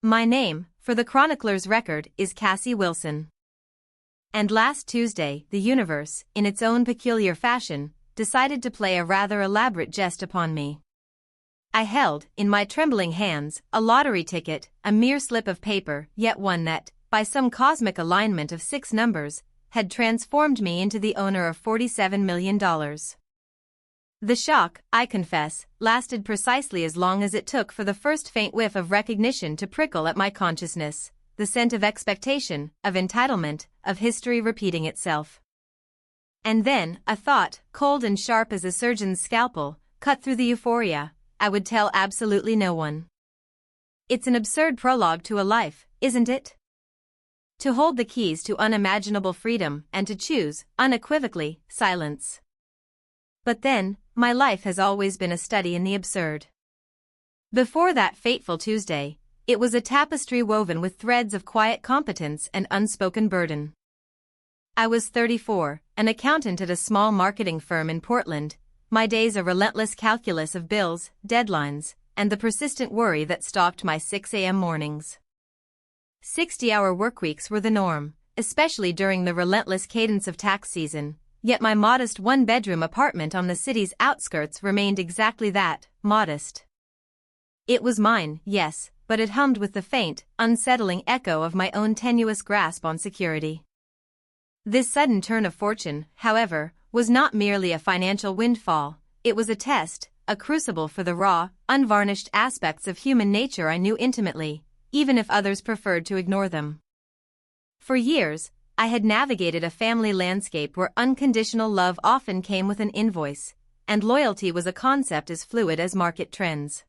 My name, for the chronicler's record, is Cassie Wilson. And last Tuesday, the universe, in its own peculiar fashion, decided to play a rather elaborate jest upon me. I held, in my trembling hands, a lottery ticket, a mere slip of paper, yet one that, by some cosmic alignment of 6 numbers, had transformed me into the owner of $47 million. The shock, I confess, lasted precisely as long as it took for the first faint whiff of recognition to prickle at my consciousness, the scent of expectation, of entitlement, of history repeating itself. And then, a thought, cold and sharp as a surgeon's scalpel, cut through the euphoria. I would tell absolutely no one. It's an absurd prologue to a life, isn't it? To hold the keys to unimaginable freedom and to choose, unequivocally, silence. But then, my life has always been a study in the absurd. Before that fateful Tuesday, it was a tapestry woven with threads of quiet competence and unspoken burden. I was 34, an accountant at a small marketing firm in Portland, my days a relentless calculus of bills, deadlines, and the persistent worry that stalked my 6 a.m. mornings. 60-hour workweeks were the norm, especially during the relentless cadence of tax season, yet my modest one-bedroom apartment on the city's outskirts remained exactly that, modest. It was mine, yes, but it hummed with the faint, unsettling echo of my own tenuous grasp on security. This sudden turn of fortune, however, was not merely a financial windfall, it was a test, a crucible for the raw, unvarnished aspects of human nature I knew intimately, even if others preferred to ignore them. For years, I had navigated a family landscape where unconditional love often came with an invoice, and loyalty was a concept as fluid as market trends.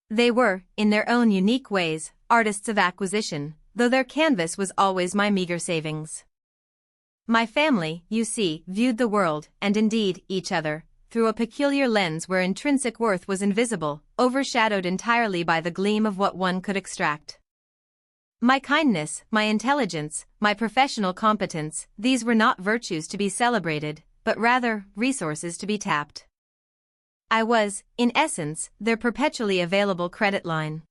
They were, in their own unique ways, artists of acquisition, though their canvas was always my meager savings. My family, you see, viewed the world, and indeed, each other, through a peculiar lens where intrinsic worth was invisible, overshadowed entirely by the gleam of what one could extract. My kindness, my intelligence, my professional competence, these were not virtues to be celebrated, but rather, resources to be tapped. I was, in essence, their perpetually available credit line.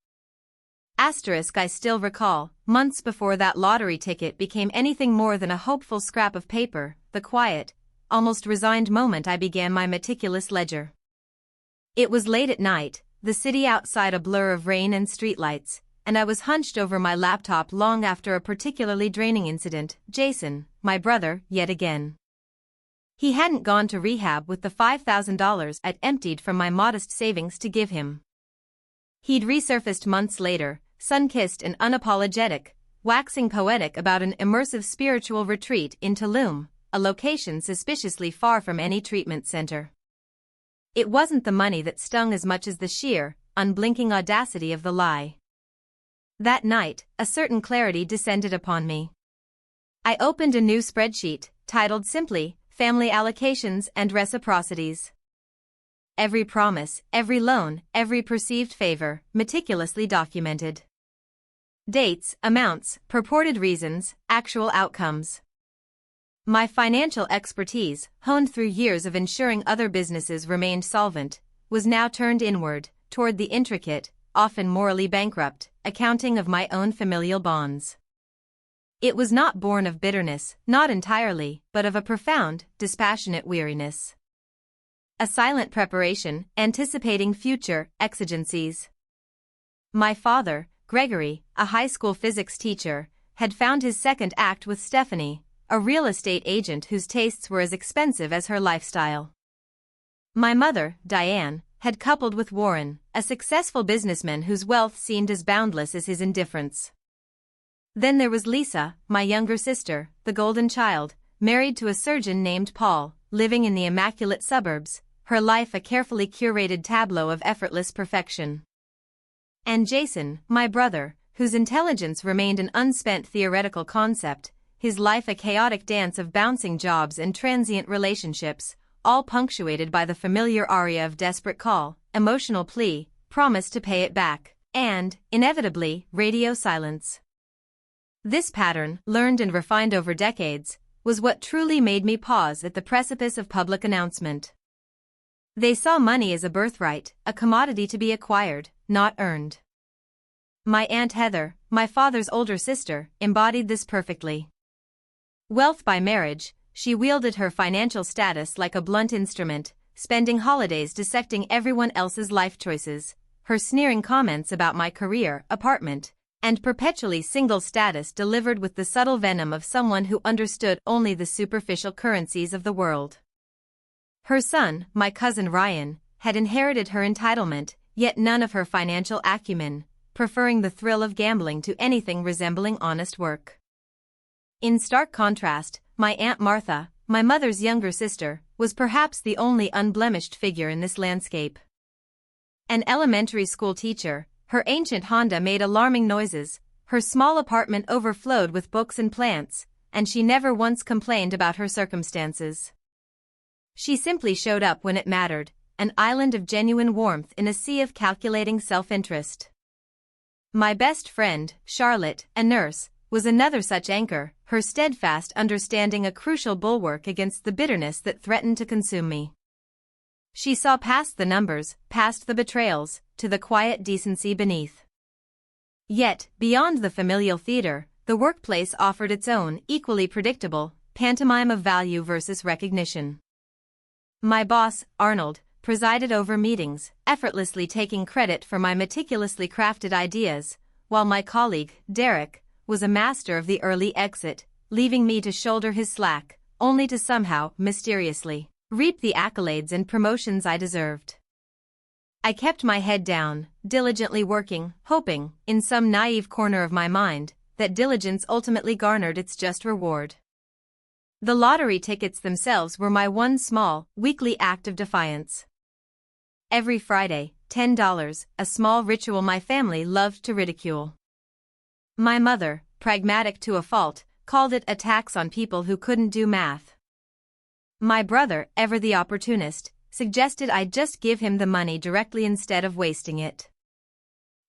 Asterisk I still recall, months before that lottery ticket became anything more than a hopeful scrap of paper, the quiet, almost resigned moment I began my meticulous ledger. It was late at night, the city outside a blur of rain and streetlights, and I was hunched over my laptop long after a particularly draining incident. Jason, my brother, yet again. He hadn't gone to rehab with the $5,000 I'd emptied from my modest savings to give him. He'd resurfaced months later, sun-kissed and unapologetic, waxing poetic about an immersive spiritual retreat in Tulum, a location suspiciously far from any treatment center. It wasn't the money that stung as much as the sheer, unblinking audacity of the lie. That night, a certain clarity descended upon me. I opened a new spreadsheet, titled simply, Family Allocations and Reciprocities. Every promise, every loan, every perceived favor, meticulously documented. Dates, amounts, purported reasons, actual outcomes. My financial expertise, honed through years of ensuring other businesses remained solvent, was now turned inward, toward the intricate, often morally bankrupt, accounting of my own familial bonds. It was not born of bitterness, not entirely, but of a profound, dispassionate weariness. A silent preparation, anticipating future exigencies. My father, Gregory, a high school physics teacher, had found his second act with Stephanie, a real estate agent whose tastes were as expensive as her lifestyle. My mother, Diane, had coupled with Warren, a successful businessman whose wealth seemed as boundless as his indifference. Then there was Lisa, my younger sister, the golden child, married to a surgeon named Paul, living in the immaculate suburbs, her life a carefully curated tableau of effortless perfection. And Jason, my brother, whose intelligence remained an unspent theoretical concept, his life a chaotic dance of bouncing jobs and transient relationships, all punctuated by the familiar aria of desperate call, emotional plea, promise to pay it back, and, inevitably, radio silence. This pattern, learned and refined over decades, was what truly made me pause at the precipice of public announcement. They saw money as a birthright, a commodity to be acquired, not earned. My Aunt Heather, my father's older sister, embodied this perfectly. Wealth by marriage, she wielded her financial status like a blunt instrument, spending holidays dissecting everyone else's life choices, her sneering comments about my career, apartment, and perpetually single status delivered with the subtle venom of someone who understood only the superficial currencies of the world. Her son, my cousin Ryan, had inherited her entitlement, yet none of her financial acumen, preferring the thrill of gambling to anything resembling honest work. In stark contrast, my Aunt Martha, my mother's younger sister, was perhaps the only unblemished figure in this landscape. An elementary school teacher, her ancient Honda made alarming noises, her small apartment overflowed with books and plants, and she never once complained about her circumstances. She simply showed up when it mattered, an island of genuine warmth in a sea of calculating self-interest. My best friend, Charlotte, a nurse, was another such anchor, her steadfast understanding a crucial bulwark against the bitterness that threatened to consume me. She saw past the numbers, past the betrayals, to the quiet decency beneath. Yet, beyond the familial theater, the workplace offered its own, equally predictable, pantomime of value versus recognition. My boss, Arnold, presided over meetings, effortlessly taking credit for my meticulously crafted ideas, while my colleague, Derek, was a master of the early exit, leaving me to shoulder his slack, only to somehow, mysteriously, reap the accolades and promotions I deserved. I kept my head down, diligently working, hoping, in some naive corner of my mind, that diligence ultimately garnered its just reward. The lottery tickets themselves were my one small, weekly act of defiance. Every Friday, $10, a small ritual my family loved to ridicule. My mother, pragmatic to a fault, called it a tax on people who couldn't do math. My brother, ever the opportunist, suggested I just give him the money directly instead of wasting it.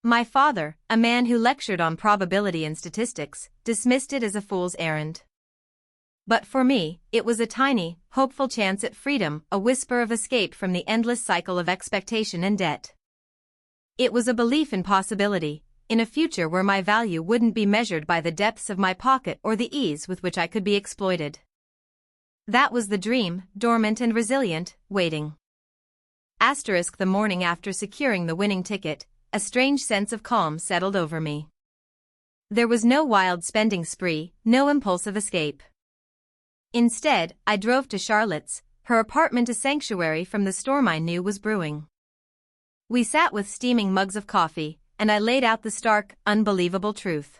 My father, a man who lectured on probability and statistics, dismissed it as a fool's errand. But for me, it was a tiny, hopeful chance at freedom, a whisper of escape from the endless cycle of expectation and debt. It was a belief in possibility, in a future where my value wouldn't be measured by the depths of my pocket or the ease with which I could be exploited. That was the dream, dormant and resilient, waiting. The morning after securing the winning ticket, a strange sense of calm settled over me. There was no wild spending spree, no impulsive escape. Instead, I drove to Charlotte's, her apartment a sanctuary from the storm I knew was brewing. We sat with steaming mugs of coffee, and I laid out the stark, unbelievable truth.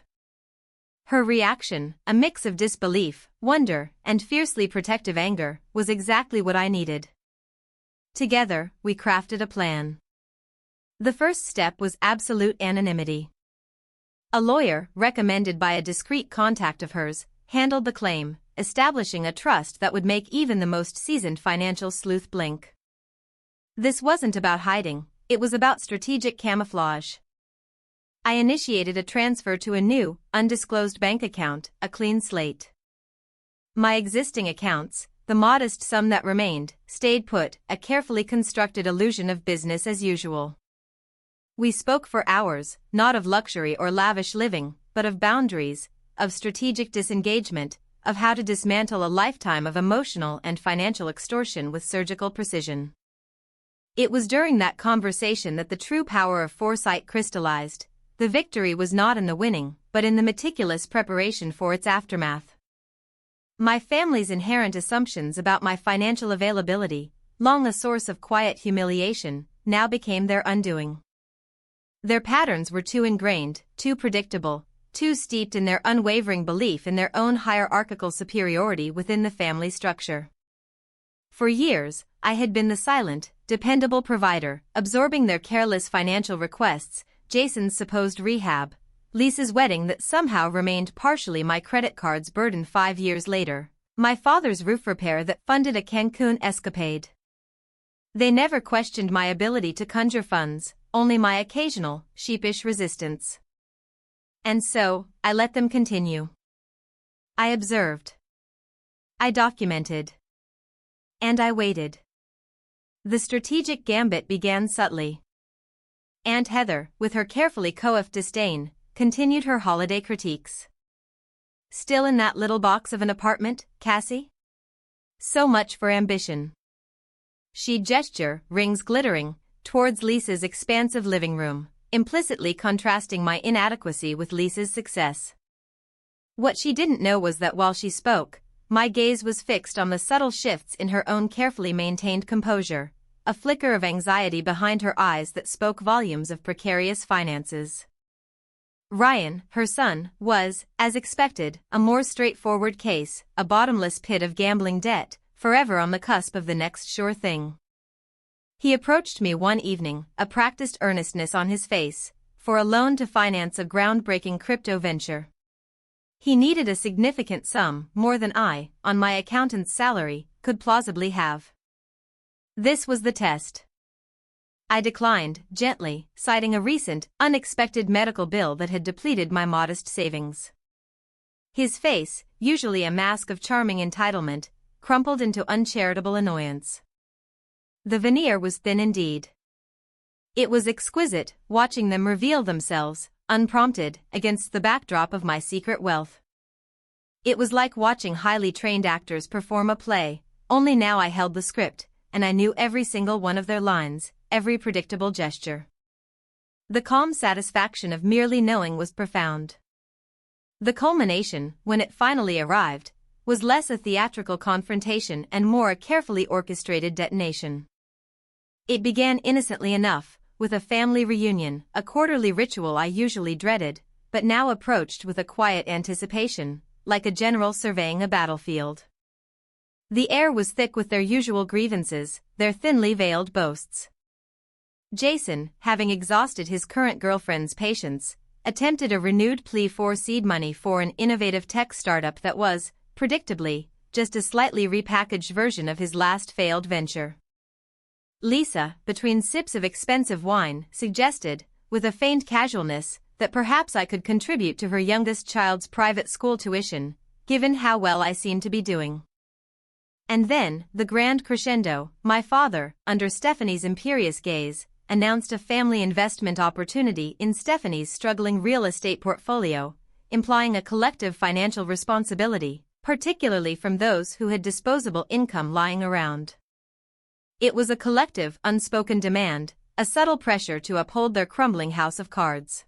Her reaction, a mix of disbelief, wonder, and fiercely protective anger, was exactly what I needed. Together, we crafted a plan. The first step was absolute anonymity. A lawyer, recommended by a discreet contact of hers, handled the claim, establishing a trust that would make even the most seasoned financial sleuth blink. This wasn't about hiding, it was about strategic camouflage. I initiated a transfer to a new, undisclosed bank account, a clean slate. My existing accounts, the modest sum that remained, stayed put, a carefully constructed illusion of business as usual. We spoke for hours, not of luxury or lavish living, but of boundaries, of strategic disengagement, of how to dismantle a lifetime of emotional and financial extortion with surgical precision. It was during that conversation that the true power of foresight crystallized. The victory was not in the winning, but in the meticulous preparation for its aftermath. My family's inherent assumptions about my financial availability, long a source of quiet humiliation, now became their undoing. Their patterns were too ingrained, too predictable, too steeped in their unwavering belief in their own hierarchical superiority within the family structure. For years, I had been the silent, dependable provider, absorbing their careless financial requests, Jason's supposed rehab, Lisa's wedding that somehow remained partially my credit card's burden 5 years later, my father's roof repair that funded a Cancun escapade. They never questioned my ability to conjure funds, only my occasional, sheepish resistance. And so, I let them continue. I observed. I documented. And I waited. The strategic gambit began subtly. Aunt Heather, with her carefully coiffed disdain, continued her holiday critiques. Still in that little box of an apartment, Cassie? So much for ambition. She'd gesture, rings glittering, towards Lisa's expansive living room, implicitly contrasting my inadequacy with Lisa's success. What she didn't know was that while she spoke, my gaze was fixed on the subtle shifts in her own carefully maintained composure, a flicker of anxiety behind her eyes that spoke volumes of precarious finances. Ryan, her son, was, as expected, a more straightforward case, a bottomless pit of gambling debt, forever on the cusp of the next sure thing. He approached me one evening, a practiced earnestness on his face, for a loan to finance a groundbreaking crypto venture. He needed a significant sum, more than I, on my accountant's salary, could plausibly have. This was the test. I declined, gently, citing a recent, unexpected medical bill that had depleted my modest savings. His face, usually a mask of charming entitlement, crumpled into uncharitable annoyance. The veneer was thin indeed. It was exquisite, watching them reveal themselves, unprompted, against the backdrop of my secret wealth. It was like watching highly trained actors perform a play, only now I held the script, and I knew every single one of their lines, every predictable gesture. The calm satisfaction of merely knowing was profound. The culmination, when it finally arrived, was less a theatrical confrontation and more a carefully orchestrated detonation. It began innocently enough, with a family reunion, a quarterly ritual I usually dreaded, but now approached with a quiet anticipation, like a general surveying a battlefield. The air was thick with their usual grievances, their thinly veiled boasts. Jason, having exhausted his current girlfriend's patience, attempted a renewed plea for seed money for an innovative tech startup that was, predictably, just a slightly repackaged version of his last failed venture. Lisa, between sips of expensive wine, suggested, with a faint casualness, that perhaps I could contribute to her youngest child's private school tuition, given how well I seemed to be doing. And then, the grand crescendo, my father, under Stephanie's imperious gaze, announced a family investment opportunity in Stephanie's struggling real estate portfolio, implying a collective financial responsibility, particularly from those who had disposable income lying around. It was a collective, unspoken demand, a subtle pressure to uphold their crumbling house of cards.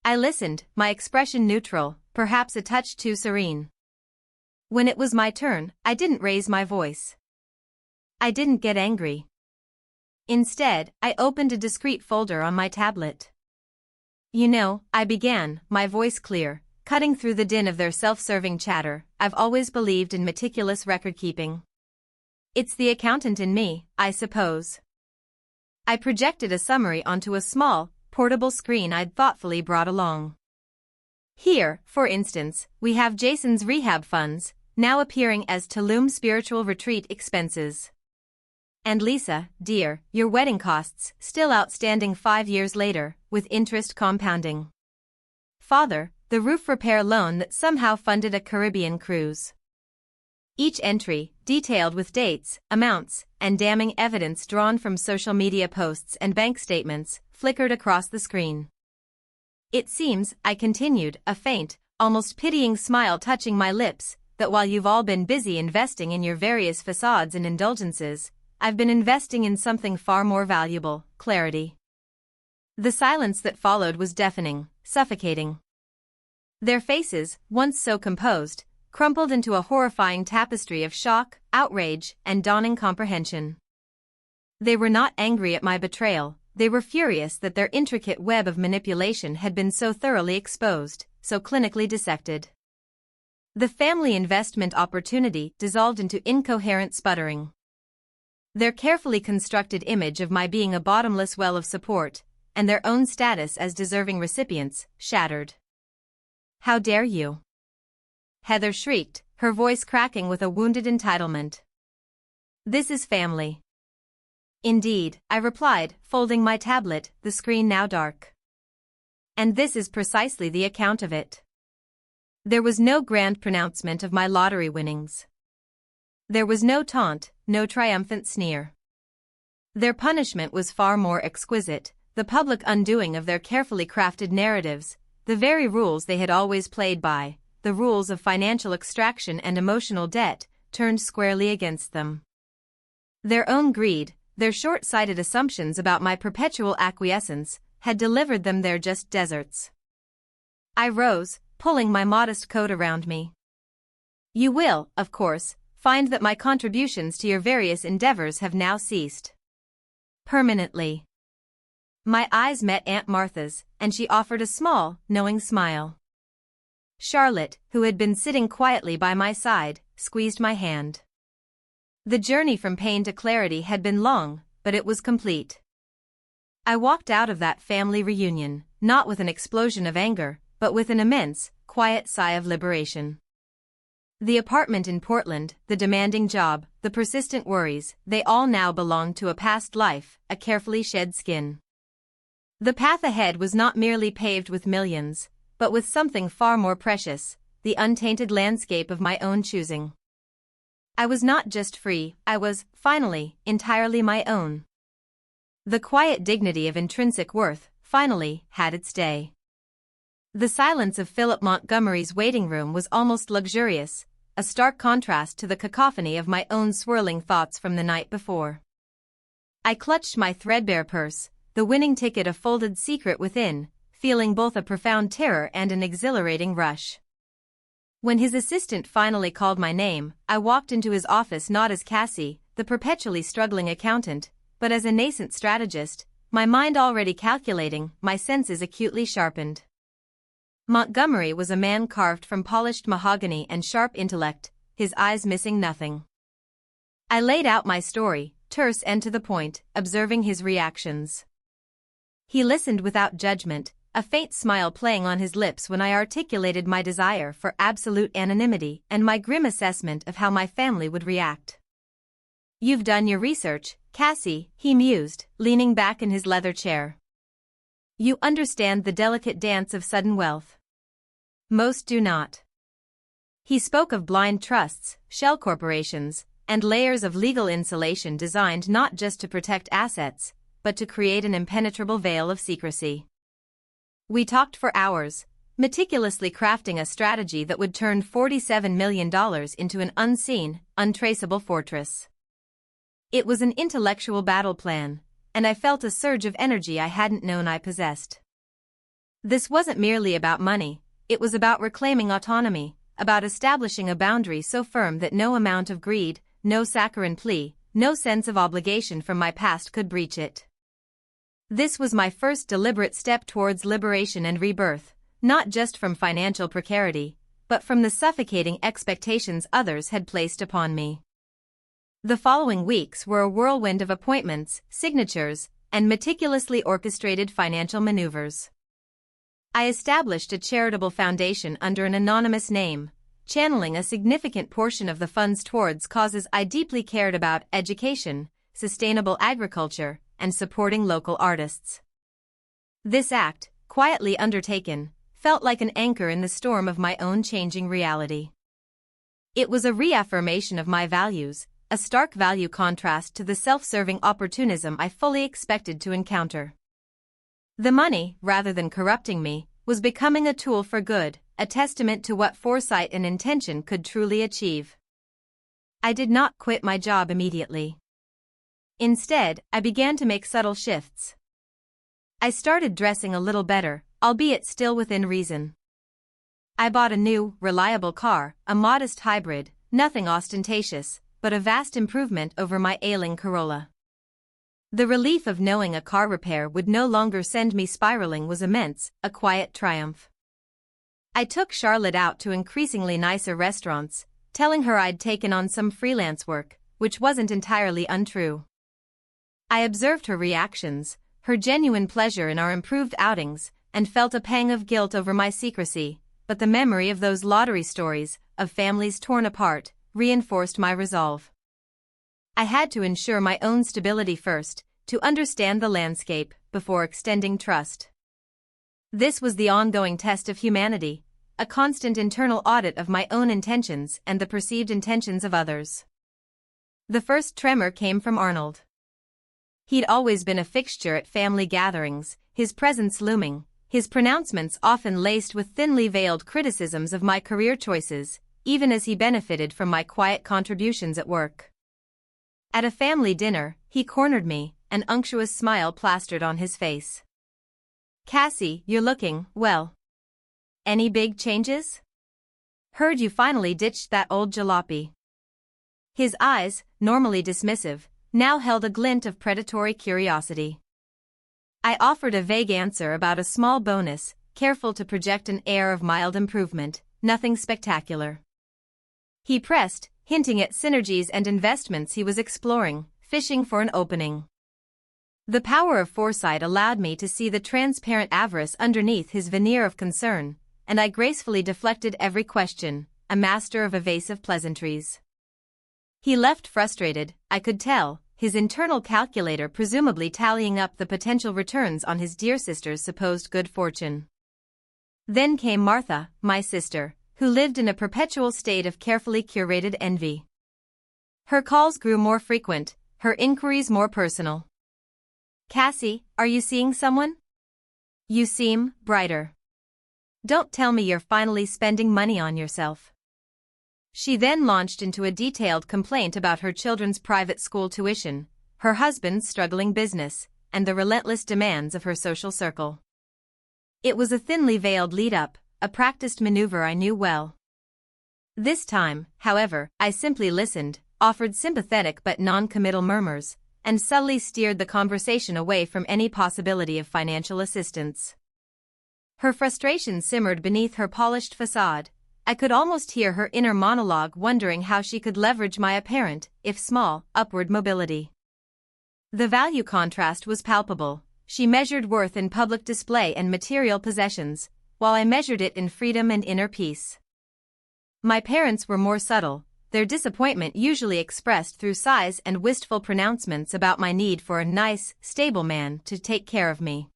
I listened, my expression neutral, perhaps a touch too serene. When it was my turn, I didn't raise my voice. I didn't get angry. Instead, I opened a discreet folder on my tablet. You know, I began, my voice clear, cutting through the din of their self-serving chatter, I've always believed in meticulous record-keeping. It's the accountant in me, I suppose. I projected a summary onto a small, portable screen I'd thoughtfully brought along. Here, for instance, we have Jason's rehab funds, now appearing as Tulum spiritual retreat expenses. And Lisa, dear, your wedding costs, still outstanding 5 years later, with interest compounding. Father, the roof repair loan that somehow funded a Caribbean cruise. Each entry, detailed with dates, amounts, and damning evidence drawn from social media posts and bank statements, flickered across the screen. It seems, I continued, a faint, almost pitying smile touching my lips, that while you've all been busy investing in your various facades and indulgences, I've been investing in something far more valuable, clarity. The silence that followed was deafening, suffocating. Their faces, once so composed, crumpled into a horrifying tapestry of shock, outrage, and dawning comprehension. They were not angry at my betrayal, they were furious that their intricate web of manipulation had been so thoroughly exposed, so clinically dissected. The family investment opportunity dissolved into incoherent sputtering. Their carefully constructed image of my being a bottomless well of support, and their own status as deserving recipients, shattered. How dare you? Heather shrieked, her voice cracking with a wounded entitlement. This is family. Indeed, I replied, folding my tablet, the screen now dark. And this is precisely the account of it. There was no grand pronouncement of my lottery winnings. There was no taunt, no triumphant sneer. Their punishment was far more exquisite, the public undoing of their carefully crafted narratives, the very rules they had always played by, the rules of financial extraction and emotional debt, turned squarely against them. Their own greed, their short-sighted assumptions about my perpetual acquiescence, had delivered them their just deserts. I rose, pulling my modest coat around me. You will, of course, find that my contributions to your various endeavors have now ceased. Permanently. My eyes met Aunt Martha's, and she offered a small, knowing smile. Charlotte, who had been sitting quietly by my side, squeezed my hand. The journey from pain to clarity had been long, but it was complete. I walked out of that family reunion, not with an explosion of anger, but with an immense, quiet sigh of liberation. The apartment in Portland, the demanding job, the persistent worries, they all now belonged to a past life, a carefully shed skin. The path ahead was not merely paved with millions, but with something far more precious, the untainted landscape of my own choosing. I was not just free, I was, finally, entirely my own. The quiet dignity of intrinsic worth, finally, had its day. The silence of Philip Montgomery's waiting room was almost luxurious, a stark contrast to the cacophony of my own swirling thoughts from the night before. I clutched my threadbare purse, the winning ticket a folded secret within, feeling both a profound terror and an exhilarating rush. When his assistant finally called my name, I walked into his office not as Cassie, the perpetually struggling accountant, but as a nascent strategist, my mind already calculating, my senses acutely sharpened. Montgomery was a man carved from polished mahogany and sharp intellect, his eyes missing nothing. I laid out my story, terse and to the point, observing his reactions. He listened without judgment, a faint smile playing on his lips when I articulated my desire for absolute anonymity and my grim assessment of how my family would react. "You've done your research, Cassie," he mused, leaning back in his leather chair. "You understand the delicate dance of sudden wealth. Most do not." He spoke of blind trusts, shell corporations, and layers of legal insulation designed not just to protect assets, but to create an impenetrable veil of secrecy. We talked for hours, meticulously crafting a strategy that would turn $47 million into an unseen, untraceable fortress. It was an intellectual battle plan, and I felt a surge of energy I hadn't known I possessed. This wasn't merely about money, it was about reclaiming autonomy, about establishing a boundary so firm that no amount of greed, no saccharine plea, no sense of obligation from my past could breach it. This was my first deliberate step towards liberation and rebirth, not just from financial precarity, but from the suffocating expectations others had placed upon me. The following weeks were a whirlwind of appointments, signatures, and meticulously orchestrated financial maneuvers. I established a charitable foundation under an anonymous name, channeling a significant portion of the funds towards causes I deeply cared about: education, sustainable agriculture, and supporting local artists. This act, quietly undertaken, felt like an anchor in the storm of my own changing reality. It was a reaffirmation of my values, a stark value contrast to the self-serving opportunism I fully expected to encounter. The money, rather than corrupting me, was becoming a tool for good, a testament to what foresight and intention could truly achieve. I did not quit my job immediately. Instead, I began to make subtle shifts. I started dressing a little better, albeit still within reason. I bought a new, reliable car, a modest hybrid, nothing ostentatious, but a vast improvement over my ailing Corolla. The relief of knowing a car repair would no longer send me spiraling was immense, a quiet triumph. I took Charlotte out to increasingly nicer restaurants, telling her I'd taken on some freelance work, which wasn't entirely untrue. I observed her reactions, her genuine pleasure in our improved outings, and felt a pang of guilt over my secrecy, but the memory of those lottery stories, of families torn apart, reinforced my resolve. I had to ensure my own stability first, to understand the landscape, before extending trust. This was the ongoing test of humanity, a constant internal audit of my own intentions and the perceived intentions of others. The first tremor came from Arnold. He'd always been a fixture at family gatherings, his presence looming, his pronouncements often laced with thinly veiled criticisms of my career choices, even as he benefited from my quiet contributions at work. At a family dinner, he cornered me, an unctuous smile plastered on his face. "Cassie, you're looking, well. Any big changes? Heard you finally ditched that old jalopy." His eyes, normally dismissive, now held a glint of predatory curiosity. I offered a vague answer about a small bonus, careful to project an air of mild improvement, nothing spectacular. He pressed, hinting at synergies and investments he was exploring, fishing for an opening. The power of foresight allowed me to see the transparent avarice underneath his veneer of concern, and I gracefully deflected every question, a master of evasive pleasantries. He left frustrated, I could tell, his internal calculator presumably tallying up the potential returns on his dear sister's supposed good fortune. Then came Martha, my sister, who lived in a perpetual state of carefully curated envy. Her calls grew more frequent, her inquiries more personal. "Cassie, are you seeing someone? You seem brighter. Don't tell me you're finally spending money on yourself." She then launched into a detailed complaint about her children's private school tuition, her husband's struggling business, and the relentless demands of her social circle. It was a thinly veiled lead-up, a practiced maneuver I knew well. This time, however, I simply listened, offered sympathetic but non-committal murmurs, and subtly steered the conversation away from any possibility of financial assistance. Her frustration simmered beneath her polished facade. I could almost hear her inner monologue wondering how she could leverage my apparent, if small, upward mobility. The value contrast was palpable. She measured worth in public display and material possessions, while I measured it in freedom and inner peace. My parents were more subtle, their disappointment usually expressed through sighs and wistful pronouncements about my need for a nice, stable man to take care of me.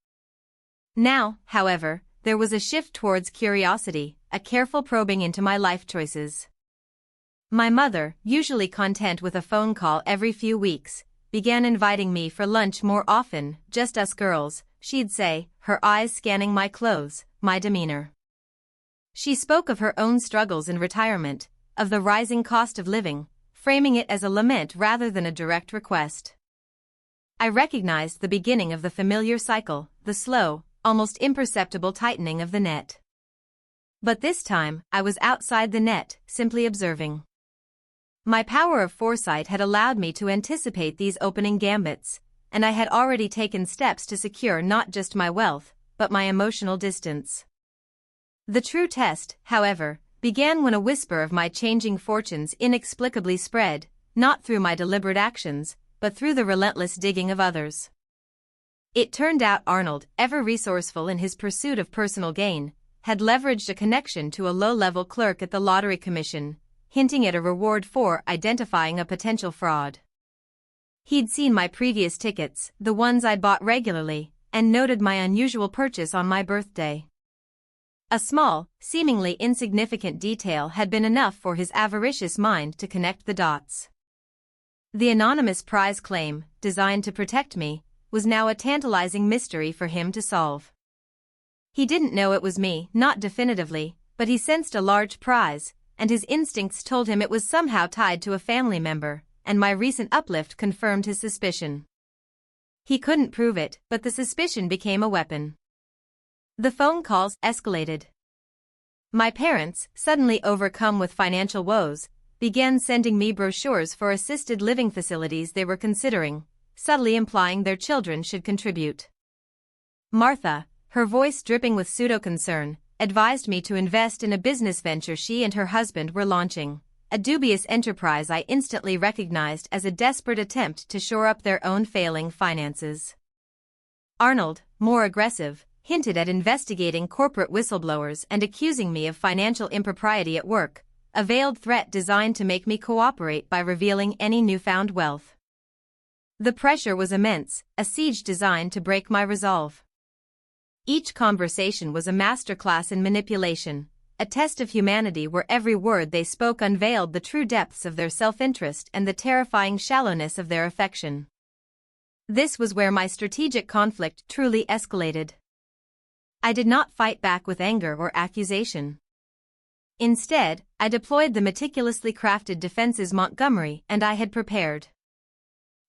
Now, however, there was a shift towards curiosity, a careful probing into my life choices. My mother, usually content with a phone call every few weeks, began inviting me for lunch more often, just us girls, she'd say, her eyes scanning my clothes, my demeanor. She spoke of her own struggles in retirement, of the rising cost of living, framing it as a lament rather than a direct request. I recognized the beginning of the familiar cycle, the slow, almost imperceptible tightening of the net. But this time, I was outside the net, simply observing. My power of foresight had allowed me to anticipate these opening gambits, and I had already taken steps to secure not just my wealth, but my emotional distance. The true test, however, began when a whisper of my changing fortunes inexplicably spread, not through my deliberate actions, but through the relentless digging of others. It turned out Arnold, ever resourceful in his pursuit of personal gain, had leveraged a connection to a low-level clerk at the Lottery Commission, hinting at a reward for identifying a potential fraud. He'd seen my previous tickets, the ones I'd bought regularly, and noted my unusual purchase on my birthday. A small, seemingly insignificant detail had been enough for his avaricious mind to connect the dots. The anonymous prize claim, designed to protect me, was now a tantalizing mystery for him to solve. He didn't know it was me, not definitively, but he sensed a large prize, and his instincts told him it was somehow tied to a family member, and my recent uplift confirmed his suspicion. He couldn't prove it, but the suspicion became a weapon. The phone calls escalated. My parents, suddenly overcome with financial woes, began sending me brochures for assisted living facilities they were considering, subtly implying their children should contribute. Martha, her voice dripping with pseudo-concern, advised me to invest in a business venture she and her husband were launching, a dubious enterprise I instantly recognized as a desperate attempt to shore up their own failing finances. Arnold, more aggressive, hinted at investigating corporate whistleblowers and accusing me of financial impropriety at work, a veiled threat designed to make me cooperate by revealing any newfound wealth. The pressure was immense, a siege designed to break my resolve. Each conversation was a masterclass in manipulation, a test of humanity where every word they spoke unveiled the true depths of their self-interest and the terrifying shallowness of their affection. This was where my strategic conflict truly escalated. I did not fight back with anger or accusation. Instead, I deployed the meticulously crafted defenses Montgomery and I had prepared.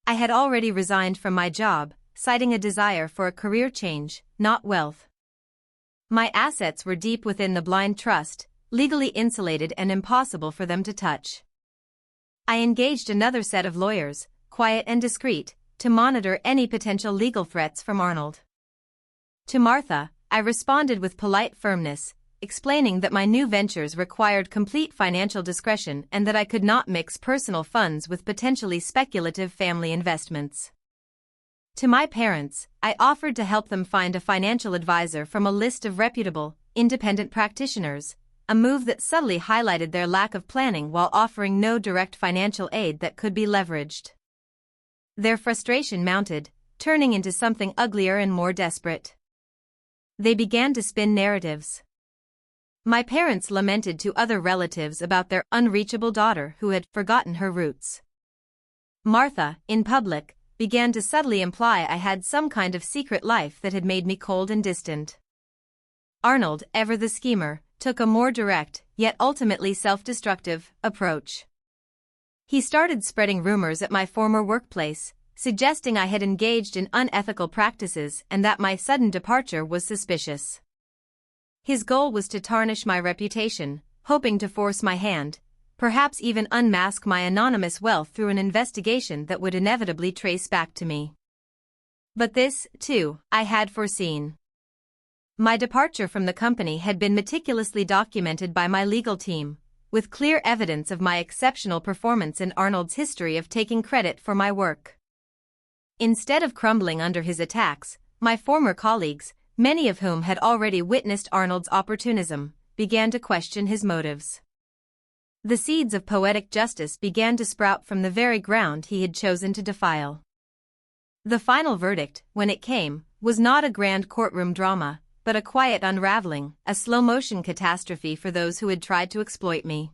I had already resigned from my job, citing a desire for a career change, not wealth. My assets were deep within the blind trust, legally insulated and impossible for them to touch. I engaged another set of lawyers, quiet and discreet, to monitor any potential legal threats from Arnold. To Martha, I responded with polite firmness, explaining that my new ventures required complete financial discretion and that I could not mix personal funds with potentially speculative family investments. To my parents, I offered to help them find a financial advisor from a list of reputable, independent practitioners, a move that subtly highlighted their lack of planning while offering no direct financial aid that could be leveraged. Their frustration mounted, turning into something uglier and more desperate. They began to spin narratives. My parents lamented to other relatives about their unreachable daughter who had forgotten her roots. Martha, in public, began to subtly imply I had some kind of secret life that had made me cold and distant. Arnold, ever the schemer, took a more direct, yet ultimately self-destructive, approach. He started spreading rumors at my former workplace, suggesting I had engaged in unethical practices and that my sudden departure was suspicious. His goal was to tarnish my reputation, hoping to force my hand, perhaps even unmask my anonymous wealth through an investigation that would inevitably trace back to me. But this, too, I had foreseen. My departure from the company had been meticulously documented by my legal team, with clear evidence of my exceptional performance and Arnold's history of taking credit for my work. Instead of crumbling under his attacks, my former colleagues, many of whom had already witnessed Arnold's opportunism, began to question his motives. The seeds of poetic justice began to sprout from the very ground he had chosen to defile. The final verdict, when it came, was not a grand courtroom drama, but a quiet unraveling, a slow-motion catastrophe for those who had tried to exploit me.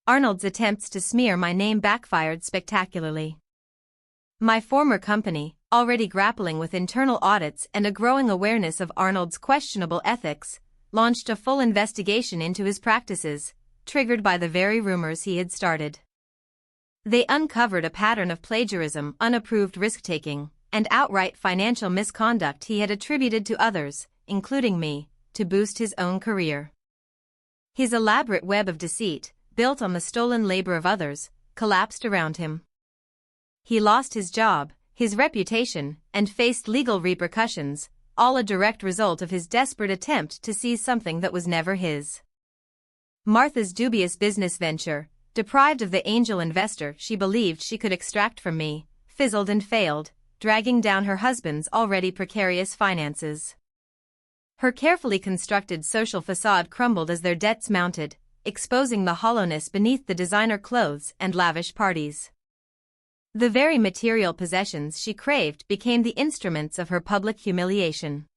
Arnold's attempts to smear my name backfired spectacularly. My former company, already grappling with internal audits and a growing awareness of Arnold's questionable ethics, launched a full investigation into his practices, triggered by the very rumors he had started. They uncovered a pattern of plagiarism, unapproved risk-taking, and outright financial misconduct he had attributed to others, including me, to boost his own career. His elaborate web of deceit, built on the stolen labor of others, collapsed around him. He lost his job, his reputation, and faced legal repercussions, all a direct result of his desperate attempt to seize something that was never his. Martha's dubious business venture, deprived of the angel investor she believed she could extract from me, fizzled and failed, dragging down her husband's already precarious finances. Her carefully constructed social facade crumbled as their debts mounted, exposing the hollowness beneath the designer clothes and lavish parties. The very material possessions she craved became the instruments of her public humiliation.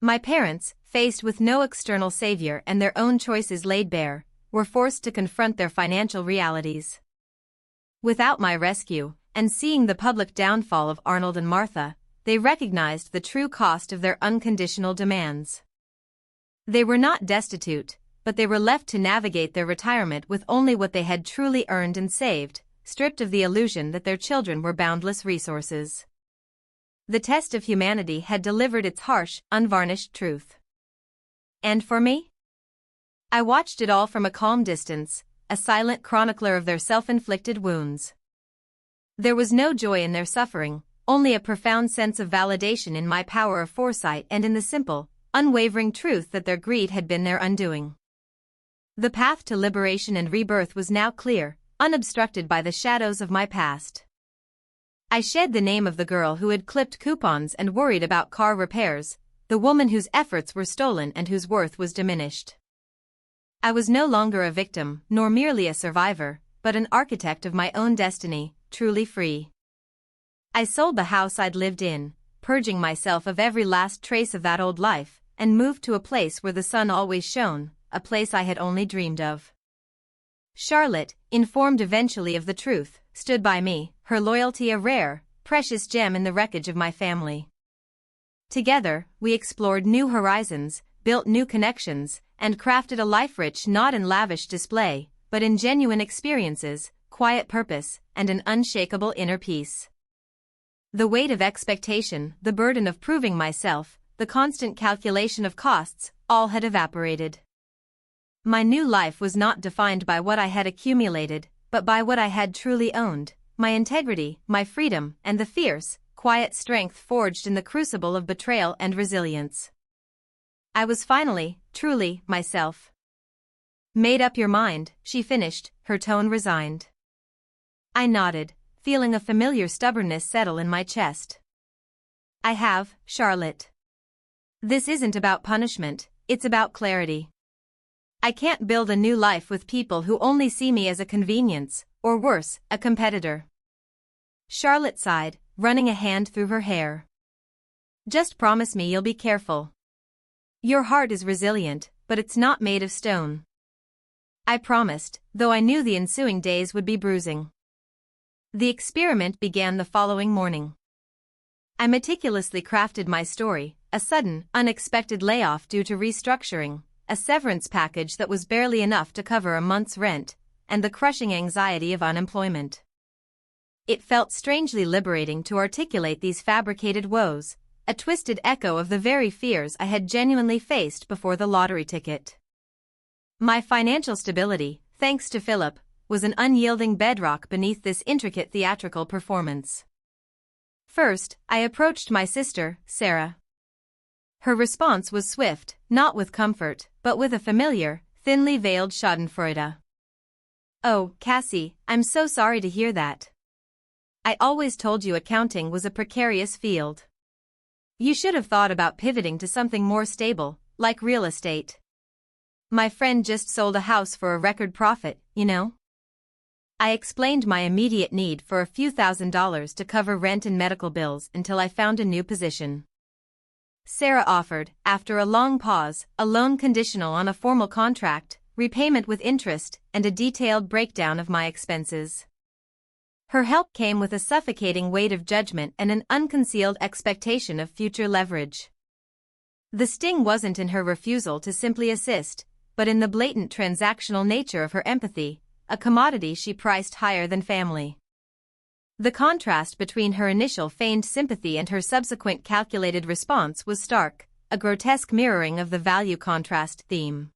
My parents, faced with no external savior and their own choices laid bare, were forced to confront their financial realities. Without my rescue, and seeing the public downfall of Arnold and Martha, they recognized the true cost of their unconditional demands. They were not destitute, but they were left to navigate their retirement with only what they had truly earned and saved, stripped of the illusion that their children were boundless resources. The test of humanity had delivered its harsh, unvarnished truth. And for me? I watched it all from a calm distance, a silent chronicler of their self-inflicted wounds. There was no joy in their suffering, only a profound sense of validation in my power of foresight and in the simple, unwavering truth that their greed had been their undoing. The path to liberation and rebirth was now clear, unobstructed by the shadows of my past. I shed the name of the girl who had clipped coupons and worried about car repairs, the woman whose efforts were stolen and whose worth was diminished. I was no longer a victim, nor merely a survivor, but an architect of my own destiny, truly free. I sold the house I'd lived in, purging myself of every last trace of that old life, and moved to a place where the sun always shone, a place I had only dreamed of. Charlotte, informed eventually of the truth, stood by me, her loyalty a rare, precious gem in the wreckage of my family. Together, we explored new horizons, built new connections, and crafted a life rich not in lavish display, but in genuine experiences, quiet purpose, and an unshakable inner peace. The weight of expectation, the burden of proving myself, the constant calculation of costs, all had evaporated. My new life was not defined by what I had accumulated, but by what I had truly owned, my integrity, my freedom, and the fierce, quiet strength forged in the crucible of betrayal and resilience. I was finally, truly, myself. Made up your mind, she finished, her tone resigned. I nodded, feeling a familiar stubbornness settle in my chest. I have, Charlotte. This isn't about punishment, it's about clarity. I can't build a new life with people who only see me as a convenience, or worse, a competitor. Charlotte sighed, running a hand through her hair. Just promise me you'll be careful. Your heart is resilient, but it's not made of stone. I promised, though I knew the ensuing days would be bruising. The experiment began the following morning. I meticulously crafted my story, a sudden, unexpected layoff due to restructuring, a severance package that was barely enough to cover a month's rent, and the crushing anxiety of unemployment. It felt strangely liberating to articulate these fabricated woes, a twisted echo of the very fears I had genuinely faced before the lottery ticket. My financial stability, thanks to Philip, was an unyielding bedrock beneath this intricate theatrical performance. First, I approached my sister, Sarah. Her response was swift, not with comfort, but with a familiar, thinly veiled schadenfreude. Oh, Cassie, I'm so sorry to hear that. I always told you accounting was a precarious field. You should have thought about pivoting to something more stable, like real estate. My friend just sold a house for a record profit, you know? I explained my immediate need for a few $1,000s to cover rent and medical bills until I found a new position. Sarah offered, after a long pause, a loan conditional on a formal contract, repayment with interest, and a detailed breakdown of my expenses. Her help came with a suffocating weight of judgment and an unconcealed expectation of future leverage. The sting wasn't in her refusal to simply assist, but in the blatant transactional nature of her empathy, a commodity she priced higher than family. The contrast between her initial feigned sympathy and her subsequent calculated response was stark, a grotesque mirroring of the value-contrast theme.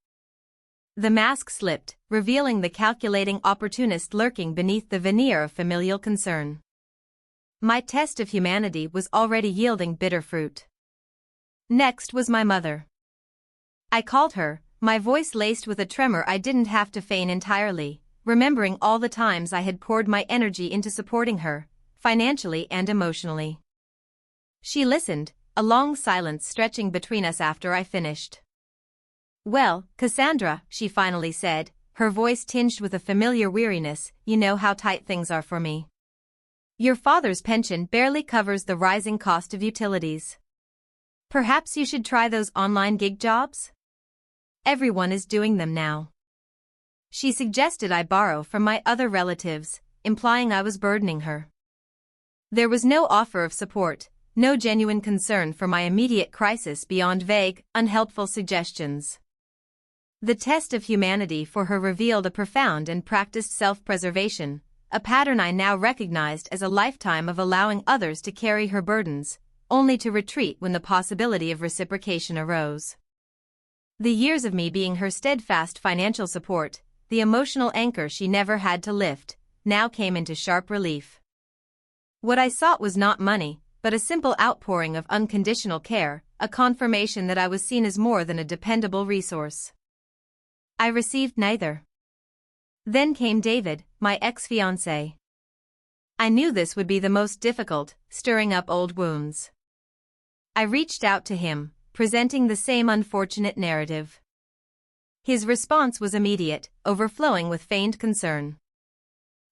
The mask slipped, revealing the calculating opportunist lurking beneath the veneer of familial concern. My test of humanity was already yielding bitter fruit. Next was my mother. I called her, my voice laced with a tremor I didn't have to feign entirely, remembering all the times I had poured my energy into supporting her, financially and emotionally. She listened, a long silence stretching between us after I finished. Well, Cassandra, she finally said, her voice tinged with a familiar weariness, you know how tight things are for me. Your father's pension barely covers the rising cost of utilities. Perhaps you should try those online gig jobs? Everyone is doing them now. She suggested I borrow from my other relatives, implying I was burdening her. There was no offer of support, no genuine concern for my immediate crisis beyond vague, unhelpful suggestions. The test of humanity for her revealed a profound and practiced self-preservation, a pattern I now recognized as a lifetime of allowing others to carry her burdens, only to retreat when the possibility of reciprocation arose. The years of me being her steadfast financial support, the emotional anchor she never had to lift, now came into sharp relief. What I sought was not money, but a simple outpouring of unconditional care, a confirmation that I was seen as more than a dependable resource. I received neither. Then came David, my ex-fiancé. I knew this would be the most difficult, stirring up old wounds. I reached out to him, presenting the same unfortunate narrative. His response was immediate, overflowing with feigned concern.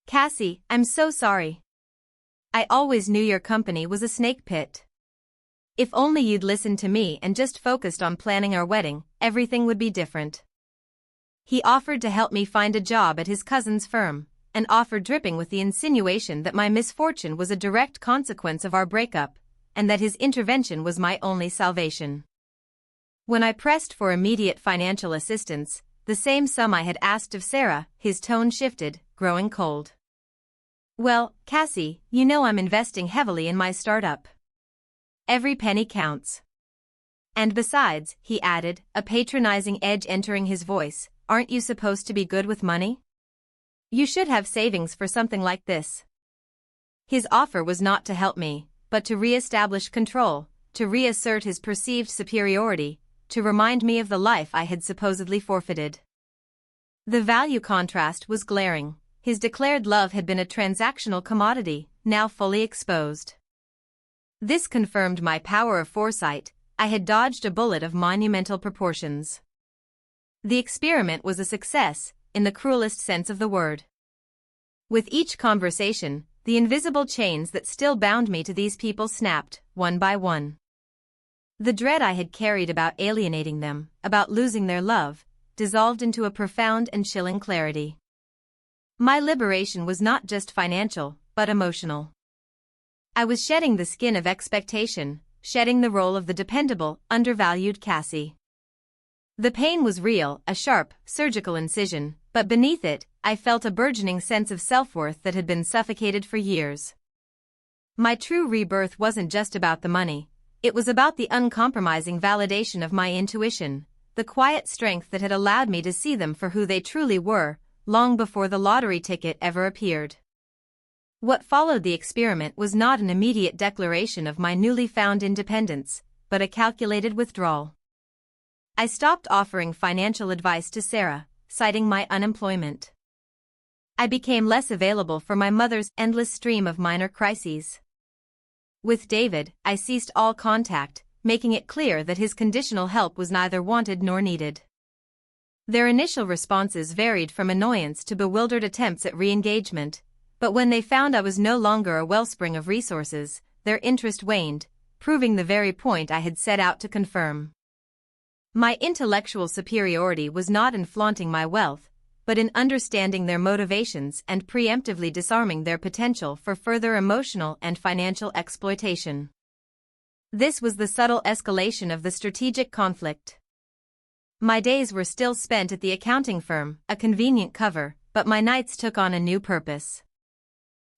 Cassie, I'm so sorry. I always knew your company was a snake pit. If only you'd listened to me and just focused on planning our wedding, everything would be different. He offered to help me find a job at his cousin's firm, an offer dripping with the insinuation that my misfortune was a direct consequence of our breakup, and that his intervention was my only salvation. When I pressed for immediate financial assistance, the same sum I had asked of Sarah, his tone shifted, growing cold. "Well, Cassie, you know I'm investing heavily in my startup. Every penny counts. And besides," he added, a patronizing edge entering his voice, "aren't you supposed to be good with money? You should have savings for something like this." His offer was not to help me, but to re-establish control, to reassert his perceived superiority, to remind me of the life I had supposedly forfeited. The value contrast was glaring. His declared love had been a transactional commodity, now fully exposed. This confirmed my power of foresight. I had dodged a bullet of monumental proportions. The experiment was a success, in the cruelest sense of the word. With each conversation, the invisible chains that still bound me to these people snapped, one by one. The dread I had carried about alienating them, about losing their love, dissolved into a profound and chilling clarity. My liberation was not just financial, but emotional. I was shedding the skin of expectation, shedding the role of the dependable, undervalued Cassie. The pain was real, a sharp, surgical incision, but beneath it, I felt a burgeoning sense of self-worth that had been suffocated for years. My true rebirth wasn't just about the money. It was about the uncompromising validation of my intuition, the quiet strength that had allowed me to see them for who they truly were, long before the lottery ticket ever appeared. What followed the experiment was not an immediate declaration of my newly found independence, but a calculated withdrawal. I stopped offering financial advice to Sarah, citing my unemployment. I became less available for my mother's endless stream of minor crises. With David, I ceased all contact, making it clear that his conditional help was neither wanted nor needed. Their initial responses varied from annoyance to bewildered attempts at re-engagement, but when they found I was no longer a wellspring of resources, their interest waned, proving the very point I had set out to confirm. My intellectual superiority was not in flaunting my wealth, but in understanding their motivations and preemptively disarming their potential for further emotional and financial exploitation. This was the subtle escalation of the strategic conflict. My days were still spent at the accounting firm, a convenient cover, but my nights took on a new purpose.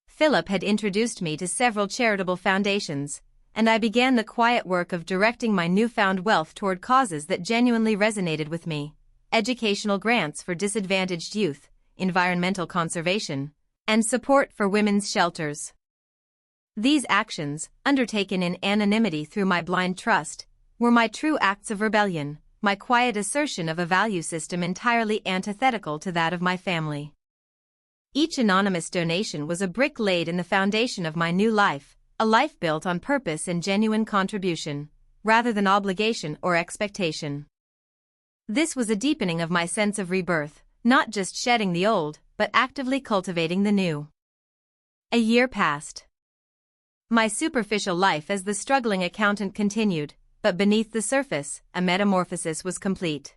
Philip had introduced me to several charitable foundations, and I began the quiet work of directing my newfound wealth toward causes that genuinely resonated with me: educational grants for disadvantaged youth, environmental conservation, and support for women's shelters. These actions, undertaken in anonymity through my blind trust, were my true acts of rebellion, my quiet assertion of a value system entirely antithetical to that of my family. Each anonymous donation was a brick laid in the foundation of my new life, a life built on purpose and genuine contribution, rather than obligation or expectation. This was a deepening of my sense of rebirth, not just shedding the old, but actively cultivating the new. A year passed. My superficial life as the struggling accountant continued, but beneath the surface, a metamorphosis was complete.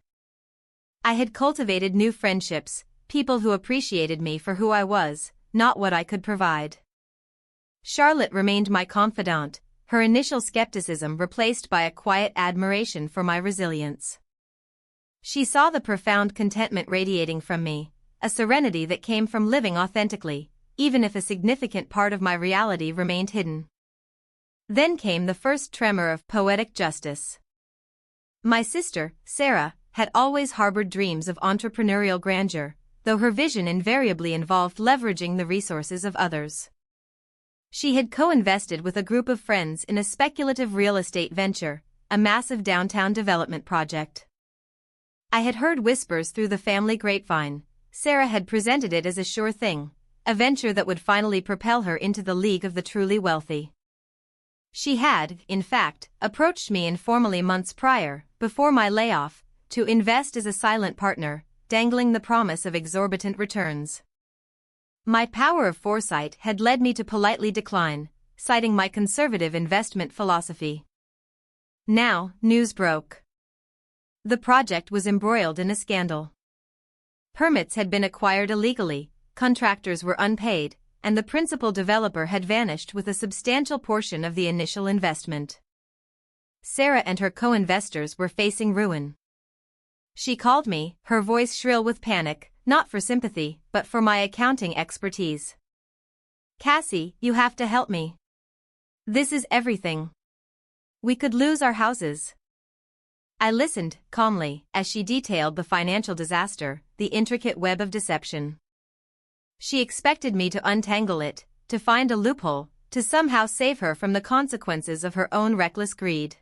I had cultivated new friendships, people who appreciated me for who I was, not what I could provide. Charlotte remained my confidant, her initial skepticism replaced by a quiet admiration for my resilience. She saw the profound contentment radiating from me, a serenity that came from living authentically, even if a significant part of my reality remained hidden. Then came the first tremor of poetic justice. My sister, Sarah, had always harbored dreams of entrepreneurial grandeur, though her vision invariably involved leveraging the resources of others. She had co-invested with a group of friends in a speculative real estate venture, a massive downtown development project. I had heard whispers through the family grapevine. Sarah had presented it as a sure thing, a venture that would finally propel her into the league of the truly wealthy. She had, in fact, approached me informally months prior, before my layoff, to invest as a silent partner, dangling the promise of exorbitant returns. My power of foresight had led me to politely decline, citing my conservative investment philosophy. Now, news broke. The project was embroiled in a scandal. Permits had been acquired illegally, contractors were unpaid, and the principal developer had vanished with a substantial portion of the initial investment. Sarah and her co-investors were facing ruin. She called me, her voice shrill with panic, not for sympathy, but for my accounting expertise. "Cassie, you have to help me. This is everything. We could lose our houses." I listened, calmly, as she detailed the financial disaster, the intricate web of deception. She expected me to untangle it, to find a loophole, to somehow save her from the consequences of her own reckless greed.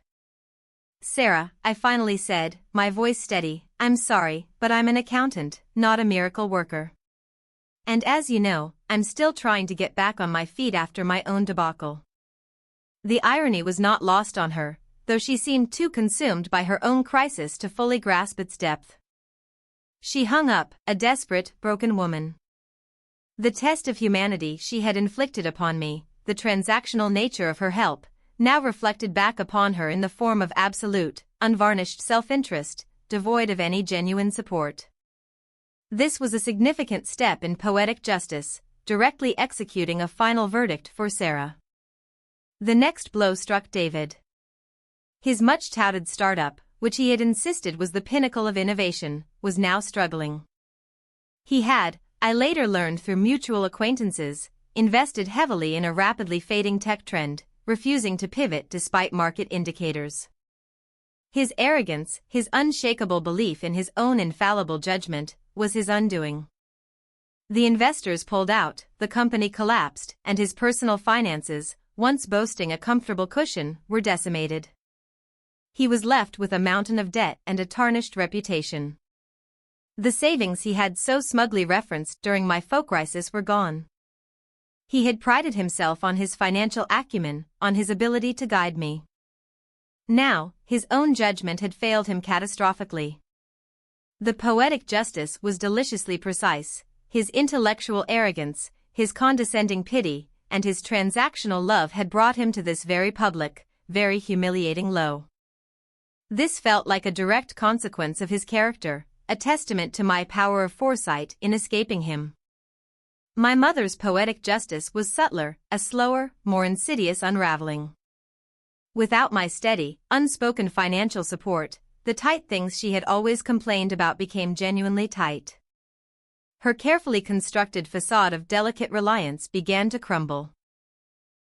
"Sarah," I finally said, my voice steady, "I'm sorry, but I'm an accountant, not a miracle worker. And as you know, I'm still trying to get back on my feet after my own debacle." The irony was not lost on her, though she seemed too consumed by her own crisis to fully grasp its depth. She hung up, a desperate, broken woman. The test of humanity she had inflicted upon me, the transactional nature of her help, now reflected back upon her in the form of absolute, unvarnished self-interest, devoid of any genuine support. This was a significant step in poetic justice, directly executing a final verdict for Sarah. The next blow struck David. His much-touted startup, which he had insisted was the pinnacle of innovation, was now struggling. He had, I later learned through mutual acquaintances, invested heavily in a rapidly fading tech trend, refusing to pivot despite market indicators. His arrogance, his unshakable belief in his own infallible judgment, was his undoing. The investors pulled out, the company collapsed, and his personal finances, once boasting a comfortable cushion, were decimated. He was left with a mountain of debt and a tarnished reputation. The savings he had so smugly referenced during my folk crisis were gone. He had prided himself on his financial acumen, on his ability to guide me. Now, his own judgment had failed him catastrophically. The poetic justice was deliciously precise, his intellectual arrogance, his condescending pity, and his transactional love had brought him to this very public, very humiliating low. This felt like a direct consequence of his character, a testament to my power of foresight in escaping him. My mother's poetic justice was subtler, a slower, more insidious unraveling. Without my steady, unspoken financial support, the tight things she had always complained about became genuinely tight. Her carefully constructed facade of delicate reliance began to crumble.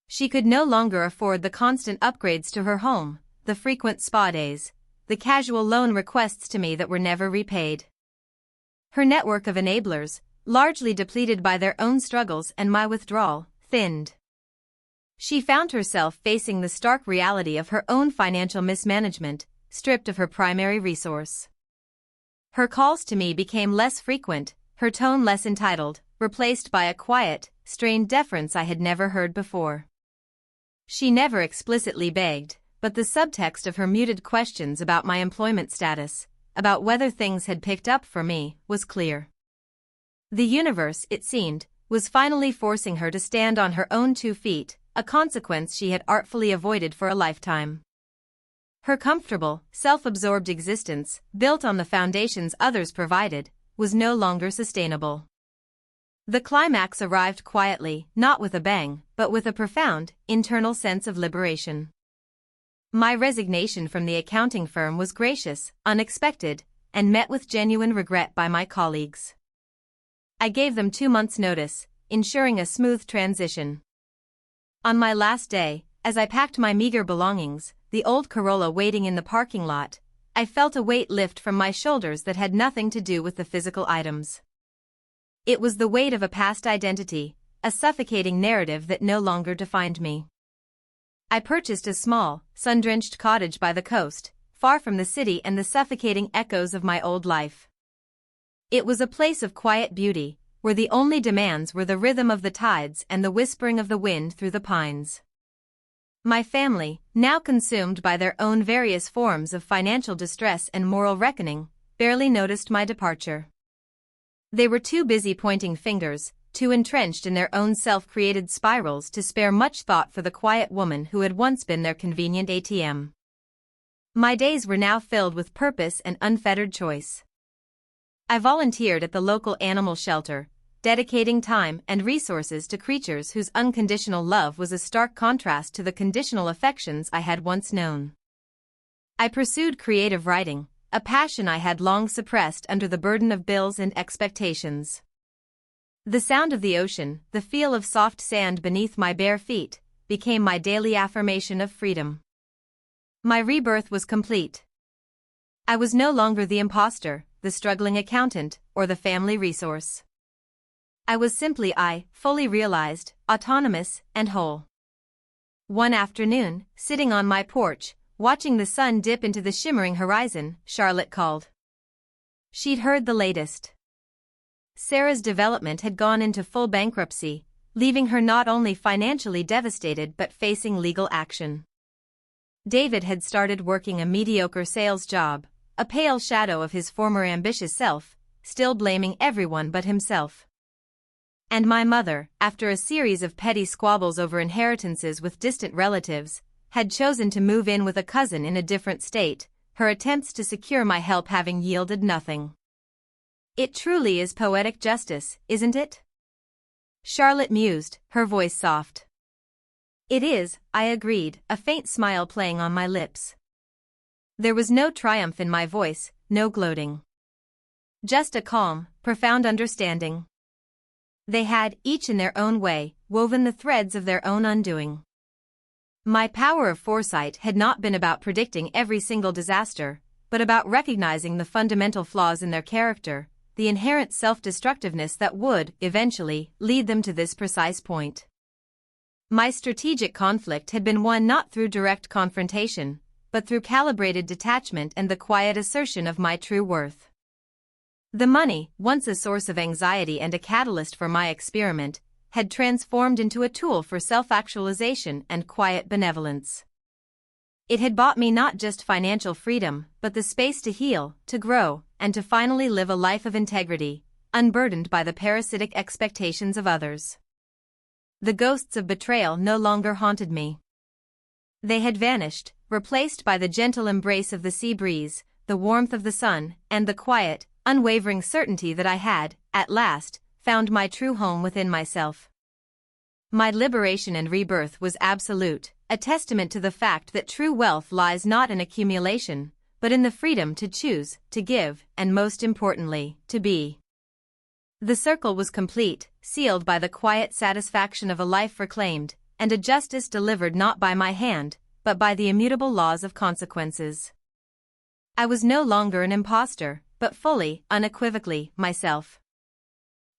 She could no longer afford the constant upgrades to her home, the frequent spa days, the casual loan requests to me that were never repaid. Her network of enablers, largely depleted by their own struggles and my withdrawal, thinned. She found herself facing the stark reality of her own financial mismanagement, stripped of her primary resource. Her calls to me became less frequent, her tone less entitled, replaced by a quiet, strained deference I had never heard before. She never explicitly begged, but the subtext of her muted questions about my employment status, about whether things had picked up for me, was clear. The universe, it seemed, was finally forcing her to stand on her own 2 feet, a consequence she had artfully avoided for a lifetime. Her comfortable, self-absorbed existence, built on the foundations others provided, was no longer sustainable. The climax arrived quietly, not with a bang, but with a profound, internal sense of liberation. My resignation from the accounting firm was gracious, unexpected, and met with genuine regret by my colleagues. I gave them 2 months' notice, ensuring a smooth transition. On my last day, as I packed my meager belongings, the old Corolla waiting in the parking lot, I felt a weight lift from my shoulders that had nothing to do with the physical items. It was the weight of a past identity, a suffocating narrative that no longer defined me. I purchased a small, sun-drenched cottage by the coast, far from the city and the suffocating echoes of my old life. It was a place of quiet beauty, where the only demands were the rhythm of the tides and the whispering of the wind through the pines. My family, now consumed by their own various forms of financial distress and moral reckoning, barely noticed my departure. They were too busy pointing fingers, too entrenched in their own self-created spirals to spare much thought for the quiet woman who had once been their convenient ATM. My days were now filled with purpose and unfettered choice. I volunteered at the local animal shelter, dedicating time and resources to creatures whose unconditional love was a stark contrast to the conditional affections I had once known. I pursued creative writing, a passion I had long suppressed under the burden of bills and expectations. The sound of the ocean, the feel of soft sand beneath my bare feet, became my daily affirmation of freedom. My rebirth was complete. I was no longer the imposter, the struggling accountant, or the family resource. I was simply I, fully realized, autonomous, and whole. One afternoon, sitting on my porch, watching the sun dip into the shimmering horizon, Charlotte called. She'd heard the latest. Sarah's development had gone into full bankruptcy, leaving her not only financially devastated but facing legal action. David had started working a mediocre sales job, a pale shadow of his former ambitious self, still blaming everyone but himself. And my mother, after a series of petty squabbles over inheritances with distant relatives, had chosen to move in with a cousin in a different state, her attempts to secure my help having yielded nothing. It truly is poetic justice, isn't it? Charlotte mused, her voice soft. It is, I agreed, a faint smile playing on my lips. There was no triumph in my voice, no gloating. Just a calm, profound understanding. They had, each in their own way, woven the threads of their own undoing. My power of foresight had not been about predicting every single disaster, but about recognizing the fundamental flaws in their character, the inherent self-destructiveness that would, eventually, lead them to this precise point. My strategic conflict had been won not through direct confrontation, but through calibrated detachment and the quiet assertion of my true worth. The money, once a source of anxiety and a catalyst for my experiment, had transformed into a tool for self-actualization and quiet benevolence. It had bought me not just financial freedom, but the space to heal, to grow, and to finally live a life of integrity, unburdened by the parasitic expectations of others. The ghosts of betrayal no longer haunted me. They had vanished, replaced by the gentle embrace of the sea breeze, the warmth of the sun, and the quiet, unwavering certainty that I had, at last, found my true home within myself. My liberation and rebirth was absolute, a testament to the fact that true wealth lies not in accumulation, but in the freedom to choose, to give, and most importantly, to be. The circle was complete, sealed by the quiet satisfaction of a life reclaimed, and a justice delivered not by my hand, but by the immutable laws of consequences. I was no longer an imposter, but fully, unequivocally, myself.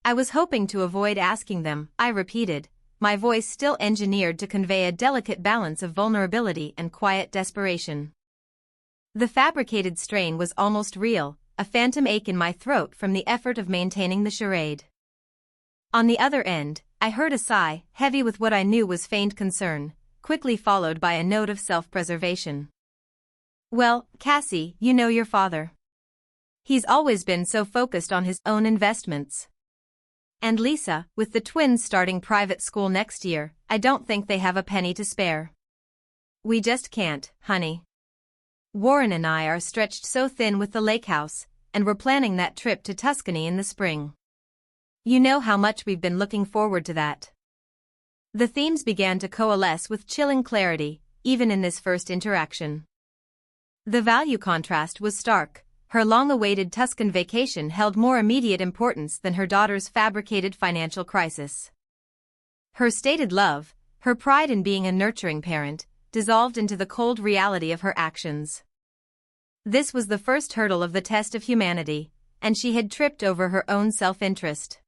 I was hoping to avoid asking them, I repeated, my voice still engineered to convey a delicate balance of vulnerability and quiet desperation. The fabricated strain was almost real, a phantom ache in my throat from the effort of maintaining the charade. On the other end, I heard a sigh, heavy with what I knew was feigned concern, quickly followed by a note of self-preservation. Well, Cassie, you know your father. He's always been so focused on his own investments. And Lisa, with the twins starting private school next year, I don't think they have a penny to spare. We just can't, honey. Warren and I are stretched so thin with the lake house, and we're planning that trip to Tuscany in the spring. You know how much we've been looking forward to that. The themes began to coalesce with chilling clarity, even in this first interaction. The value contrast was stark. Her long-awaited Tuscan vacation held more immediate importance than her daughter's fabricated financial crisis. Her stated love, her pride in being a nurturing parent, dissolved into the cold reality of her actions. This was the first hurdle of the test of humanity, and she had tripped over her own self-interest.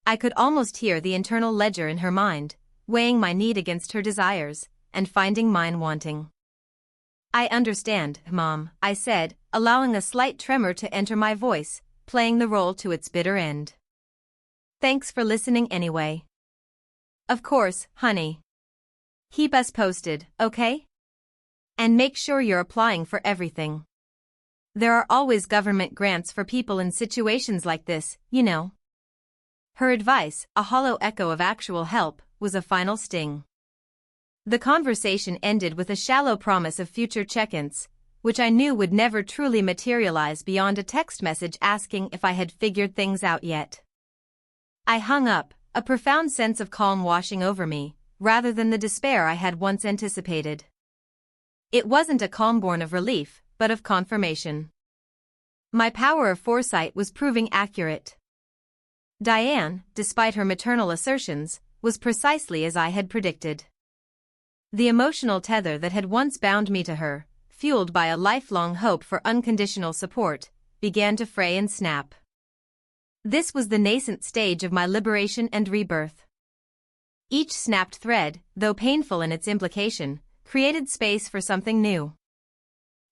I could almost hear the internal ledger in her mind, weighing my need against her desires, and finding mine wanting. I understand, Mom, I said, allowing a slight tremor to enter my voice, playing the role to its bitter end. Thanks for listening anyway. Of course, honey. Keep us posted, okay? And make sure you're applying for everything. There are always government grants for people in situations like this, you know. Her advice, a hollow echo of actual help, was a final sting. The conversation ended with a shallow promise of future check-ins, which I knew would never truly materialize beyond a text message asking if I had figured things out yet. I hung up, a profound sense of calm washing over me, rather than the despair I had once anticipated. It wasn't a calm born of relief, but of confirmation. My power of foresight was proving accurate. Diane, despite her maternal assertions, was precisely as I had predicted. The emotional tether that had once bound me to her, fueled by a lifelong hope for unconditional support, began to fray and snap. This was the nascent stage of my liberation and rebirth. Each snapped thread, though painful in its implication, created space for something new.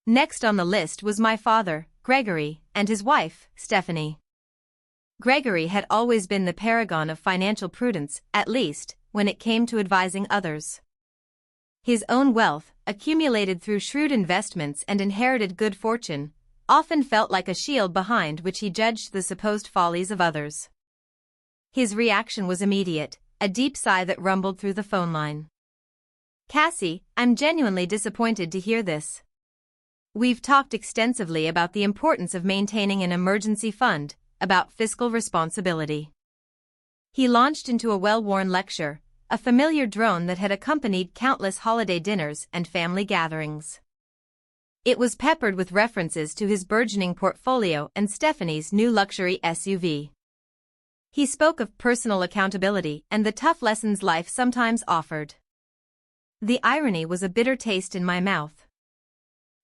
Next on the list was my father, Gregory, and his wife, Stephanie. Gregory had always been the paragon of financial prudence, at least, when it came to advising others. His own wealth, accumulated through shrewd investments and inherited good fortune, often felt like a shield behind which he judged the supposed follies of others. His reaction was immediate, a deep sigh that rumbled through the phone line. "Cassie, I'm genuinely disappointed to hear this. We've talked extensively about the importance of maintaining an emergency fund, about fiscal responsibility." He launched into a well-worn lecture, a familiar drone that had accompanied countless holiday dinners and family gatherings. It was peppered with references to his burgeoning portfolio and Stephanie's new luxury SUV. He spoke of personal accountability and the tough lessons life sometimes offered. The irony was a bitter taste in my mouth.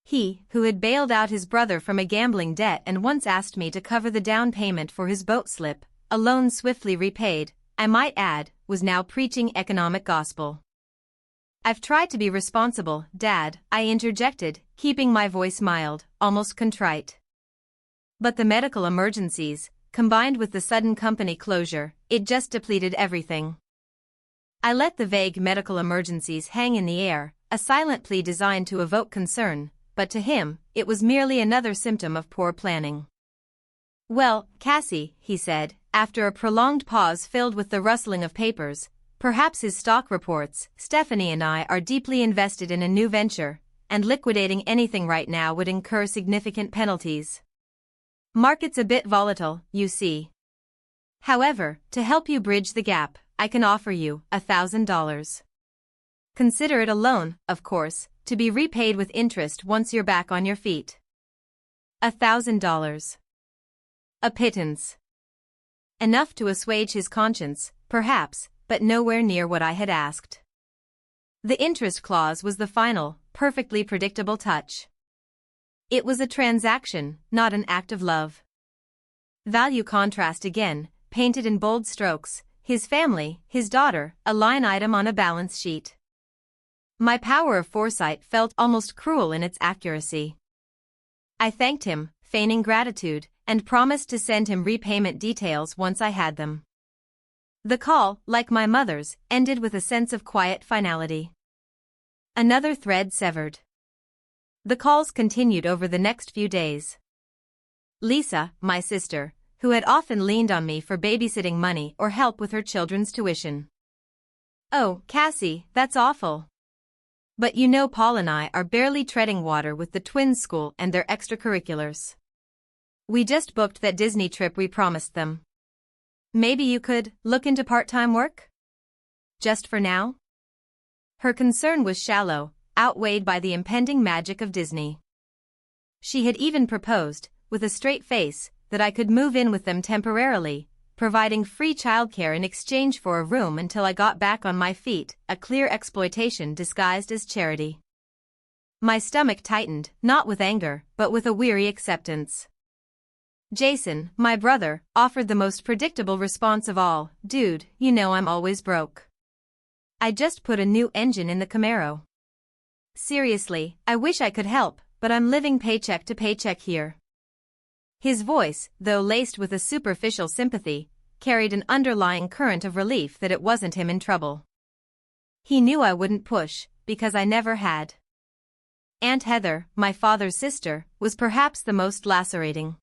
He, who had bailed out his brother from a gambling debt and once asked me to cover the down payment for his boat slip, a loan swiftly repaid, I might add, was now preaching economic gospel. "I've tried to be responsible, Dad," I interjected, keeping my voice mild, almost contrite. But the medical emergencies, combined with the sudden company closure, it just depleted everything. I let the vague medical emergencies hang in the air, a silent plea designed to evoke concern, but to him, it was merely another symptom of poor planning. "Well, Cassie," he said, after a prolonged pause filled with the rustling of papers, perhaps his stock reports, "Stephanie and I are deeply invested in a new venture, and liquidating anything right now would incur significant penalties. Market's a bit volatile, you see. However, to help you bridge the gap, I can offer you $1,000. Consider it a loan, of course, to be repaid with interest once you're back on your feet." $1,000. A pittance. Enough to assuage his conscience, perhaps, but nowhere near what I had asked. The interest clause was the final, perfectly predictable touch. It was a transaction, not an act of love. Value contrast again, painted in bold strokes, his family, his daughter, a line item on a balance sheet. My power of foresight felt almost cruel in its accuracy. I thanked him, feigning gratitude, and promised to send him repayment details once I had them. The call, like my mother's, ended with a sense of quiet finality. Another thread severed. The calls continued over the next few days. Lisa, my sister, who had often leaned on me for babysitting money or help with her children's tuition. "Oh, Cassie, that's awful. But you know Paul and I are barely treading water with the twins' school and their extracurriculars. We just booked that Disney trip we promised them. Maybe you could look into part-time work? Just for now?" Her concern was shallow, outweighed by the impending magic of Disney. She had even proposed, with a straight face, that I could move in with them temporarily, providing free childcare in exchange for a room until I got back on my feet, a clear exploitation disguised as charity. My stomach tightened, not with anger, but with a weary acceptance. Jason, my brother, offered the most predictable response of all, "Dude, you know I'm always broke. I just put a new engine in the Camaro. Seriously, I wish I could help, but I'm living paycheck to paycheck here." His voice, though laced with a superficial sympathy, carried an underlying current of relief that it wasn't him in trouble. He knew I wouldn't push, because I never had. Aunt Heather, my father's sister, was perhaps the most lacerating.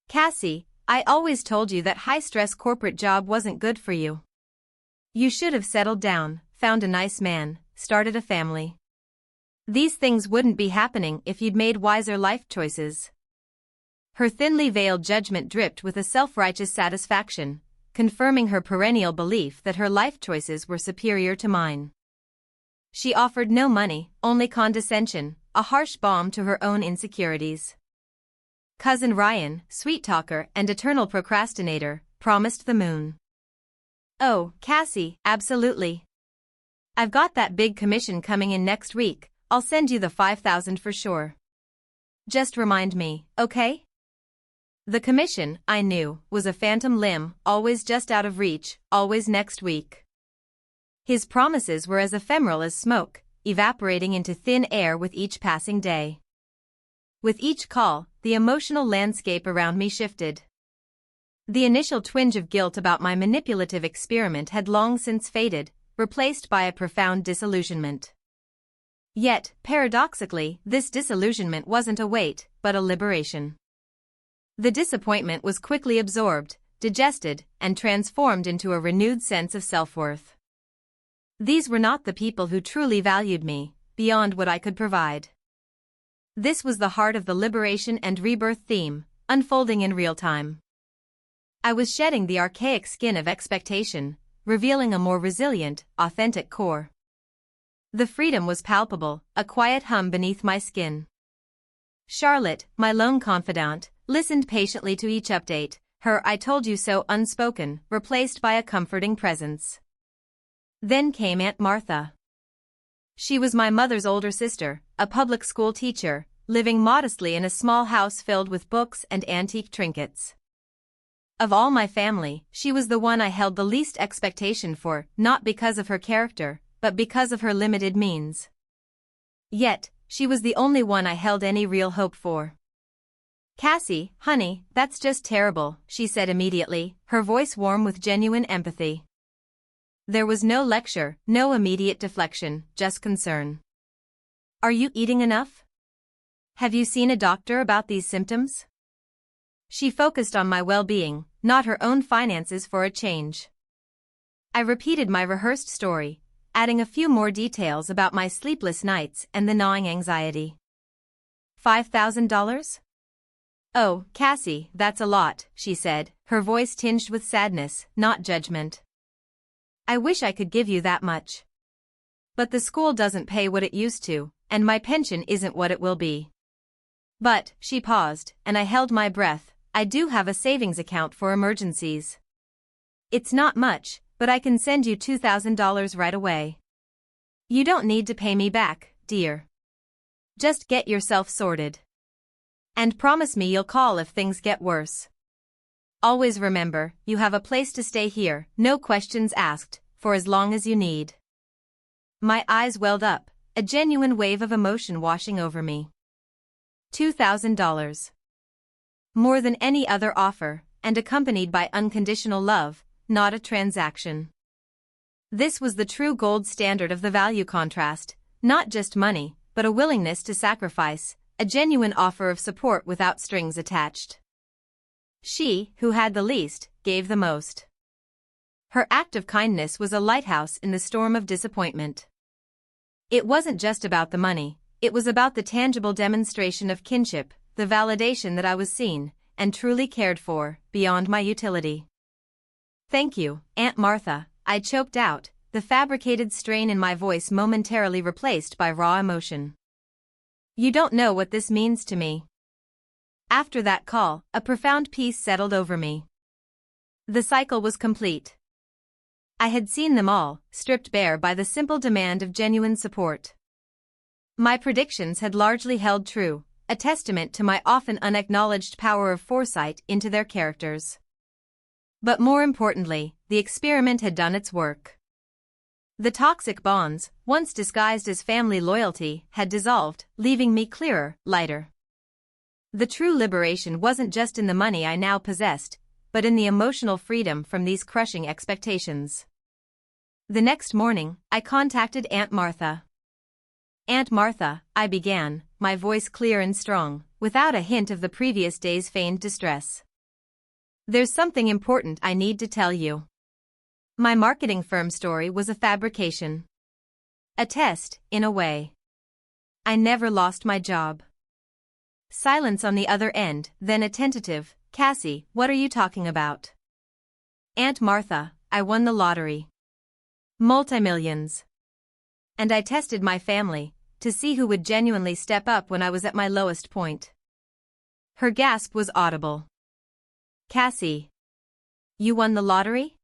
"Cassie, I always told you that high-stress corporate job wasn't good for you. You should have settled down, found a nice man, started a family. These things wouldn't be happening if you'd made wiser life choices." Her thinly veiled judgment dripped with a self-righteous satisfaction, confirming her perennial belief that her life choices were superior to mine. She offered no money, only condescension, a harsh balm to her own insecurities. Cousin Ryan, sweet talker and eternal procrastinator, promised the moon. Oh, Cassie, absolutely. I've got that big commission coming in next week, I'll send you the $5,000 for sure. Just remind me, okay? The commission, I knew, was a phantom limb, always just out of reach, always next week. His promises were as ephemeral as smoke, evaporating into thin air with each passing day. With each call, the emotional landscape around me shifted. The initial twinge of guilt about my manipulative experiment had long since faded, replaced by a profound disillusionment. Yet, paradoxically, this disillusionment wasn't a weight, but a liberation. The disappointment was quickly absorbed, digested, and transformed into a renewed sense of self-worth. These were not the people who truly valued me, beyond what I could provide. This was the heart of the liberation and rebirth theme, unfolding in real time. I was shedding the archaic skin of expectation, revealing a more resilient, authentic core. The freedom was palpable, a quiet hum beneath my skin. Charlotte, my lone confidant, listened patiently to each update, her "I told you so" unspoken, replaced by a comforting presence. Then came Aunt Martha. She was my mother's older sister, a public school teacher, living modestly in a small house filled with books and antique trinkets. Of all my family, she was the one I held the least expectation for, not because of her character, but because of her limited means. Yet, she was the only one I held any real hope for. "Cassie, honey, that's just terrible," she said immediately, her voice warm with genuine empathy. There was no lecture, no immediate deflection, just concern. "Are you eating enough? Have you seen a doctor about these symptoms?" She focused on my well-being, not her own finances for a change. I repeated my rehearsed story, adding a few more details about my sleepless nights and the gnawing anxiety. $5,000? "Oh, Cassie, that's a lot," she said, her voice tinged with sadness, not judgment. "I wish I could give you that much. But the school doesn't pay what it used to, and my pension isn't what it will be. But," she paused, and I held my breath, "I do have a savings account for emergencies. It's not much, but I can send you $2,000 right away. You don't need to pay me back, dear. Just get yourself sorted. And promise me you'll call if things get worse. Always remember, you have a place to stay here, no questions asked, for as long as you need." My eyes welled up, a genuine wave of emotion washing over me. $2,000. More than any other offer, and accompanied by unconditional love, not a transaction. This was the true gold standard of the value contrast, not just money, but a willingness to sacrifice, a genuine offer of support without strings attached. She, who had the least, gave the most. Her act of kindness was a lighthouse in the storm of disappointment. It wasn't just about the money, it was about the tangible demonstration of kinship, the validation that I was seen, and truly cared for, beyond my utility. "Thank you, Aunt Martha," I choked out, the fabricated strain in my voice momentarily replaced by raw emotion. "You don't know what this means to me." After that call, a profound peace settled over me. The cycle was complete. I had seen them all, stripped bare by the simple demand of genuine support. My predictions had largely held true, a testament to my often unacknowledged power of foresight into their characters. But more importantly, the experiment had done its work. The toxic bonds, once disguised as family loyalty, had dissolved, leaving me clearer, lighter. The true liberation wasn't just in the money I now possessed, but in the emotional freedom from these crushing expectations. The next morning, I contacted Aunt Martha. "Aunt Martha," I began, my voice clear and strong, without a hint of the previous day's feigned distress. "There's something important I need to tell you. My marketing firm story was a fabrication. A test, in a way. I never lost my job." Silence on the other end, then a tentative, "Cassie, what are you talking about?" Aunt Martha, I won the lottery. Multimillions. And I tested my family, to see who would genuinely step up when I was at my lowest point. Her gasp was audible. Cassie. You won the lottery?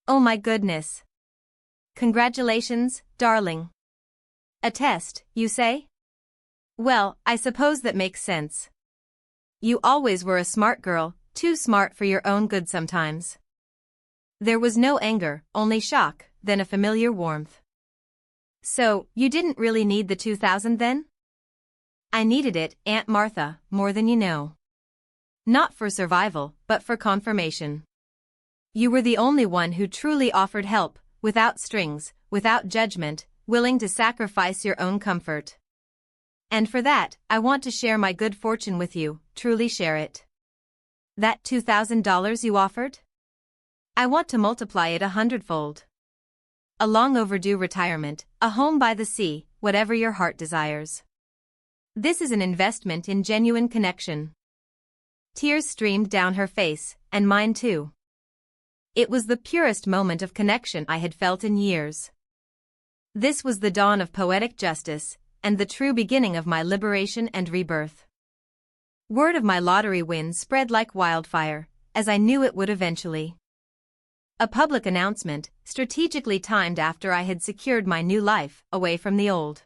Oh my goodness. Congratulations, darling. A test, you say? Well, I suppose that makes sense. You always were a smart girl, too smart for your own good sometimes. There was no anger, only shock, then a familiar warmth. So, you didn't really need the 2,000 then? I needed it, Aunt Martha, more than you know. Not for survival, but for confirmation. You were the only one who truly offered help, without strings, without judgment, willing to sacrifice your own comfort. And for that, I want to share my good fortune with you, truly share it. That $2,000 you offered? I want to multiply it 100-fold. A long overdue retirement, a home by the sea, whatever your heart desires. This is an investment in genuine connection. Tears streamed down her face, and mine too. It was the purest moment of connection I had felt in years. This was the dawn of poetic justice, and the true beginning of my liberation and rebirth. Word of my lottery win spread like wildfire, as I knew it would eventually. A public announcement, strategically timed after I had secured my new life, away from the old.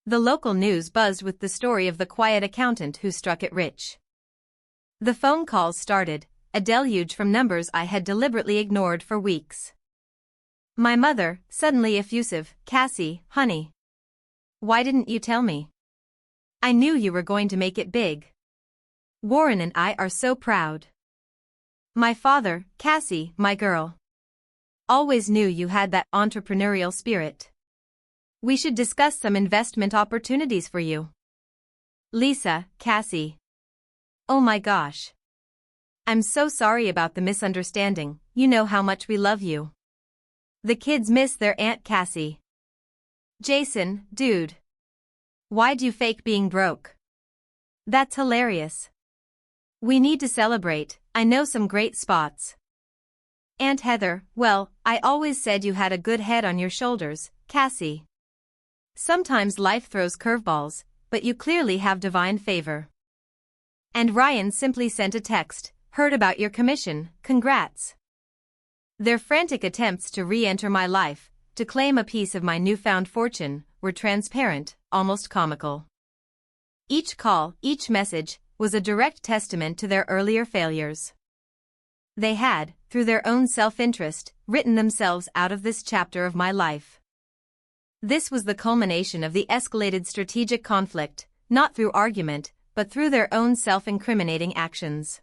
The local news buzzed with the story of the quiet accountant who struck it rich. The phone calls started, a deluge from numbers I had deliberately ignored for weeks. My mother, suddenly effusive, Cassie, honey. Why didn't you tell me? I knew you were going to make it big. Warren and I are so proud. My father, Cassie, my girl. Always knew you had that entrepreneurial spirit. We should discuss some investment opportunities for you. Lisa, Cassie. Oh my gosh. I'm so sorry about the misunderstanding, you know how much we love you. The kids miss their Aunt Cassie. Jason, dude. Why'd you fake being broke? That's hilarious. We need to celebrate, I know some great spots. Aunt Heather, well, I always said you had a good head on your shoulders, Cassie. Sometimes life throws curveballs, but you clearly have divine favor. And Ryan simply sent a text, heard about your commission, congrats. Their frantic attempts to re-enter my life, to claim a piece of my newfound fortune, were transparent, almost comical. Each call, each message, was a direct testament to their earlier failures. They had, through their own self-interest, written themselves out of this chapter of my life. This was the culmination of the escalated strategic conflict, not through argument, but through their own self-incriminating actions.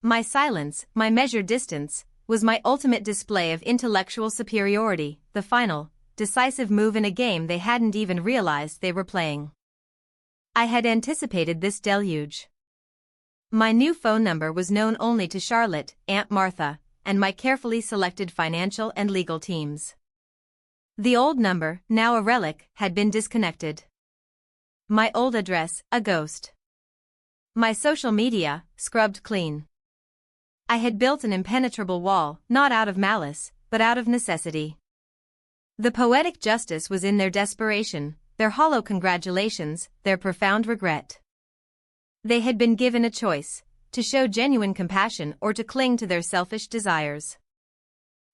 My silence, my measured distance, was my ultimate display of intellectual superiority, the final, decisive move in a game they hadn't even realized they were playing. I had anticipated this deluge. My new phone number was known only to Charlotte, Aunt Martha, and my carefully selected financial and legal teams. The old number, now a relic, had been disconnected. My old address, a ghost. My social media, scrubbed clean. I had built an impenetrable wall, not out of malice, but out of necessity. The poetic justice was in their desperation, their hollow congratulations, their profound regret. They had been given a choice, to show genuine compassion or to cling to their selfish desires.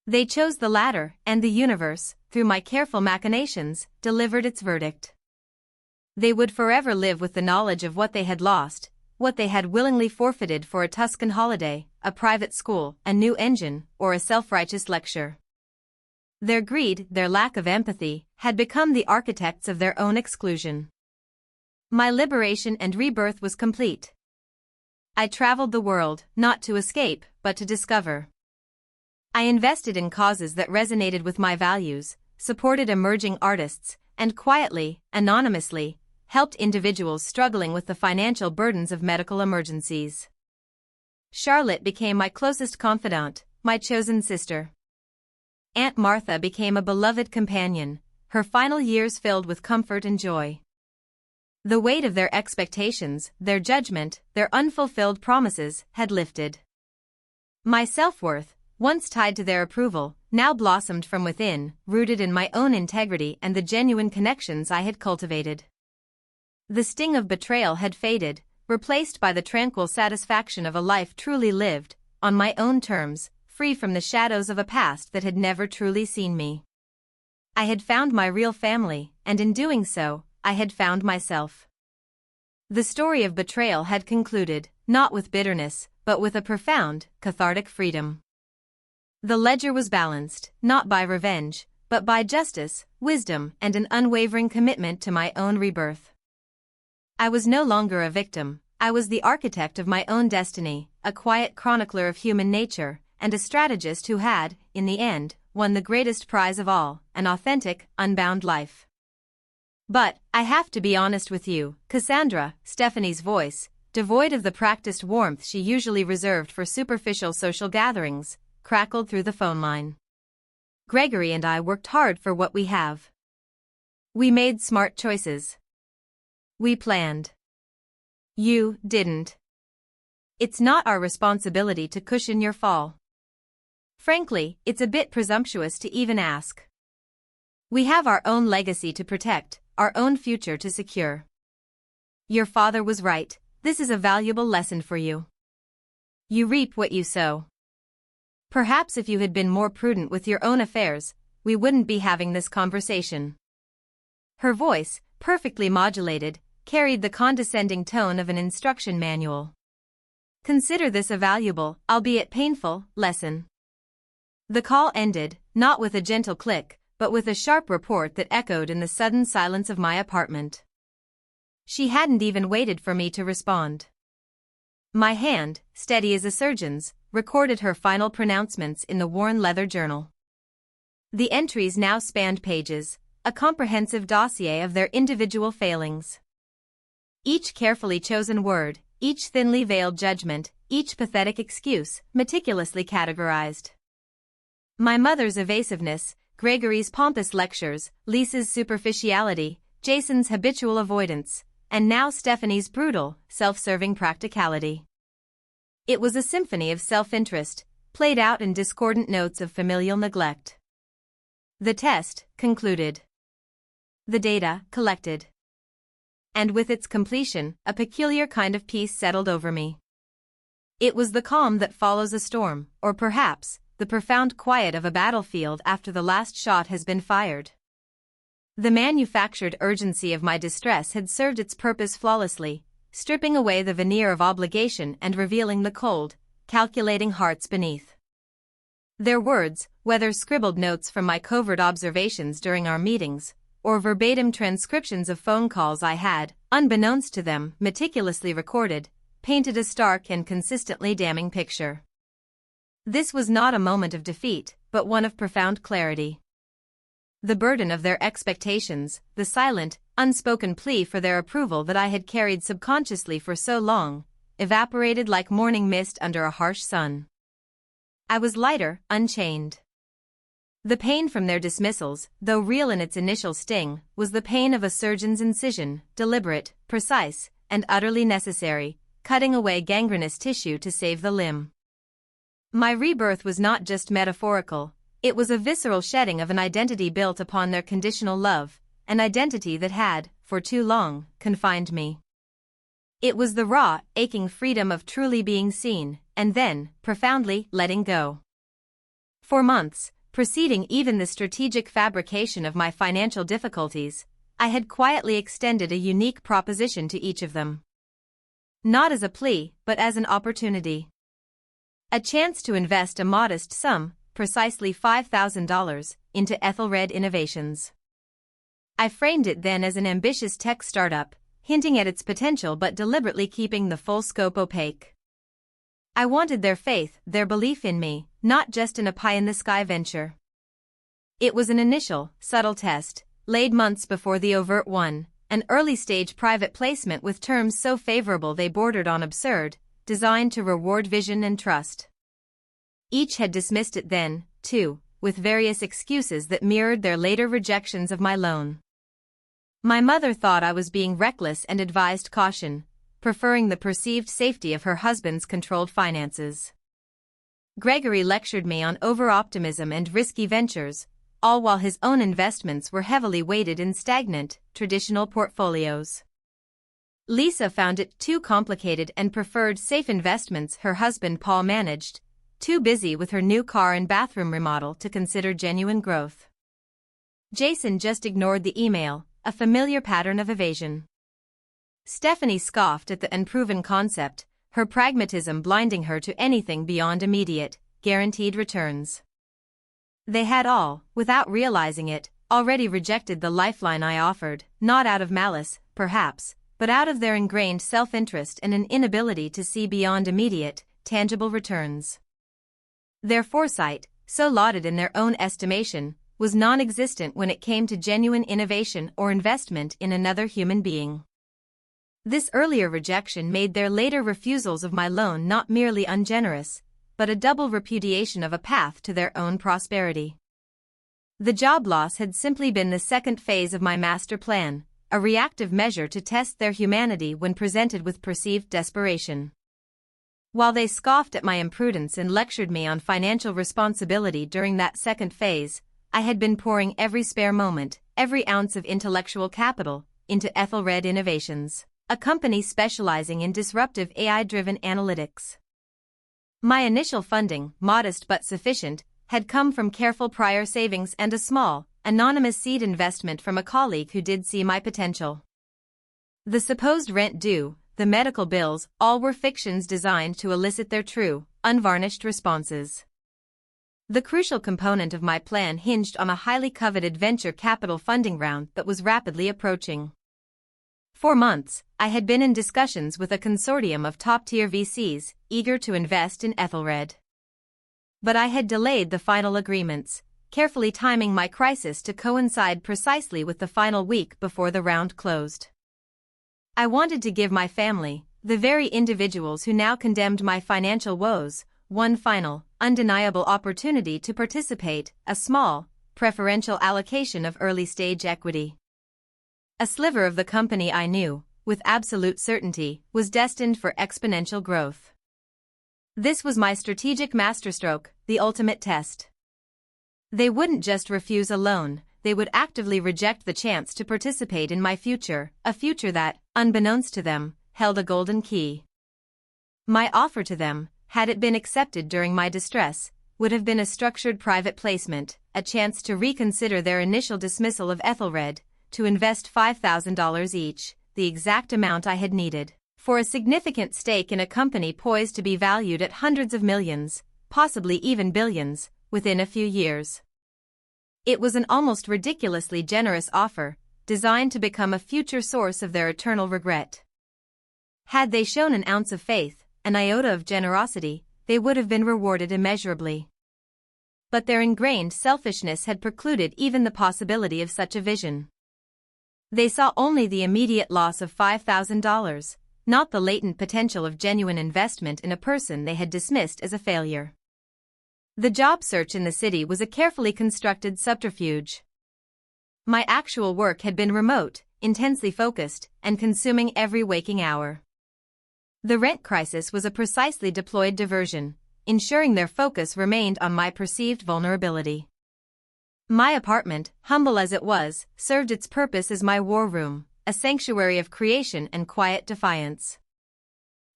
They chose the latter, and the universe, through my careful machinations, delivered its verdict. They would forever live with the knowledge of what they had lost, what they had willingly forfeited for a Tuscan holiday, a private school, a new engine, or a self-righteous lecture. Their greed, their lack of empathy, had become the architects of their own exclusion. My liberation and rebirth was complete. I traveled the world, not to escape, but to discover. I invested in causes that resonated with my values, supported emerging artists, and quietly, anonymously, helped individuals struggling with the financial burdens of medical emergencies. Charlotte became my closest confidant, my chosen sister. Aunt Martha became a beloved companion, her final years filled with comfort and joy. The weight of their expectations, their judgment, their unfulfilled promises, had lifted. My self-worth, once tied to their approval, now blossomed from within, rooted in my own integrity and the genuine connections I had cultivated. The sting of betrayal had faded, replaced by the tranquil satisfaction of a life truly lived, on my own terms, free from the shadows of a past that had never truly seen me. I had found my real family, and in doing so, I had found myself. The story of betrayal had concluded, not with bitterness, but with a profound, cathartic freedom. The ledger was balanced, not by revenge, but by justice, wisdom, and an unwavering commitment to my own rebirth. I was no longer a victim, I was the architect of my own destiny, a quiet chronicler of human nature, and a strategist who had, in the end, won the greatest prize of all, an authentic, unbound life. But, I have to be honest with you, Cassandra, Stephanie's voice, devoid of the practiced warmth she usually reserved for superficial social gatherings, crackled through the phone line. Gregory and I worked hard for what we have. We made smart choices. We planned. You didn't. It's not our responsibility to cushion your fall. Frankly, it's a bit presumptuous to even ask. We have our own legacy to protect, our own future to secure. Your father was right, this is a valuable lesson for you. You reap what you sow. Perhaps if you had been more prudent with your own affairs, we wouldn't be having this conversation. Her voice, perfectly modulated, carried the condescending tone of an instruction manual. Consider this a valuable, albeit painful, lesson. The call ended, not with a gentle click, but with a sharp report that echoed in the sudden silence of my apartment. She hadn't even waited for me to respond. My hand, steady as a surgeon's, recorded her final pronouncements in the worn leather journal. The entries now spanned pages, a comprehensive dossier of their individual failings. Each carefully chosen word, each thinly veiled judgment, each pathetic excuse, meticulously categorized. My mother's evasiveness, Gregory's pompous lectures, Lisa's superficiality, Jason's habitual avoidance, and now Stephanie's brutal, self-serving practicality. It was a symphony of self-interest, played out in discordant notes of familial neglect. The test concluded. The data collected. And with its completion, a peculiar kind of peace settled over me. It was the calm that follows a storm, or perhaps, the profound quiet of a battlefield after the last shot has been fired. The manufactured urgency of my distress had served its purpose flawlessly, stripping away the veneer of obligation and revealing the cold, calculating hearts beneath. Their words, whether scribbled notes from my covert observations during our meetings, or verbatim transcriptions of phone calls I had, unbeknownst to them, meticulously recorded, painted a stark and consistently damning picture. This was not a moment of defeat, but one of profound clarity. The burden of their expectations, the silent, unspoken plea for their approval that I had carried subconsciously for so long, evaporated like morning mist under a harsh sun. I was lighter, unchained. The pain from their dismissals, though real in its initial sting, was the pain of a surgeon's incision, deliberate, precise, and utterly necessary, cutting away gangrenous tissue to save the limb. My rebirth was not just metaphorical, it was a visceral shedding of an identity built upon their conditional love, an identity that had, for too long, confined me. It was the raw, aching freedom of truly being seen, and then, profoundly, letting go. For months, preceding even the strategic fabrication of my financial difficulties, I had quietly extended a unique proposition to each of them. Not as a plea, but as an opportunity. A chance to invest a modest sum, precisely $5,000, into Ethelred Innovations. I framed it then as an ambitious tech startup, hinting at its potential but deliberately keeping the full scope opaque. I wanted their faith, their belief in me, not just in a pie-in-the-sky venture. It was an initial, subtle test, laid months before the overt one, an early-stage private placement with terms so favorable they bordered on absurd, designed to reward vision and trust. Each had dismissed it then, too, with various excuses that mirrored their later rejections of my loan. My mother thought I was being reckless and advised caution, preferring the perceived safety of her husband's controlled finances. Gregory lectured me on over-optimism and risky ventures, all while his own investments were heavily weighted in stagnant, traditional portfolios. Lisa found it too complicated and preferred safe investments her husband Paul managed, too busy with her new car and bathroom remodel to consider genuine growth. Jason just ignored the email, a familiar pattern of evasion. Stephanie scoffed at the unproven concept, her pragmatism blinding her to anything beyond immediate, guaranteed returns. They had all, without realizing it, already rejected the lifeline I offered, not out of malice, perhaps, but out of their ingrained self-interest and an inability to see beyond immediate, tangible returns. Their foresight, so lauded in their own estimation, was non-existent when it came to genuine innovation or investment in another human being. This earlier rejection made their later refusals of my loan not merely ungenerous, but a double repudiation of a path to their own prosperity. The job loss had simply been the second phase of my master plan, a reactive measure to test their humanity when presented with perceived desperation. While they scoffed at my imprudence and lectured me on financial responsibility during that second phase, I had been pouring every spare moment, every ounce of intellectual capital, into Ethelred Innovations, a company specializing in disruptive AI-driven analytics. My initial funding, modest but sufficient, had come from careful prior savings and a small, anonymous seed investment from a colleague who did see my potential. The supposed rent due, the medical bills, all were fictions designed to elicit their true, unvarnished responses. The crucial component of my plan hinged on a highly coveted venture capital funding round that was rapidly approaching. For months, I had been in discussions with a consortium of top-tier VCs, eager to invest in Ethelred. But I had delayed the final agreements, carefully timing my crisis to coincide precisely with the final week before the round closed. I wanted to give my family, the very individuals who now condemned my financial woes, one final, undeniable opportunity to participate, a small, preferential allocation of early-stage equity. A sliver of the company I knew, with absolute certainty, was destined for exponential growth. This was my strategic masterstroke, the ultimate test. They wouldn't just refuse a loan, they would actively reject the chance to participate in my future, a future that, unbeknownst to them, held a golden key. My offer to them, had it been accepted during my distress, would have been a structured private placement, a chance to reconsider their initial dismissal of Ethelred, to invest $5,000 each, the exact amount I had needed, for a significant stake in a company poised to be valued at hundreds of millions, possibly even billions, within a few years. It was an almost ridiculously generous offer, designed to become a future source of their eternal regret. Had they shown an ounce of faith, an iota of generosity, they would have been rewarded immeasurably. But their ingrained selfishness had precluded even the possibility of such a vision. They saw only the immediate loss of $5,000, not the latent potential of genuine investment in a person they had dismissed as a failure. The job search in the city was a carefully constructed subterfuge. My actual work had been remote, intensely focused, and consuming every waking hour. The rent crisis was a precisely deployed diversion, ensuring their focus remained on my perceived vulnerability. My apartment, humble as it was, served its purpose as my war room, a sanctuary of creation and quiet defiance.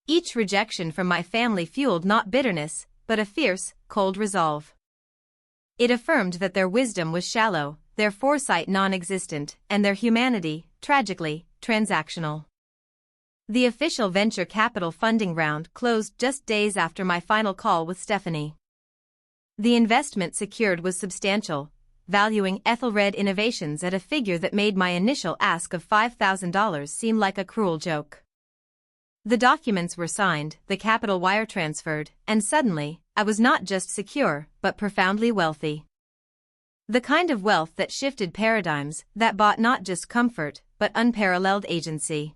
Each rejection from my family fueled not bitterness, but a fierce, cold resolve. It affirmed that their wisdom was shallow, their foresight non-existent, and their humanity, tragically, transactional. The official venture capital funding round closed just days after my final call with Stephanie. The investment secured was substantial, valuing Ethelred Innovations at a figure that made my initial ask of $5,000 seem like a cruel joke. The documents were signed, the capital wire transferred, and suddenly, I was not just secure, but profoundly wealthy. The kind of wealth that shifted paradigms, that bought not just comfort, but unparalleled agency.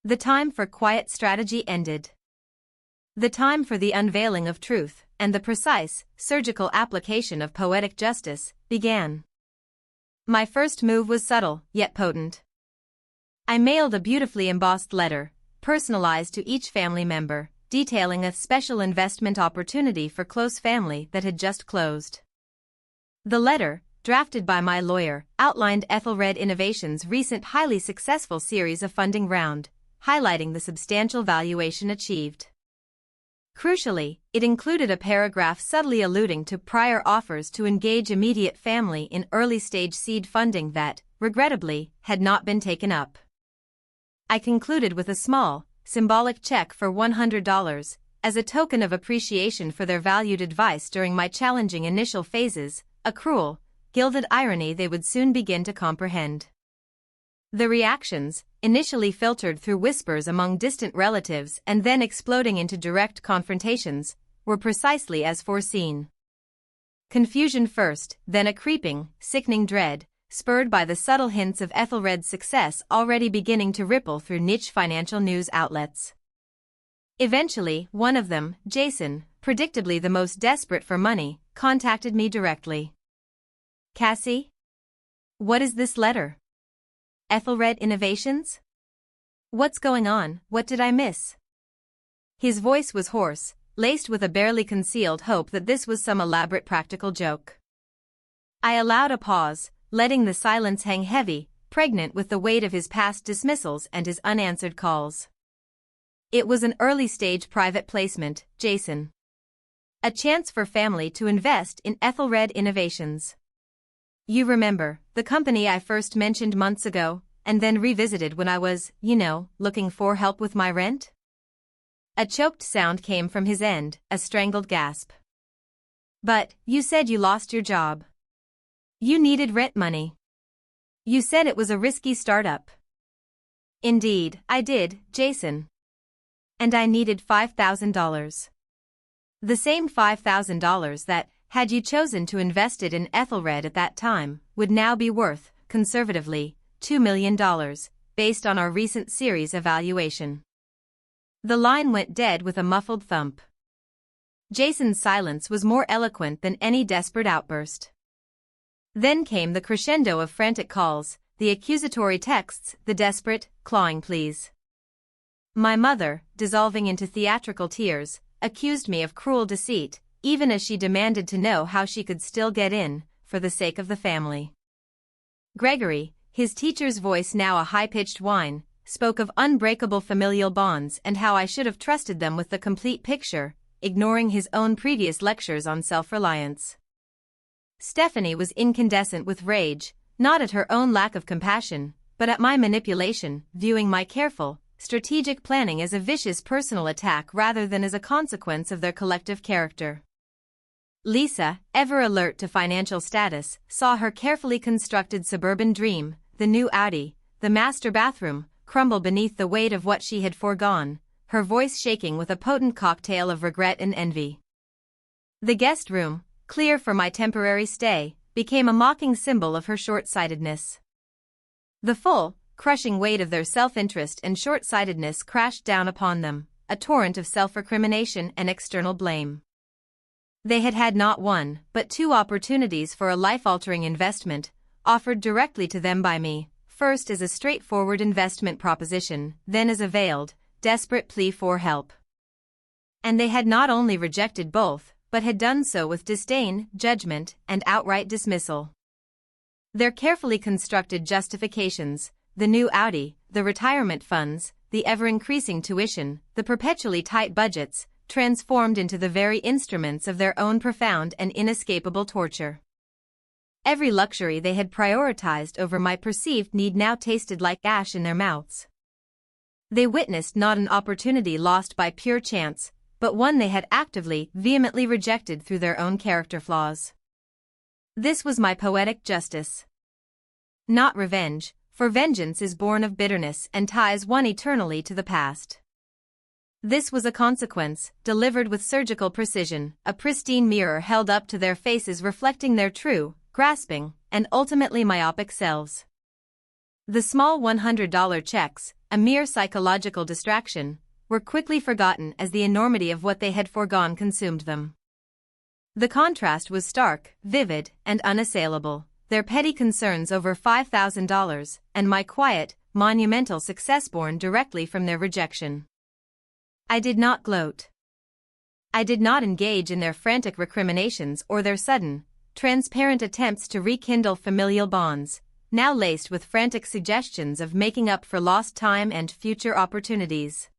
The time for quiet strategy ended. The time for the unveiling of truth, and the precise, surgical application of poetic justice, began. My first move was subtle, yet potent. I mailed a beautifully embossed letter, personalized to each family member, detailing a special investment opportunity for close family that had just closed. The letter, drafted by my lawyer, outlined Ethelred Innovations' recent highly successful series of funding round, highlighting the substantial valuation achieved. Crucially, it included a paragraph subtly alluding to prior offers to engage immediate family in early-stage seed funding that, regrettably, had not been taken up. I concluded with a small, symbolic check for $100, as a token of appreciation for their valued advice during my challenging initial phases, a cruel, gilded irony they would soon begin to comprehend. The reactions, initially filtered through whispers among distant relatives and then exploding into direct confrontations, were precisely as foreseen. Confusion first, then a creeping, sickening dread, spurred by the subtle hints of Ethelred's success already beginning to ripple through niche financial news outlets. Eventually, one of them, Jason, predictably the most desperate for money, contacted me directly. "Cassie? What is this letter? Ethelred Innovations? What's going on? What did I miss?" His voice was hoarse, laced with a barely concealed hope that this was some elaborate practical joke. I allowed a pause, letting the silence hang heavy, pregnant with the weight of his past dismissals and his unanswered calls. "It was an early-stage private placement, Jason. A chance for family to invest in Ethelred Innovations. You remember, the company I first mentioned months ago, and then revisited when I was, looking for help with my rent?" A choked sound came from his end, a strangled gasp. "But, you said you lost your job. You needed rent money. You said it was a risky startup." "Indeed, I did, Jason. And I needed $5,000. The same $5,000 that, had you chosen to invest it in Ethelred at that time, would now be worth, conservatively, $2 million, based on our recent series evaluation." The line went dead with a muffled thump. Jason's silence was more eloquent than any desperate outburst. Then came the crescendo of frantic calls, the accusatory texts, the desperate, clawing pleas. My mother, dissolving into theatrical tears, accused me of cruel deceit, even as she demanded to know how she could still get in, for the sake of the family. Gregory, his teacher's voice now a high-pitched whine, spoke of unbreakable familial bonds and how I should have trusted them with the complete picture, ignoring his own previous lectures on self-reliance. Stephanie was incandescent with rage, not at her own lack of compassion, but at my manipulation, viewing my careful, strategic planning as a vicious personal attack rather than as a consequence of their collective character. Lisa, ever alert to financial status, saw her carefully constructed suburban dream, the new Audi, the master bathroom, crumble beneath the weight of what she had foregone, her voice shaking with a potent cocktail of regret and envy. The guest room, clear for my temporary stay, became a mocking symbol of her short-sightedness. The full, crushing weight of their self-interest and short-sightedness crashed down upon them, a torrent of self-recrimination and external blame. They had had not one, but two opportunities for a life-altering investment, offered directly to them by me, first as a straightforward investment proposition, then as a veiled, desperate plea for help. And they had not only rejected both, but had done so with disdain, judgment, and outright dismissal. Their carefully constructed justifications, the new Audi, the retirement funds, the ever-increasing tuition, the perpetually tight budgets, transformed into the very instruments of their own profound and inescapable torture. Every luxury they had prioritized over my perceived need now tasted like ash in their mouths. They witnessed not an opportunity lost by pure chance, but one they had actively, vehemently rejected through their own character flaws. This was my poetic justice. Not revenge, for vengeance is born of bitterness and ties one eternally to the past. This was a consequence, delivered with surgical precision, a pristine mirror held up to their faces reflecting their true, grasping, and ultimately myopic selves. The small $100 checks, a mere psychological distraction, were quickly forgotten as the enormity of what they had foregone consumed them. The contrast was stark, vivid, and unassailable, their petty concerns over $5,000, and my quiet, monumental success born directly from their rejection. I did not gloat. I did not engage in their frantic recriminations or their sudden, transparent attempts to rekindle familial bonds, now laced with frantic suggestions of making up for lost time and future opportunities.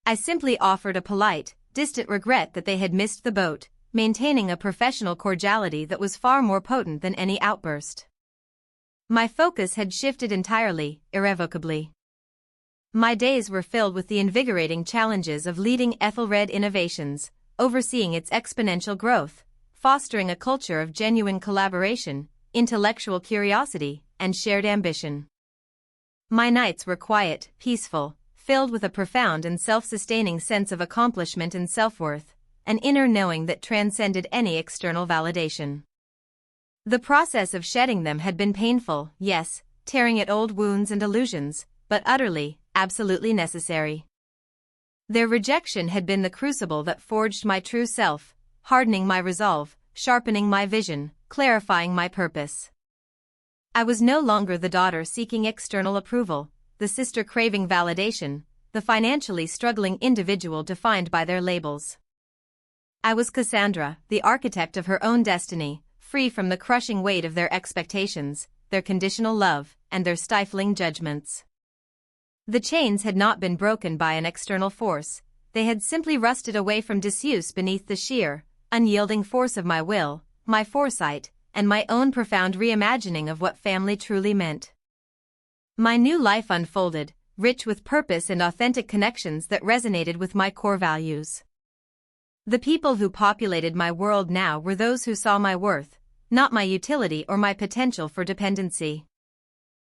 I simply offered a polite, distant regret that they had missed the boat, maintaining a professional cordiality that was far more potent than any outburst. My focus had shifted entirely, irrevocably. My days were filled with the invigorating challenges of leading Ethelred Innovations, overseeing its exponential growth, fostering a culture of genuine collaboration, intellectual curiosity, and shared ambition. My nights were quiet, peaceful, filled with a profound and self-sustaining sense of accomplishment and self-worth, an inner knowing that transcended any external validation. The process of shedding them had been painful, yes, tearing at old wounds and illusions, but utterly, absolutely necessary. Their rejection had been the crucible that forged my true self, hardening my resolve, sharpening my vision, clarifying my purpose. I was no longer the daughter seeking external approval, the sister craving validation, the financially struggling individual defined by their labels. I was Cassandra, the architect of her own destiny, free from the crushing weight of their expectations, their conditional love, and their stifling judgments. The chains had not been broken by an external force, they had simply rusted away from disuse beneath the sheer, unyielding force of my will, my foresight, and my own profound reimagining of what family truly meant. My new life unfolded, rich with purpose and authentic connections that resonated with my core values. The people who populated my world now were those who saw my worth, not my utility or my potential for dependency.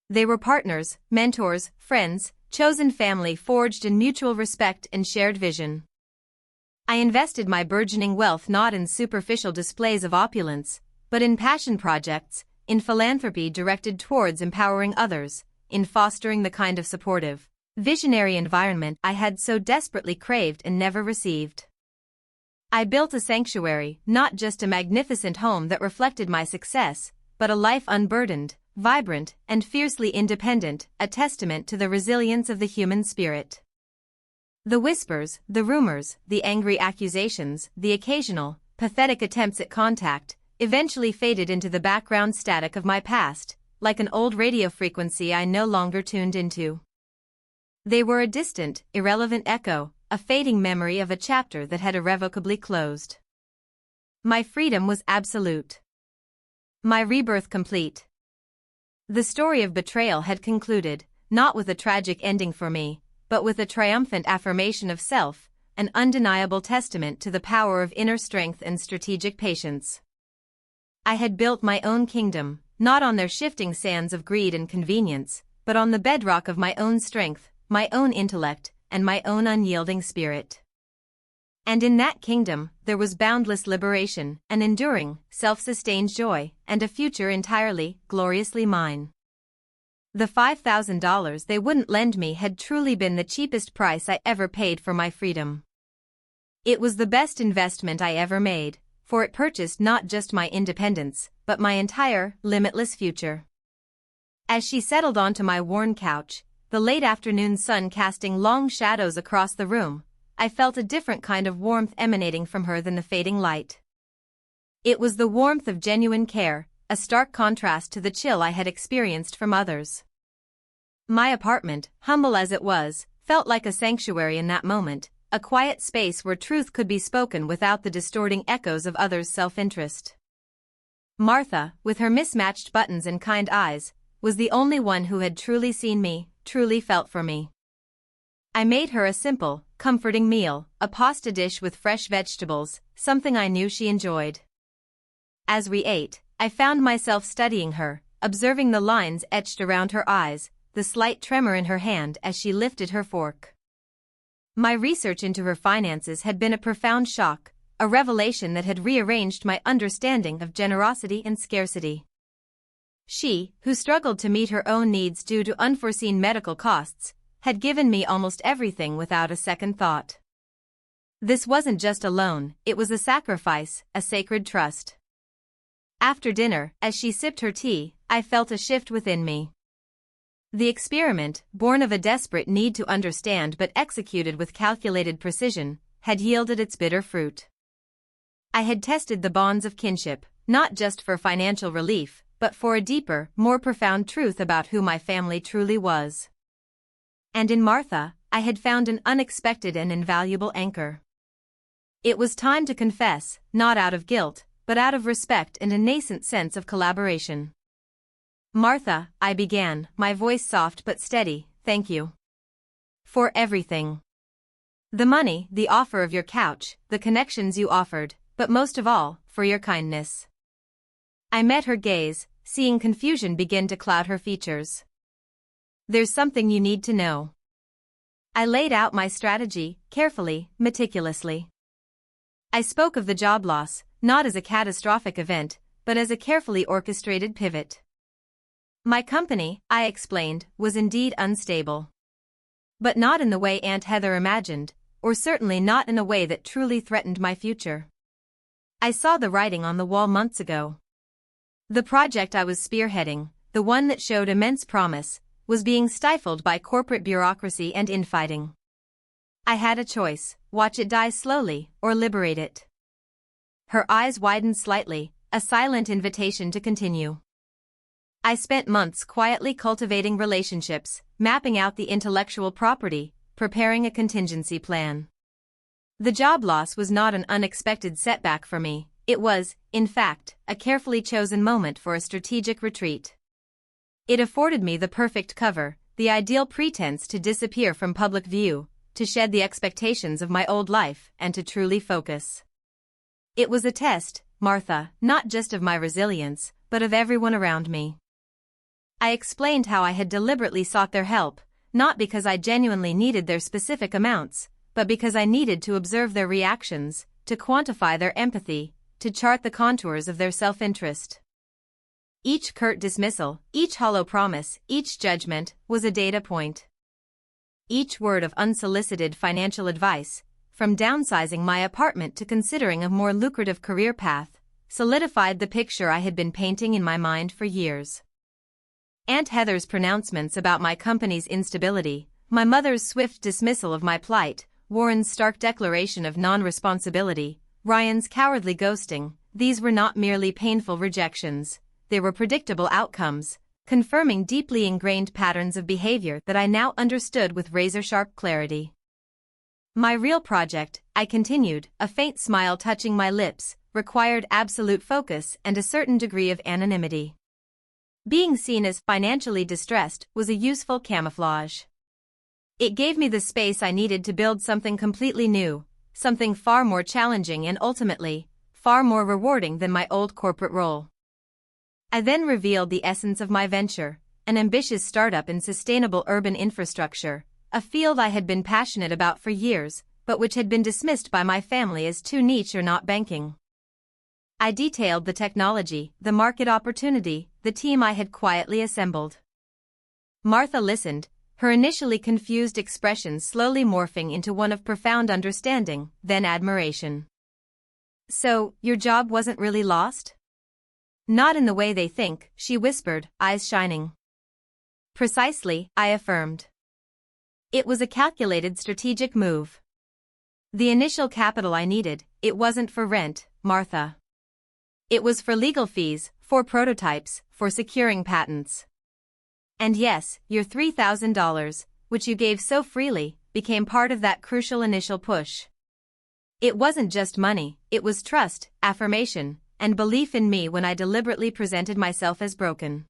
They were partners, mentors, friends, chosen family forged in mutual respect and shared vision. I invested my burgeoning wealth not in superficial displays of opulence, but in passion projects, in philanthropy directed towards empowering others, in fostering the kind of supportive, visionary environment I had so desperately craved and never received. I built a sanctuary, not just a magnificent home that reflected my success, but a life unburdened, vibrant, and fiercely independent, a testament to the resilience of the human spirit. The whispers, the rumors, the angry accusations, the occasional, pathetic attempts at contact, eventually faded into the background static of my past, like an old radio frequency I no longer tuned into. They were a distant, irrelevant echo, a fading memory of a chapter that had irrevocably closed. My freedom was absolute. My rebirth complete. The story of betrayal had concluded, not with a tragic ending for me, but with a triumphant affirmation of self, an undeniable testament to the power of inner strength and strategic patience. I had built my own kingdom, not on their shifting sands of greed and convenience, but on the bedrock of my own strength, my own intellect, and my own unyielding spirit. And in that kingdom, there was boundless liberation, an enduring, self-sustained joy, and a future entirely, gloriously mine. The $5,000 they wouldn't lend me had truly been the cheapest price I ever paid for my freedom. It was the best investment I ever made, for it purchased not just my independence, but my entire, limitless future. As she settled onto my worn couch, the late afternoon sun casting long shadows across the room, I felt a different kind of warmth emanating from her than the fading light. It was the warmth of genuine care, a stark contrast to the chill I had experienced from others. My apartment, humble as it was, felt like a sanctuary in that moment, a quiet space where truth could be spoken without the distorting echoes of others' self-interest. Martha, with her mismatched buttons and kind eyes, was the only one who had truly seen me, truly felt for me. I made her a simple, comforting meal, a pasta dish with fresh vegetables, something I knew she enjoyed. As we ate, I found myself studying her, observing the lines etched around her eyes, the slight tremor in her hand as she lifted her fork. My research into her finances had been a profound shock, a revelation that had rearranged my understanding of generosity and scarcity. She, who struggled to meet her own needs due to unforeseen medical costs, had given me almost everything without a second thought. This wasn't just a loan, it was a sacrifice, a sacred trust. After dinner, as she sipped her tea, I felt a shift within me. The experiment, born of a desperate need to understand but executed with calculated precision, had yielded its bitter fruit. I had tested the bonds of kinship, not just for financial relief, but for a deeper, more profound truth about who my family truly was. And in Martha, I had found an unexpected and invaluable anchor. It was time to confess, not out of guilt, but out of respect and a nascent sense of collaboration. "Martha," I began, my voice soft but steady, "thank you for everything. The money, the offer of your couch, the connections you offered, but most of all, for your kindness." I met her gaze, seeing confusion begin to cloud her features. "There's something you need to know." I laid out my strategy, carefully, meticulously. I spoke of the job loss, not as a catastrophic event, but as a carefully orchestrated pivot. My company, I explained, was indeed unstable. But not in the way Aunt Heather imagined, or certainly not in a way that truly threatened my future. I saw the writing on the wall months ago. The project I was spearheading, the one that showed immense promise, was being stifled by corporate bureaucracy and infighting. I had a choice: watch it die slowly, or liberate it. Her eyes widened slightly, a silent invitation to continue. I spent months quietly cultivating relationships, mapping out the intellectual property, preparing a contingency plan. The job loss was not an unexpected setback for me, it was, in fact, a carefully chosen moment for a strategic retreat. It afforded me the perfect cover, the ideal pretense to disappear from public view, to shed the expectations of my old life, and to truly focus. It was a test, Martha, not just of my resilience, but of everyone around me. I explained how I had deliberately sought their help, not because I genuinely needed their specific amounts, but because I needed to observe their reactions, to quantify their empathy, to chart the contours of their self-interest. Each curt dismissal, each hollow promise, each judgment, was a data point. Each word of unsolicited financial advice, from downsizing my apartment to considering a more lucrative career path, solidified the picture I had been painting in my mind for years. Aunt Heather's pronouncements about my company's instability, my mother's swift dismissal of my plight, Warren's stark declaration of non-responsibility, Ryan's cowardly ghosting, these were not merely painful rejections, they were predictable outcomes, confirming deeply ingrained patterns of behavior that I now understood with razor-sharp clarity. My real project, I continued, a faint smile touching my lips, required absolute focus and a certain degree of anonymity. Being seen as financially distressed was a useful camouflage. It gave me the space I needed to build something completely new, something far more challenging and ultimately, far more rewarding than my old corporate role. I then revealed the essence of my venture, an ambitious startup in sustainable urban infrastructure, a field I had been passionate about for years, but which had been dismissed by my family as too niche or not banking. I detailed the technology, the market opportunity, the team I had quietly assembled. Martha listened, her initially confused expression slowly morphing into one of profound understanding, then admiration. "So, your job wasn't really lost?" "Not in the way they think," she whispered, eyes shining. "Precisely," I affirmed. "It was a calculated strategic move. The initial capital I needed, it wasn't for rent, Martha. It was for legal fees, for prototypes, for securing patents. And yes, your $3,000, which you gave so freely, became part of that crucial initial push. It wasn't just money, it was trust, affirmation, and belief in me when I deliberately presented myself as broken.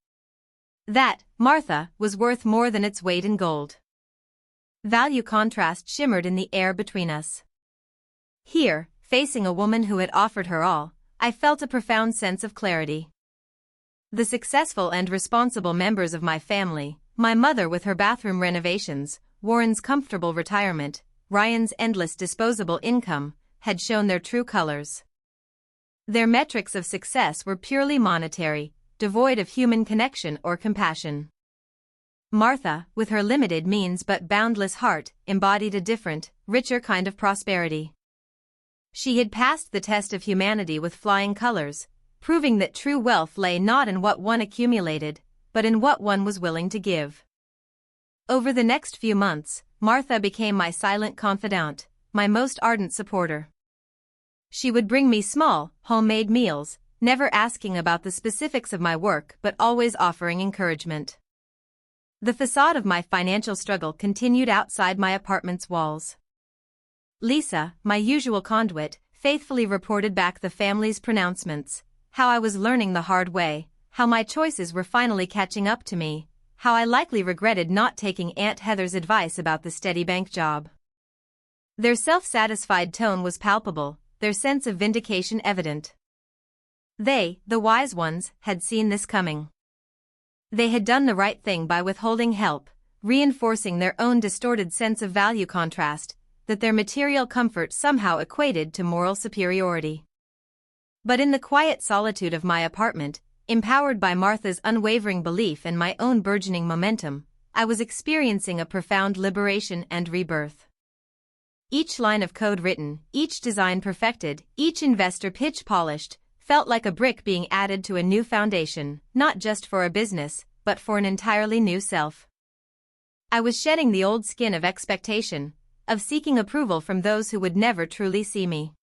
That, Martha, was worth more than its weight in gold." Value contrast shimmered in the air between us. Here, facing a woman who had offered her all, I felt a profound sense of clarity. The successful and responsible members of my family, my mother with her bathroom renovations, Warren's comfortable retirement, Ryan's endless disposable income, had shown their true colors. Their metrics of success were purely monetary, devoid of human connection or compassion. Martha, with her limited means but boundless heart, embodied a different, richer kind of prosperity. She had passed the test of humanity with flying colors, proving that true wealth lay not in what one accumulated, but in what one was willing to give. Over the next few months, Martha became my silent confidant, my most ardent supporter. She would bring me small, homemade meals, never asking about the specifics of my work but always offering encouragement. The facade of my financial struggle continued outside my apartment's walls. Lisa, my usual conduit, faithfully reported back the family's pronouncements, how I was learning the hard way, how my choices were finally catching up to me, how I likely regretted not taking Aunt Heather's advice about the steady bank job. Their self-satisfied tone was palpable, their sense of vindication evident. They, the wise ones, had seen this coming. They had done the right thing by withholding help, reinforcing their own distorted sense of value contrast, that their material comfort somehow equated to moral superiority. But in the quiet solitude of my apartment, empowered by Martha's unwavering belief and my own burgeoning momentum, I was experiencing a profound liberation and rebirth. Each line of code written, each design perfected, each investor pitch polished, felt like a brick being added to a new foundation, not just for a business, but for an entirely new self. I was shedding the old skin of expectation, of seeking approval from those who would never truly see me.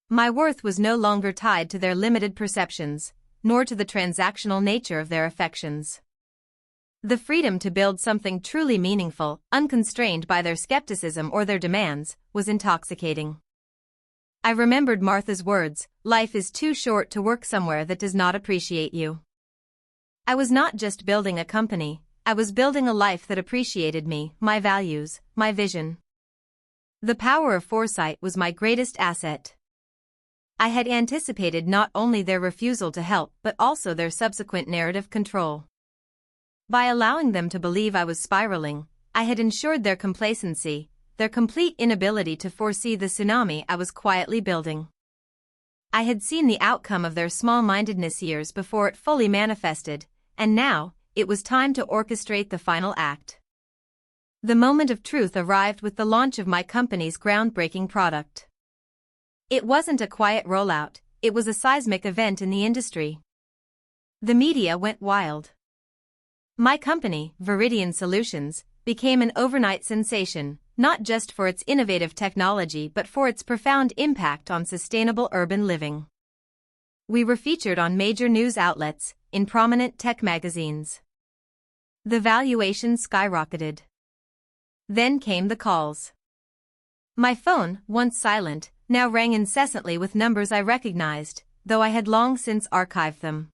My worth was no longer tied to their limited perceptions, nor to the transactional nature of their affections. The freedom to build something truly meaningful, unconstrained by their skepticism or their demands, was intoxicating. I remembered Martha's words, "Life is too short to work somewhere that does not appreciate you." I was not just building a company, I was building a life that appreciated me, my values, my vision. The power of foresight was my greatest asset. I had anticipated not only their refusal to help but also their subsequent narrative control. By allowing them to believe I was spiraling, I had ensured their complacency, their complete inability to foresee the tsunami I was quietly building. I had seen the outcome of their small-mindedness years before it fully manifested, and now, it was time to orchestrate the final act. The moment of truth arrived with the launch of my company's groundbreaking product. It wasn't a quiet rollout, it was a seismic event in the industry. The media went wild. My company, Viridian Solutions, became an overnight sensation, not just for its innovative technology but for its profound impact on sustainable urban living. We were featured on major news outlets, in prominent tech magazines. The valuation skyrocketed. Then came the calls. My phone, once silent, now rang incessantly with numbers I recognized, though I had long since archived them.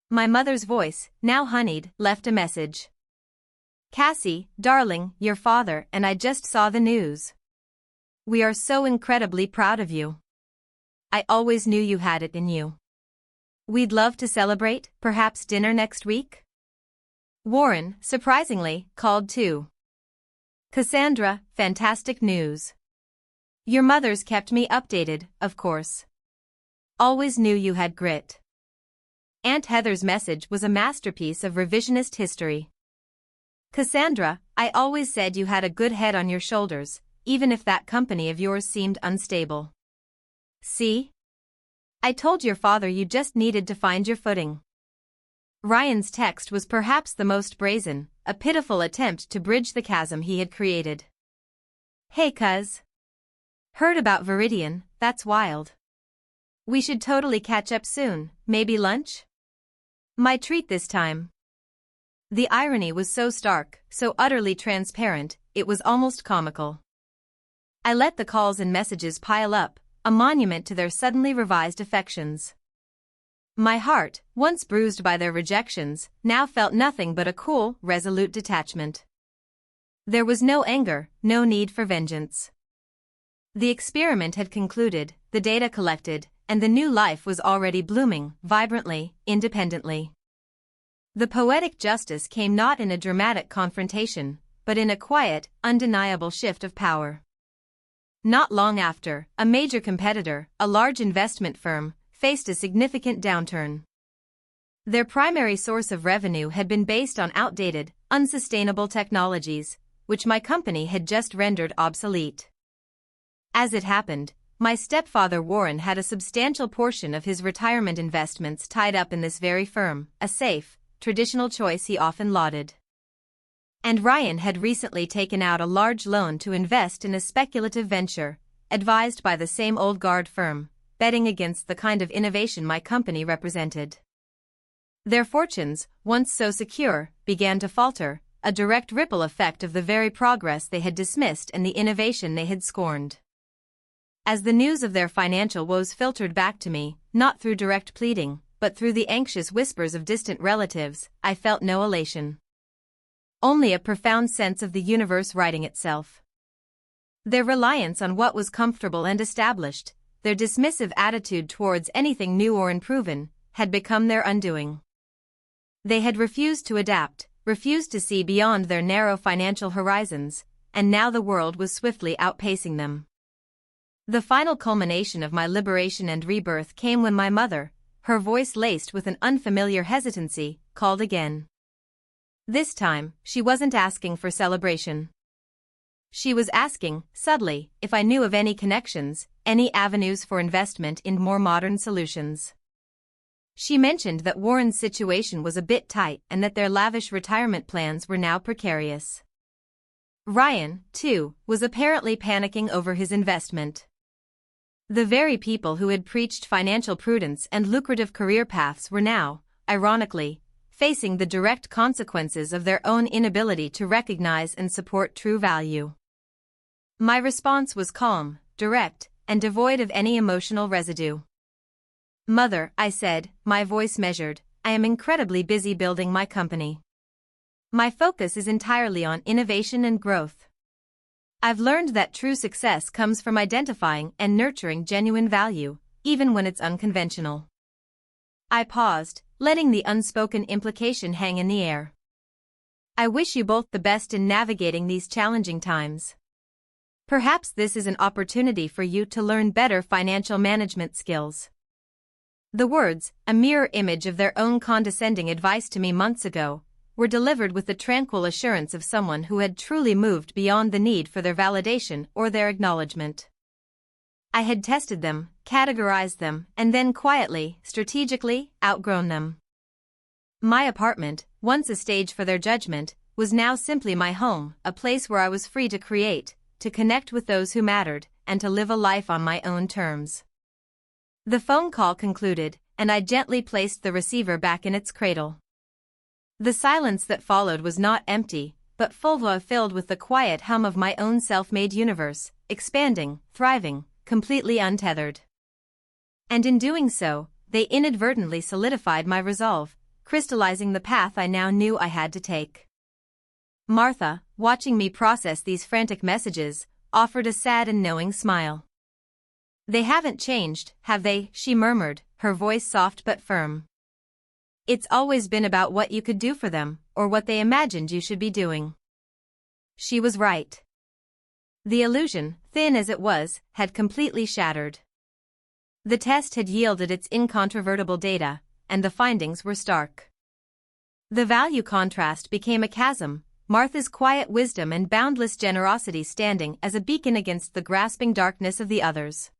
My mother's voice, now honeyed, left a message. "Cassie, darling, your father and I just saw the news. We are so incredibly proud of you. I always knew you had it in you. We'd love to celebrate, perhaps dinner next week?" Warren, surprisingly, called too. "Cassandra, fantastic news. Your mother's kept me updated, of course. Always knew you had grit." Aunt Heather's message was a masterpiece of revisionist history. "Cassandra, I always said you had a good head on your shoulders, even if that company of yours seemed unstable. See? I told your father you just needed to find your footing." Ryan's text was perhaps the most brazen, a pitiful attempt to bridge the chasm he had created. "Hey cuz. Heard about Viridian, that's wild. We should totally catch up soon, maybe lunch? My treat this time." The irony was so stark, so utterly transparent, it was almost comical. I let the calls and messages pile up, a monument to their suddenly revised affections. My heart, once bruised by their rejections, now felt nothing but a cool, resolute detachment. There was no anger, no need for vengeance. The experiment had concluded, the data collected, and the new life was already blooming, vibrantly, independently. The poetic justice came not in a dramatic confrontation, but in a quiet, undeniable shift of power. Not long after, a major competitor, a large investment firm, faced a significant downturn. Their primary source of revenue had been based on outdated, unsustainable technologies, which my company had just rendered obsolete. As it happened, my stepfather Warren had a substantial portion of his retirement investments tied up in this very firm, a safe, traditional choice he often lauded. And Ryan had recently taken out a large loan to invest in a speculative venture, advised by the same old guard firm, betting against the kind of innovation my company represented. Their fortunes, once so secure, began to falter, a direct ripple effect of the very progress they had dismissed and the innovation they had scorned. As the news of their financial woes filtered back to me, not through direct pleading, but through the anxious whispers of distant relatives, I felt no elation. Only a profound sense of the universe righting itself. Their reliance on what was comfortable and established, their dismissive attitude towards anything new or unproven, had become their undoing. They had refused to adapt, refused to see beyond their narrow financial horizons, and now the world was swiftly outpacing them. The final culmination of my liberation and rebirth came when my mother, her voice laced with an unfamiliar hesitancy, called again. This time, she wasn't asking for celebration. She was asking, subtly, if I knew of any connections, any avenues for investment in more modern solutions. She mentioned that Warren's situation was a bit tight and that their lavish retirement plans were now precarious. Ryan, too, was apparently panicking over his investment. The very people who had preached financial prudence and lucrative career paths were now, ironically, facing the direct consequences of their own inability to recognize and support true value. My response was calm, direct, and devoid of any emotional residue. "Mother," I said, my voice measured, "I am incredibly busy building my company. My focus is entirely on innovation and growth. I've learned that true success comes from identifying and nurturing genuine value, even when it's unconventional." I paused, letting the unspoken implication hang in the air. "I wish you both the best in navigating these challenging times. Perhaps this is an opportunity for you to learn better financial management skills." The words, a mirror image of their own condescending advice to me months ago, were delivered with the tranquil assurance of someone who had truly moved beyond the need for their validation or their acknowledgement. I had tested them, categorized them, and then quietly, strategically, outgrown them. My apartment, once a stage for their judgment, was now simply my home, a place where I was free to create, to connect with those who mattered, and to live a life on my own terms. The phone call concluded, and I gently placed the receiver back in its cradle. The silence that followed was not empty, but filled with the quiet hum of my own self-made universe, expanding, thriving, completely untethered. And in doing so, they inadvertently solidified my resolve, crystallizing the path I now knew I had to take. Martha, watching me process these frantic messages, offered a sad and knowing smile. "They haven't changed, have they?" she murmured, her voice soft but firm. "It's always been about what you could do for them, or what they imagined you should be doing." She was right. The illusion, thin as it was, had completely shattered. The test had yielded its incontrovertible data, and the findings were stark. The value contrast became a chasm, Martha's quiet wisdom and boundless generosity standing as a beacon against the grasping darkness of the others.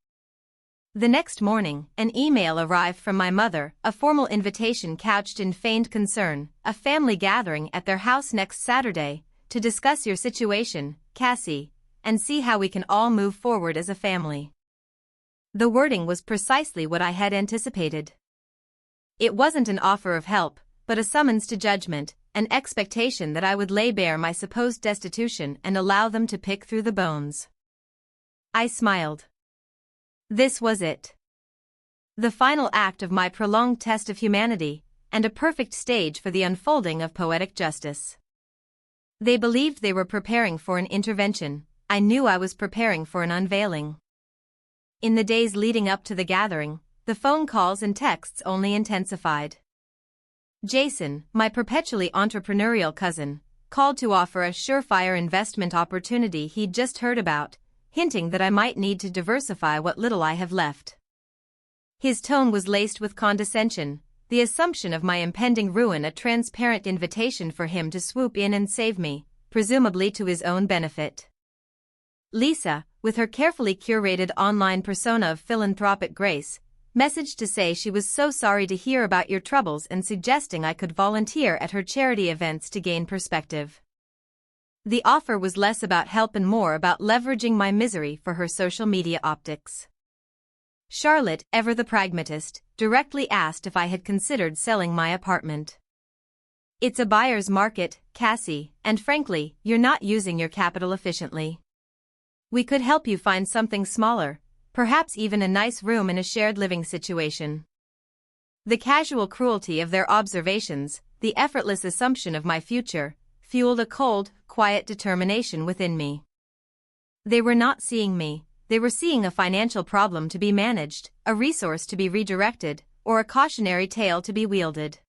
The next morning, an email arrived from my mother, a formal invitation couched in feigned concern, "A family gathering at their house next Saturday, to discuss your situation, Cassie, and see how we can all move forward as a family." The wording was precisely what I had anticipated. It wasn't an offer of help, but a summons to judgment, an expectation that I would lay bare my supposed destitution and allow them to pick through the bones. I smiled. This was it. The final act of my prolonged test of humanity, and a perfect stage for the unfolding of poetic justice. They believed they were preparing for an intervention. I knew I was preparing for an unveiling. In the days leading up to the gathering, the phone calls and texts only intensified. Jason, my perpetually entrepreneurial cousin, called to offer a surefire investment opportunity he'd just heard about, hinting that I might need to diversify what little I have left. His tone was laced with condescension, the assumption of my impending ruin a transparent invitation for him to swoop in and save me, presumably to his own benefit. Lisa, with her carefully curated online persona of philanthropic grace, messaged to say she was so sorry to hear about your troubles and suggesting I could volunteer at her charity events to gain perspective. The offer was less about help and more about leveraging my misery for her social media optics. Charlotte, ever the pragmatist, directly asked if I had considered selling my apartment. It's a buyer's market, Cassie, and frankly, you're not using your capital efficiently. We could help you find something smaller, perhaps even a nice room in a shared living situation. The casual cruelty of their observations, the effortless assumption of my future, fueled a cold, quiet determination within me. They were not seeing me, they were seeing a financial problem to be managed, a resource to be redirected, or a cautionary tale to be wielded.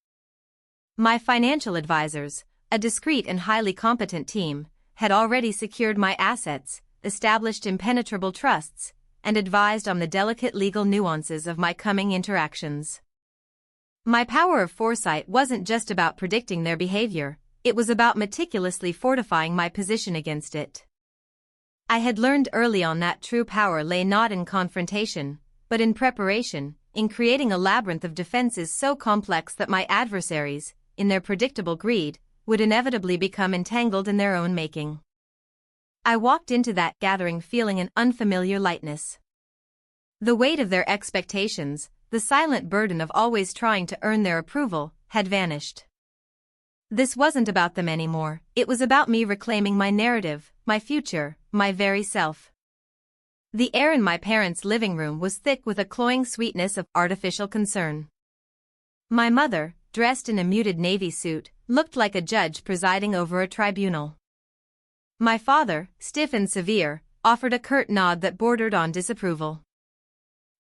My financial advisors, a discreet and highly competent team, had already secured my assets, established impenetrable trusts, and advised on the delicate legal nuances of my coming interactions. My power of foresight wasn't just about predicting their behavior, it was about meticulously fortifying my position against it. I had learned early on that true power lay not in confrontation, but in preparation, in creating a labyrinth of defenses so complex that my adversaries, in their predictable greed, would inevitably become entangled in their own making. I walked into that gathering feeling an unfamiliar lightness. The weight of their expectations, the silent burden of always trying to earn their approval, had vanished. This wasn't about them anymore, it was about me reclaiming my narrative, my future, my very self. The air in my parents' living room was thick with a cloying sweetness of artificial concern. My mother, dressed in a muted navy suit, looked like a judge presiding over a tribunal. My father, stiff and severe, offered a curt nod that bordered on disapproval.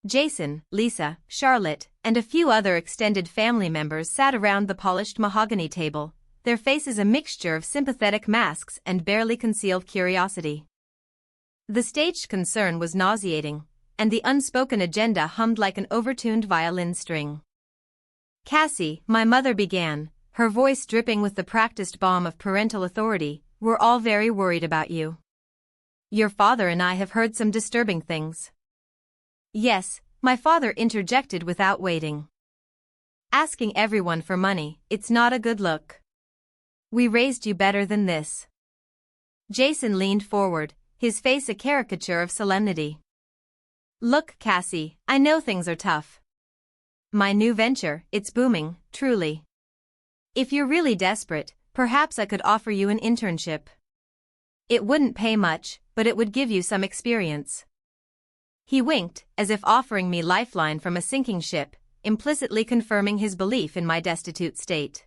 Jason, Lisa, Charlotte, and a few other extended family members sat around the polished mahogany table, their faces a mixture of sympathetic masks and barely concealed curiosity. The staged concern was nauseating, and the unspoken agenda hummed like an overtuned violin string. Cassie, my mother began, her voice dripping with the practiced balm of parental authority, we're all very worried about you. Your father and I have heard some disturbing things. Yes, my father interjected without waiting. Asking everyone for money, it's not a good look. We raised you better than this. Jason leaned forward, his face a caricature of solemnity. Look, Cassie, I know things are tough. My new venture, it's booming, truly. If you're really desperate, perhaps I could offer you an internship. It wouldn't pay much, but it would give you some experience. He winked, as if offering me lifeline from a sinking ship, implicitly confirming his belief in my destitute state.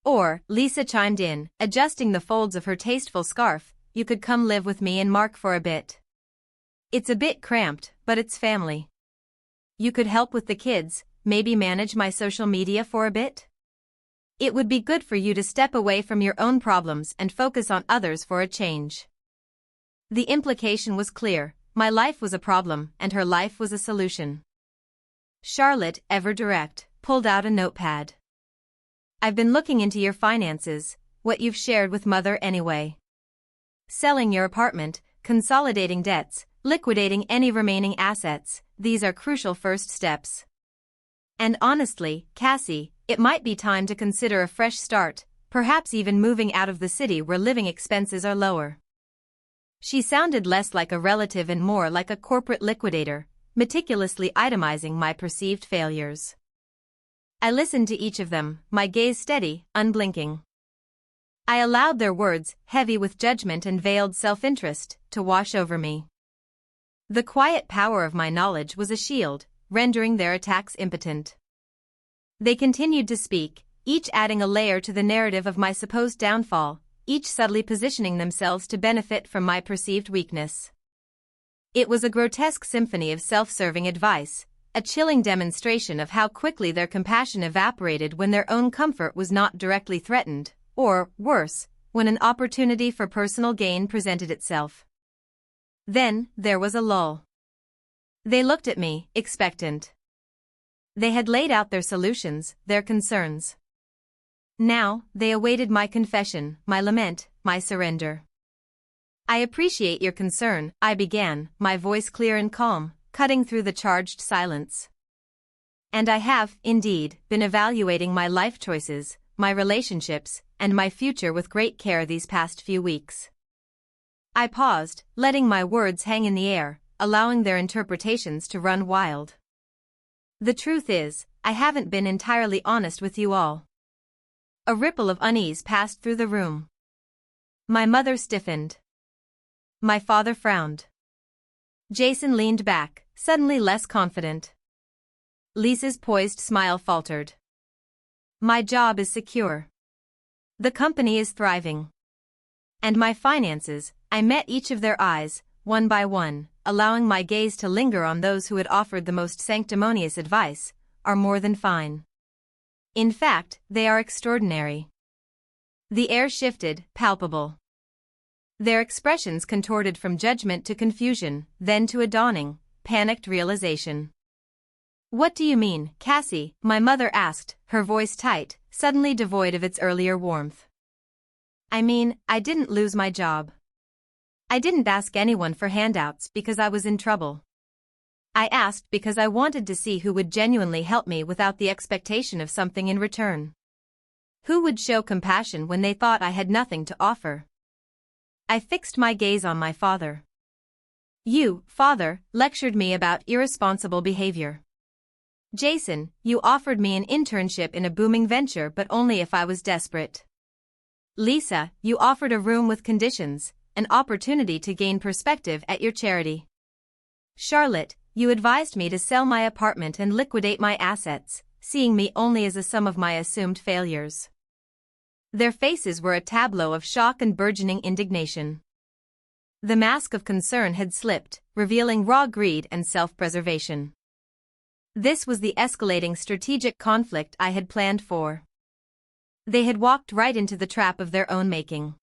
Or, Lisa chimed in, adjusting the folds of her tasteful scarf, you could come live with me and Mark for a bit. It's a bit cramped, but it's family. You could help with the kids, maybe manage my social media for a bit? It would be good for you to step away from your own problems and focus on others for a change. The implication was clear, my life was a problem and her life was a solution. Charlotte, ever direct, pulled out a notepad. I've been looking into your finances, what you've shared with Mother anyway. Selling your apartment, consolidating debts, liquidating any remaining assets, these are crucial first steps. And honestly, Cassie, it might be time to consider a fresh start, perhaps even moving out of the city where living expenses are lower. She sounded less like a relative and more like a corporate liquidator, meticulously itemizing my perceived failures. I listened to each of them, my gaze steady, unblinking. I allowed their words, heavy with judgment and veiled self-interest, to wash over me. The quiet power of my knowledge was a shield, rendering their attacks impotent. They continued to speak, each adding a layer to the narrative of my supposed downfall, each subtly positioning themselves to benefit from my perceived weakness. It was a grotesque symphony of self-serving advice, a chilling demonstration of how quickly their compassion evaporated when their own comfort was not directly threatened, or, worse, when an opportunity for personal gain presented itself. Then, there was a lull. They looked at me, expectant. They had laid out their solutions, their concerns. Now, they awaited my confession, my lament, my surrender. I appreciate your concern, I began, my voice clear and calm, cutting through the charged silence. And I have, indeed, been evaluating my life choices, my relationships, and my future with great care these past few weeks. I paused, letting my words hang in the air, allowing their interpretations to run wild. The truth is, I haven't been entirely honest with you all. A ripple of unease passed through the room. My mother stiffened. My father frowned. Jason leaned back, suddenly less confident. Lisa's poised smile faltered. My job is secure. The company is thriving. And my finances, I met each of their eyes, one by one, allowing my gaze to linger on those who had offered the most sanctimonious advice, are more than fine. In fact, they are extraordinary. The air shifted, palpable. Their expressions contorted from judgment to confusion, then to a dawning, panicked realization. What do you mean, Cassie? My mother asked, her voice tight, suddenly devoid of its earlier warmth. I mean, I didn't lose my job. I didn't ask anyone for handouts because I was in trouble. I asked because I wanted to see who would genuinely help me without the expectation of something in return. Who would show compassion when they thought I had nothing to offer? I fixed my gaze on my father. You, father, lectured me about irresponsible behavior. Jason, you offered me an internship in a booming venture but only if I was desperate. Lisa, you offered a room with conditions, an opportunity to gain perspective at your charity. Charlotte, you advised me to sell my apartment and liquidate my assets, seeing me only as a sum of my assumed failures. Their faces were a tableau of shock and burgeoning indignation. The mask of concern had slipped, revealing raw greed and self-preservation. This was the escalating strategic conflict I had planned for. They had walked right into the trap of their own making.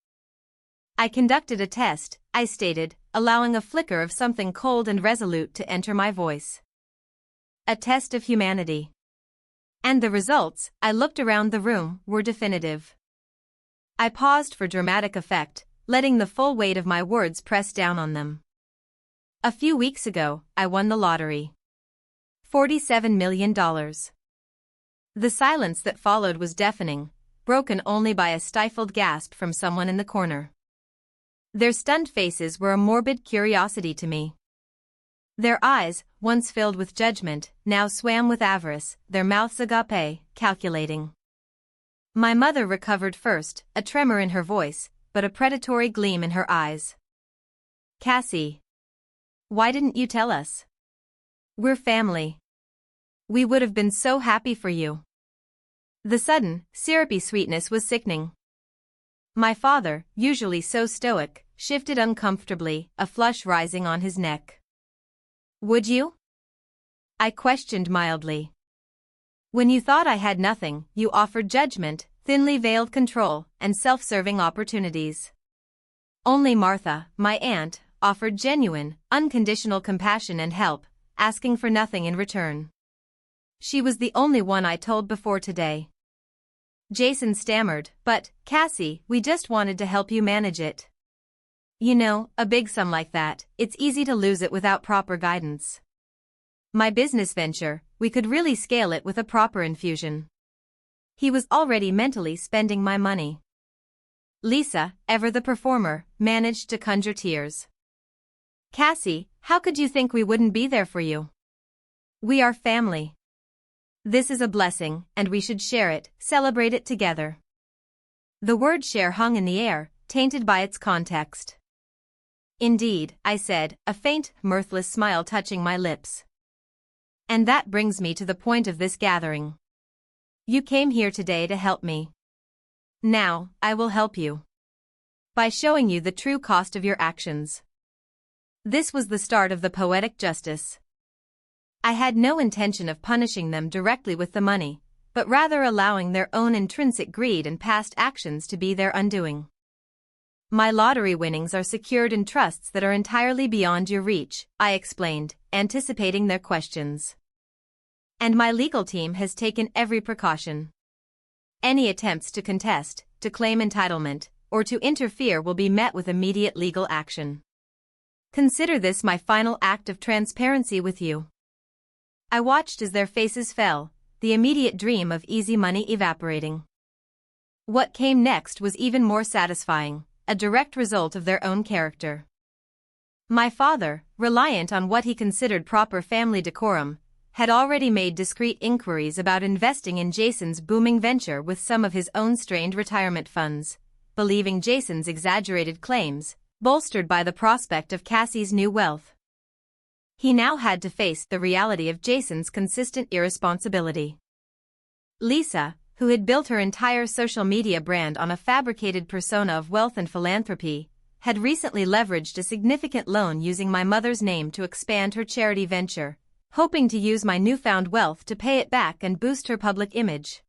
I conducted a test, I stated, allowing a flicker of something cold and resolute to enter my voice. A test of humanity. And the results, I looked around the room, were definitive. I paused for dramatic effect, letting the full weight of my words press down on them. A few weeks ago, I won the lottery. $47 million. The silence that followed was deafening, broken only by a stifled gasp from someone in the corner. Their stunned faces were a morbid curiosity to me. Their eyes, once filled with judgment, now swam with avarice, their mouths agape, calculating. My mother recovered first, a tremor in her voice, but a predatory gleam in her eyes. Cassie. Why didn't you tell us? We're family. We would have been so happy for you. The sudden, syrupy sweetness was sickening. My father, usually so stoic, shifted uncomfortably, a flush rising on his neck. Would you? I questioned mildly. When you thought I had nothing, you offered judgment, thinly veiled control, and self-serving opportunities. Only Martha, my aunt, offered genuine, unconditional compassion and help, asking for nothing in return. She was the only one I told before today. Jason stammered, but, Cassie, we just wanted to help you manage it. You know, a big sum like that, it's easy to lose it without proper guidance. My business venture, we could really scale it with a proper infusion. He was already mentally spending my money. Lisa, ever the performer, managed to conjure tears. Cassie, how could you think we wouldn't be there for you? We are family. This is a blessing, and we should share it, celebrate it together. The word share hung in the air, tainted by its context. Indeed, I said, a faint, mirthless smile touching my lips. And that brings me to the point of this gathering. You came here today to help me. Now, I will help you. By showing you the true cost of your actions. This was the start of the poetic justice. I had no intention of punishing them directly with the money, but rather allowing their own intrinsic greed and past actions to be their undoing. My lottery winnings are secured in trusts that are entirely beyond your reach, I explained, anticipating their questions. And my legal team has taken every precaution. Any attempts to contest, to claim entitlement, or to interfere will be met with immediate legal action. Consider this my final act of transparency with you. I watched as their faces fell, the immediate dream of easy money evaporating. What came next was even more satisfying, a direct result of their own character. My father, reliant on what he considered proper family decorum, had already made discreet inquiries about investing in Jason's booming venture with some of his own strained retirement funds, believing Jason's exaggerated claims, bolstered by the prospect of Cassie's new wealth. He now had to face the reality of Jason's consistent irresponsibility. Lisa, who had built her entire social media brand on a fabricated persona of wealth and philanthropy, had recently leveraged a significant loan using my mother's name to expand her charity venture, hoping to use my newfound wealth to pay it back and boost her public image.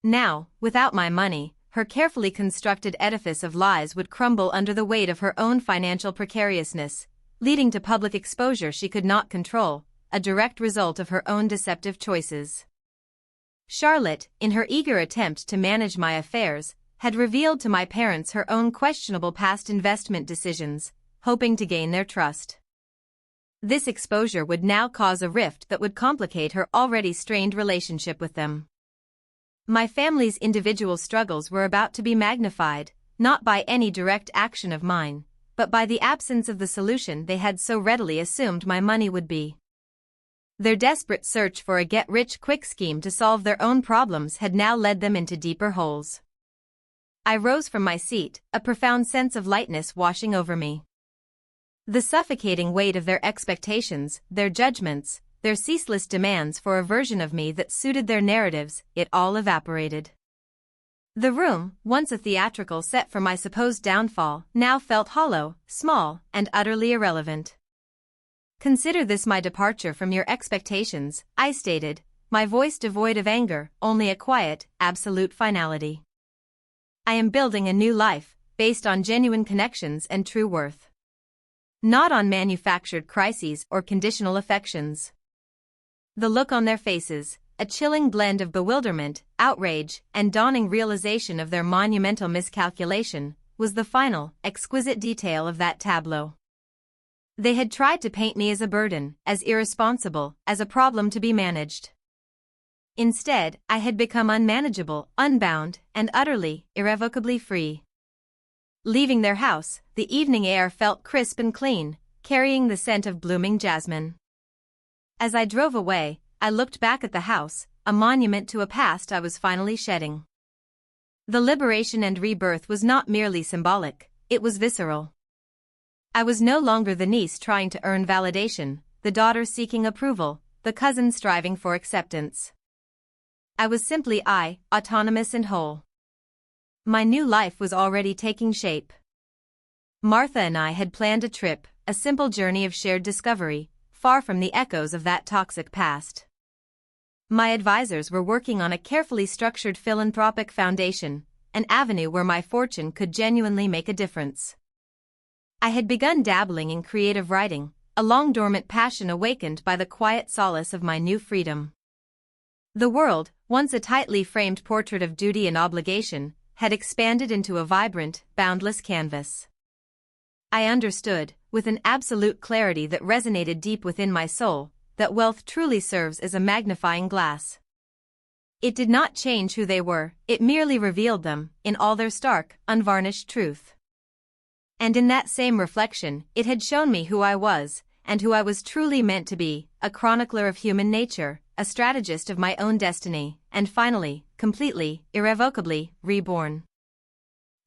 Now, without my money, her carefully constructed edifice of lies would crumble under the weight of her own financial precariousness, leading to public exposure she could not control, a direct result of her own deceptive choices. Charlotte, in her eager attempt to manage my affairs, had revealed to my parents her own questionable past investment decisions, hoping to gain their trust. This exposure would now cause a rift that would complicate her already strained relationship with them. My family's individual struggles were about to be magnified, not by any direct action of mine, but by the absence of the solution they had so readily assumed my money would be. Their desperate search for a get-rich-quick scheme to solve their own problems had now led them into deeper holes. I rose from my seat, a profound sense of lightness washing over me. The suffocating weight of their expectations, their judgments, their ceaseless demands for a version of me that suited their narratives, it all evaporated. The room, once a theatrical set for my supposed downfall, now felt hollow, small, and utterly irrelevant. "Consider this my departure from your expectations," I stated, my voice devoid of anger, only a quiet, absolute finality. "I am building a new life, based on genuine connections and true worth. Not on manufactured crises or conditional affections." The look on their faces, a chilling blend of bewilderment, outrage, and dawning realization of their monumental miscalculation, was the final, exquisite detail of that tableau. They had tried to paint me as a burden, as irresponsible, as a problem to be managed. Instead, I had become unmanageable, unbound, and utterly, irrevocably free. Leaving their house, the evening air felt crisp and clean, carrying the scent of blooming jasmine. As I drove away, I looked back at the house, a monument to a past I was finally shedding. The liberation and rebirth was not merely symbolic, it was visceral. I was no longer the niece trying to earn validation, the daughter seeking approval, the cousin striving for acceptance. I was simply I, autonomous and whole. My new life was already taking shape. Martha and I had planned a trip, a simple journey of shared discovery, far from the echoes of that toxic past. My advisors were working on a carefully structured philanthropic foundation, an avenue where my fortune could genuinely make a difference. I had begun dabbling in creative writing, a long-dormant passion awakened by the quiet solace of my new freedom. The world, once a tightly framed portrait of duty and obligation, had expanded into a vibrant, boundless canvas. I understood, with an absolute clarity that resonated deep within my soul, that wealth truly serves as a magnifying glass. It did not change who they were, it merely revealed them, in all their stark, unvarnished truth. And in that same reflection, it had shown me who I was, and who I was truly meant to be, a chronicler of human nature, a strategist of my own destiny, and finally, completely, irrevocably, reborn.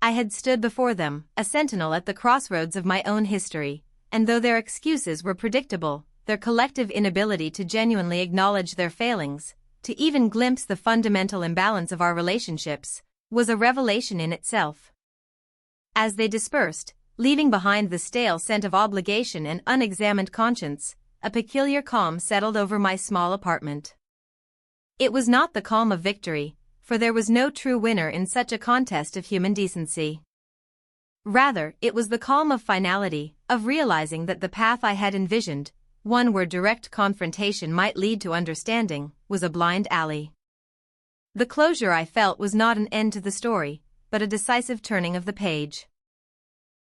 I had stood before them, a sentinel at the crossroads of my own history, and though their excuses were predictable, their collective inability to genuinely acknowledge their failings, to even glimpse the fundamental imbalance of our relationships, was a revelation in itself. As they dispersed, leaving behind the stale scent of obligation and unexamined conscience, a peculiar calm settled over my small apartment. It was not the calm of victory, for there was no true winner in such a contest of human decency. Rather, it was the calm of finality, of realizing that the path I had envisioned, one where direct confrontation might lead to understanding, was a blind alley. The closure I felt was not an end to the story, but a decisive turning of the page.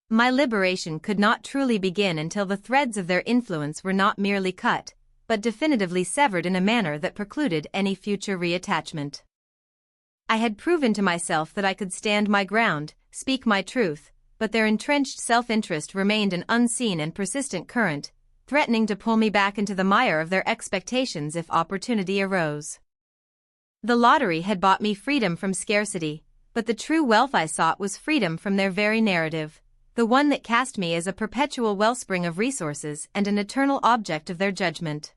My liberation could not truly begin until the threads of their influence were not merely cut, but definitively severed in a manner that precluded any future reattachment. I had proven to myself that I could stand my ground, speak my truth, but their entrenched self-interest remained an unseen and persistent current, threatening to pull me back into the mire of their expectations if opportunity arose. The lottery had bought me freedom from scarcity, but the true wealth I sought was freedom from their very narrative, the one that cast me as a perpetual wellspring of resources and an eternal object of their judgment.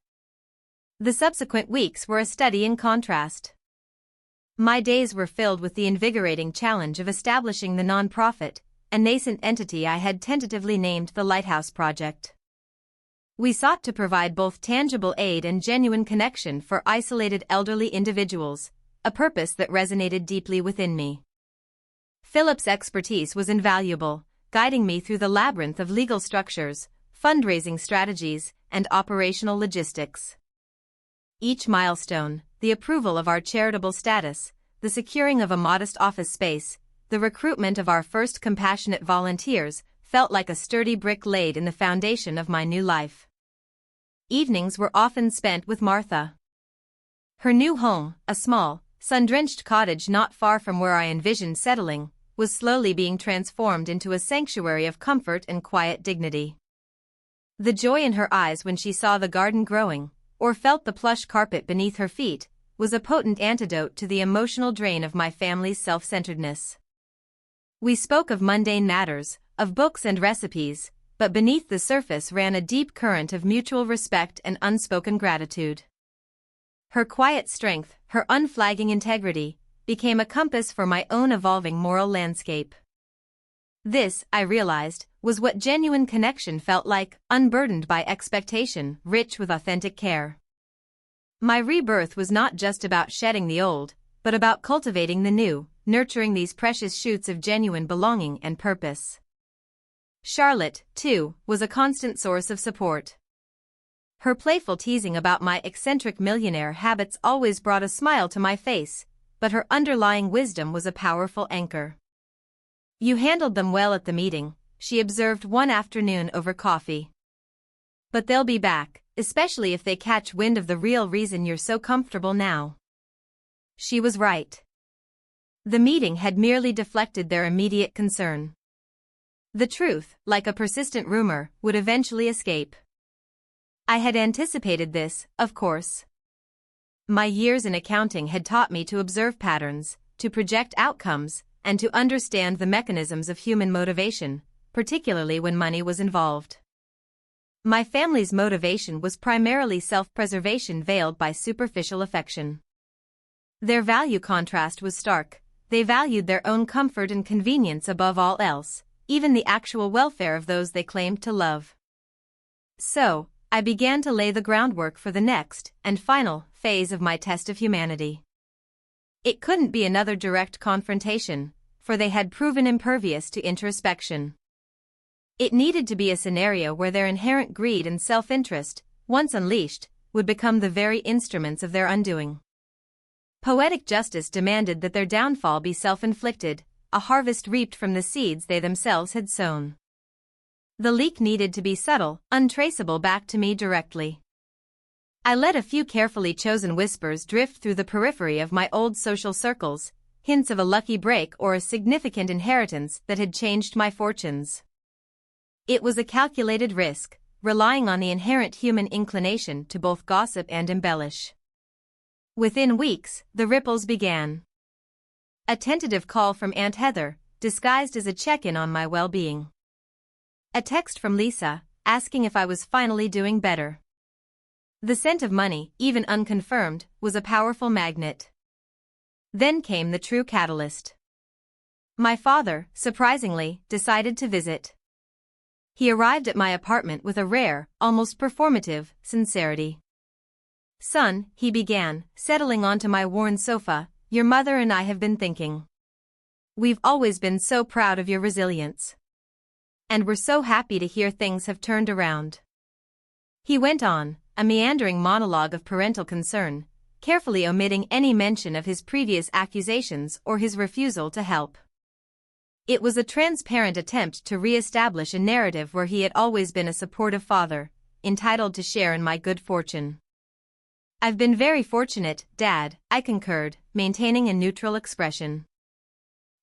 The subsequent weeks were a study in contrast. My days were filled with the invigorating challenge of establishing the nonprofit, a nascent entity I had tentatively named the Lighthouse Project. We sought to provide both tangible aid and genuine connection for isolated elderly individuals, a purpose that resonated deeply within me. Philip's expertise was invaluable, guiding me through the labyrinth of legal structures, fundraising strategies, and operational logistics. Each milestone, the approval of our charitable status, the securing of a modest office space, the recruitment of our first compassionate volunteers, felt like a sturdy brick laid in the foundation of my new life. Evenings were often spent with Martha. Her new home, a small, sun-drenched cottage not far from where I envisioned settling, was slowly being transformed into a sanctuary of comfort and quiet dignity. The joy in her eyes when she saw the garden growing, or felt the plush carpet beneath her feet, was a potent antidote to the emotional drain of my family's self-centeredness. We spoke of mundane matters, of books and recipes, but beneath the surface ran a deep current of mutual respect and unspoken gratitude. Her quiet strength, her unflagging integrity, became a compass for my own evolving moral landscape. This, I realized, was what genuine connection felt like, unburdened by expectation, rich with authentic care. My rebirth was not just about shedding the old, but about cultivating the new, nurturing these precious shoots of genuine belonging and purpose. Charlotte, too, was a constant source of support. Her playful teasing about my eccentric millionaire habits always brought a smile to my face, but her underlying wisdom was a powerful anchor. "You handled them well at the meeting," she observed one afternoon over coffee. "But they'll be back, especially if they catch wind of the real reason you're so comfortable now." She was right. The meeting had merely deflected their immediate concern. The truth, like a persistent rumor, would eventually escape. I had anticipated this, of course. My years in accounting had taught me to observe patterns, to project outcomes, and to understand the mechanisms of human motivation, particularly when money was involved. My family's motivation was primarily self-preservation veiled by superficial affection. Their value contrast was stark. They valued their own comfort and convenience above all else, even the actual welfare of those they claimed to love. So, I began to lay the groundwork for the next, and final, phase of my test of humanity. It couldn't be another direct confrontation, for they had proven impervious to introspection. It needed to be a scenario where their inherent greed and self-interest, once unleashed, would become the very instruments of their undoing. Poetic justice demanded that their downfall be self-inflicted, a harvest reaped from the seeds they themselves had sown. The leak needed to be subtle, untraceable back to me directly. I let a few carefully chosen whispers drift through the periphery of my old social circles, hints of a lucky break or a significant inheritance that had changed my fortunes. It was a calculated risk, relying on the inherent human inclination to both gossip and embellish. Within weeks, the ripples began. A tentative call from Aunt Heather, disguised as a check-in on my well-being. A text from Lisa, asking if I was finally doing better. The scent of money, even unconfirmed, was a powerful magnet. Then came the true catalyst. My father, surprisingly, decided to visit. He arrived at my apartment with a rare, almost performative, sincerity. "Son," he began, settling onto my worn sofa, "your mother and I have been thinking. We've always been so proud of your resilience. And we're so happy to hear things have turned around." He went on, a meandering monologue of parental concern, carefully omitting any mention of his previous accusations or his refusal to help. It was a transparent attempt to re-establish a narrative where he had always been a supportive father, entitled to share in my good fortune. I've been very fortunate, Dad, I concurred, maintaining a neutral expression.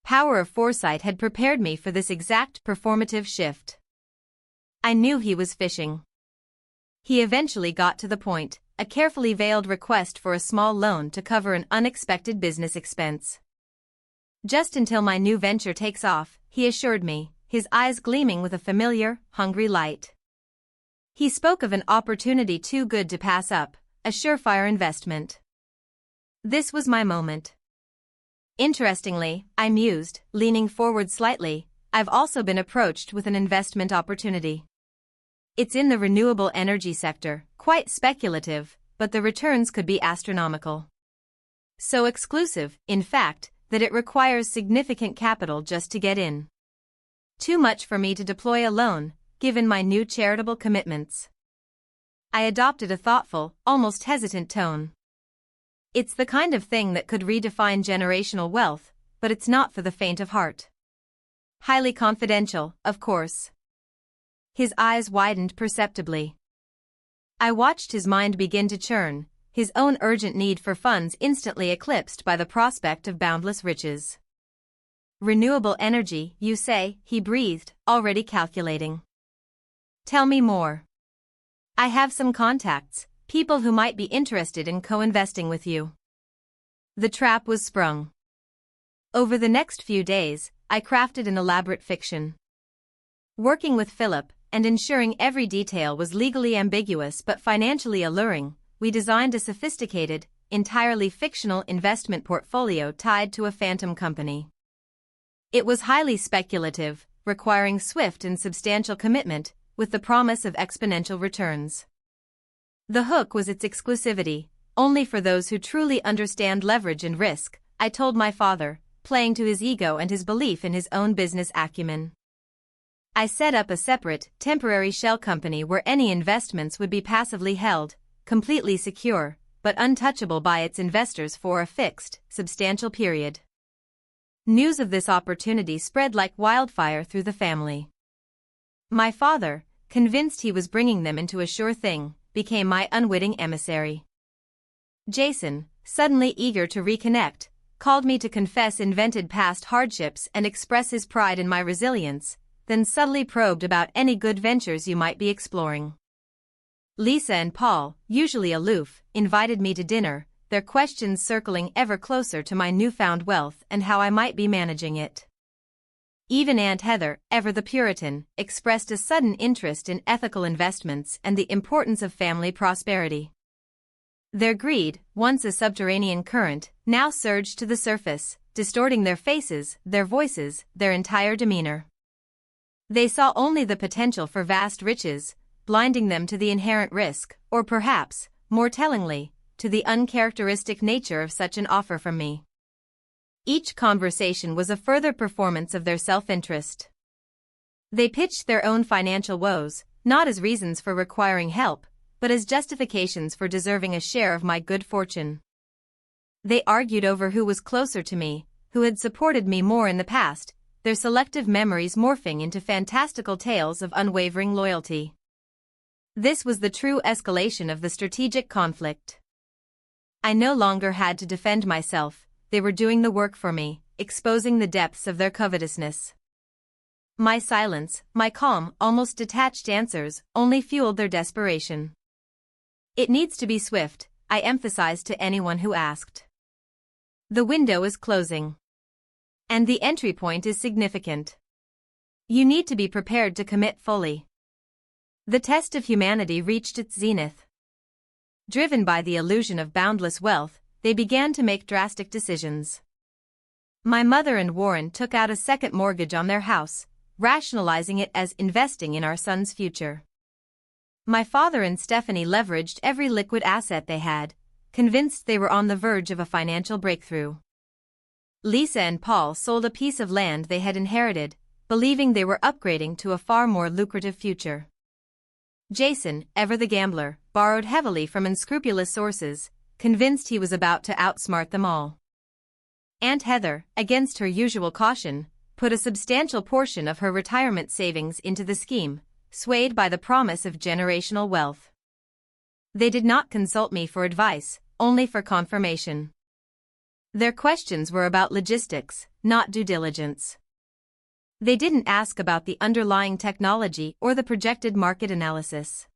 Power of foresight had prepared me for this exact performative shift. I knew he was fishing. He eventually got to the point, a carefully veiled request for a small loan to cover an unexpected business expense. Just until my new venture takes off, he assured me, his eyes gleaming with a familiar, hungry light. He spoke of an opportunity too good to pass up, a surefire investment. This was my moment. Interestingly, I mused, leaning forward slightly, I've also been approached with an investment opportunity. It's in the renewable energy sector, quite speculative, but the returns could be astronomical. So exclusive, in fact, that it requires significant capital just to get in. Too much for me to deploy alone, given my new charitable commitments. I adopted a thoughtful, almost hesitant tone. It's the kind of thing that could redefine generational wealth, but it's not for the faint of heart. Highly confidential, of course. His eyes widened perceptibly. I watched his mind begin to churn, his own urgent need for funds instantly eclipsed by the prospect of boundless riches. Renewable energy, you say, he breathed, already calculating. Tell me more. I have some contacts, people who might be interested in co-investing with you. The trap was sprung. Over the next few days, I crafted an elaborate fiction. Working with Philip, and ensuring every detail was legally ambiguous but financially alluring, we designed a sophisticated, entirely fictional investment portfolio tied to a phantom company. It was highly speculative, requiring swift and substantial commitment, with the promise of exponential returns. The hook was its exclusivity, only for those who truly understand leverage and risk, I told my father, playing to his ego and his belief in his own business acumen. I set up a separate, temporary shell company where any investments would be passively held, completely secure, but untouchable by its investors for a fixed, substantial period. News of this opportunity spread like wildfire through the family. My father, convinced he was bringing them into a sure thing, became my unwitting emissary. Jason, suddenly eager to reconnect, called me to confess invented past hardships and express his pride in my resilience, then subtly probed about any good ventures you might be exploring. Lisa and Paul, usually aloof, invited me to dinner, their questions circling ever closer to my newfound wealth and how I might be managing it. Even Aunt Heather, ever the Puritan, expressed a sudden interest in ethical investments and the importance of family prosperity. Their greed, once a subterranean current, now surged to the surface, distorting their faces, their voices, their entire demeanor. They saw only the potential for vast riches, blinding them to the inherent risk, or perhaps, more tellingly, to the uncharacteristic nature of such an offer from me. Each conversation was a further performance of their self-interest. They pitched their own financial woes, not as reasons for requiring help, but as justifications for deserving a share of my good fortune. They argued over who was closer to me, who had supported me more in the past, their selective memories morphing into fantastical tales of unwavering loyalty. This was the true escalation of the strategic conflict. I no longer had to defend myself. They were doing the work for me, exposing the depths of their covetousness. My silence, my calm, almost detached answers, only fueled their desperation. It needs to be swift, I emphasized to anyone who asked. The window is closing. And the entry point is significant. You need to be prepared to commit fully. The test of humanity reached its zenith. Driven by the illusion of boundless wealth, they began to make drastic decisions. My mother and Warren took out a second mortgage on their house, rationalizing it as investing in our son's future. My father and Stephanie leveraged every liquid asset they had, convinced they were on the verge of a financial breakthrough. Lisa and Paul sold a piece of land they had inherited, believing they were upgrading to a far more lucrative future. Jason, ever the gambler, borrowed heavily from unscrupulous sources, convinced he was about to outsmart them all. Aunt Heather, against her usual caution, put a substantial portion of her retirement savings into the scheme, swayed by the promise of generational wealth. They did not consult me for advice, only for confirmation. Their questions were about logistics, not due diligence. They didn't ask about the underlying technology or the projected market analysis.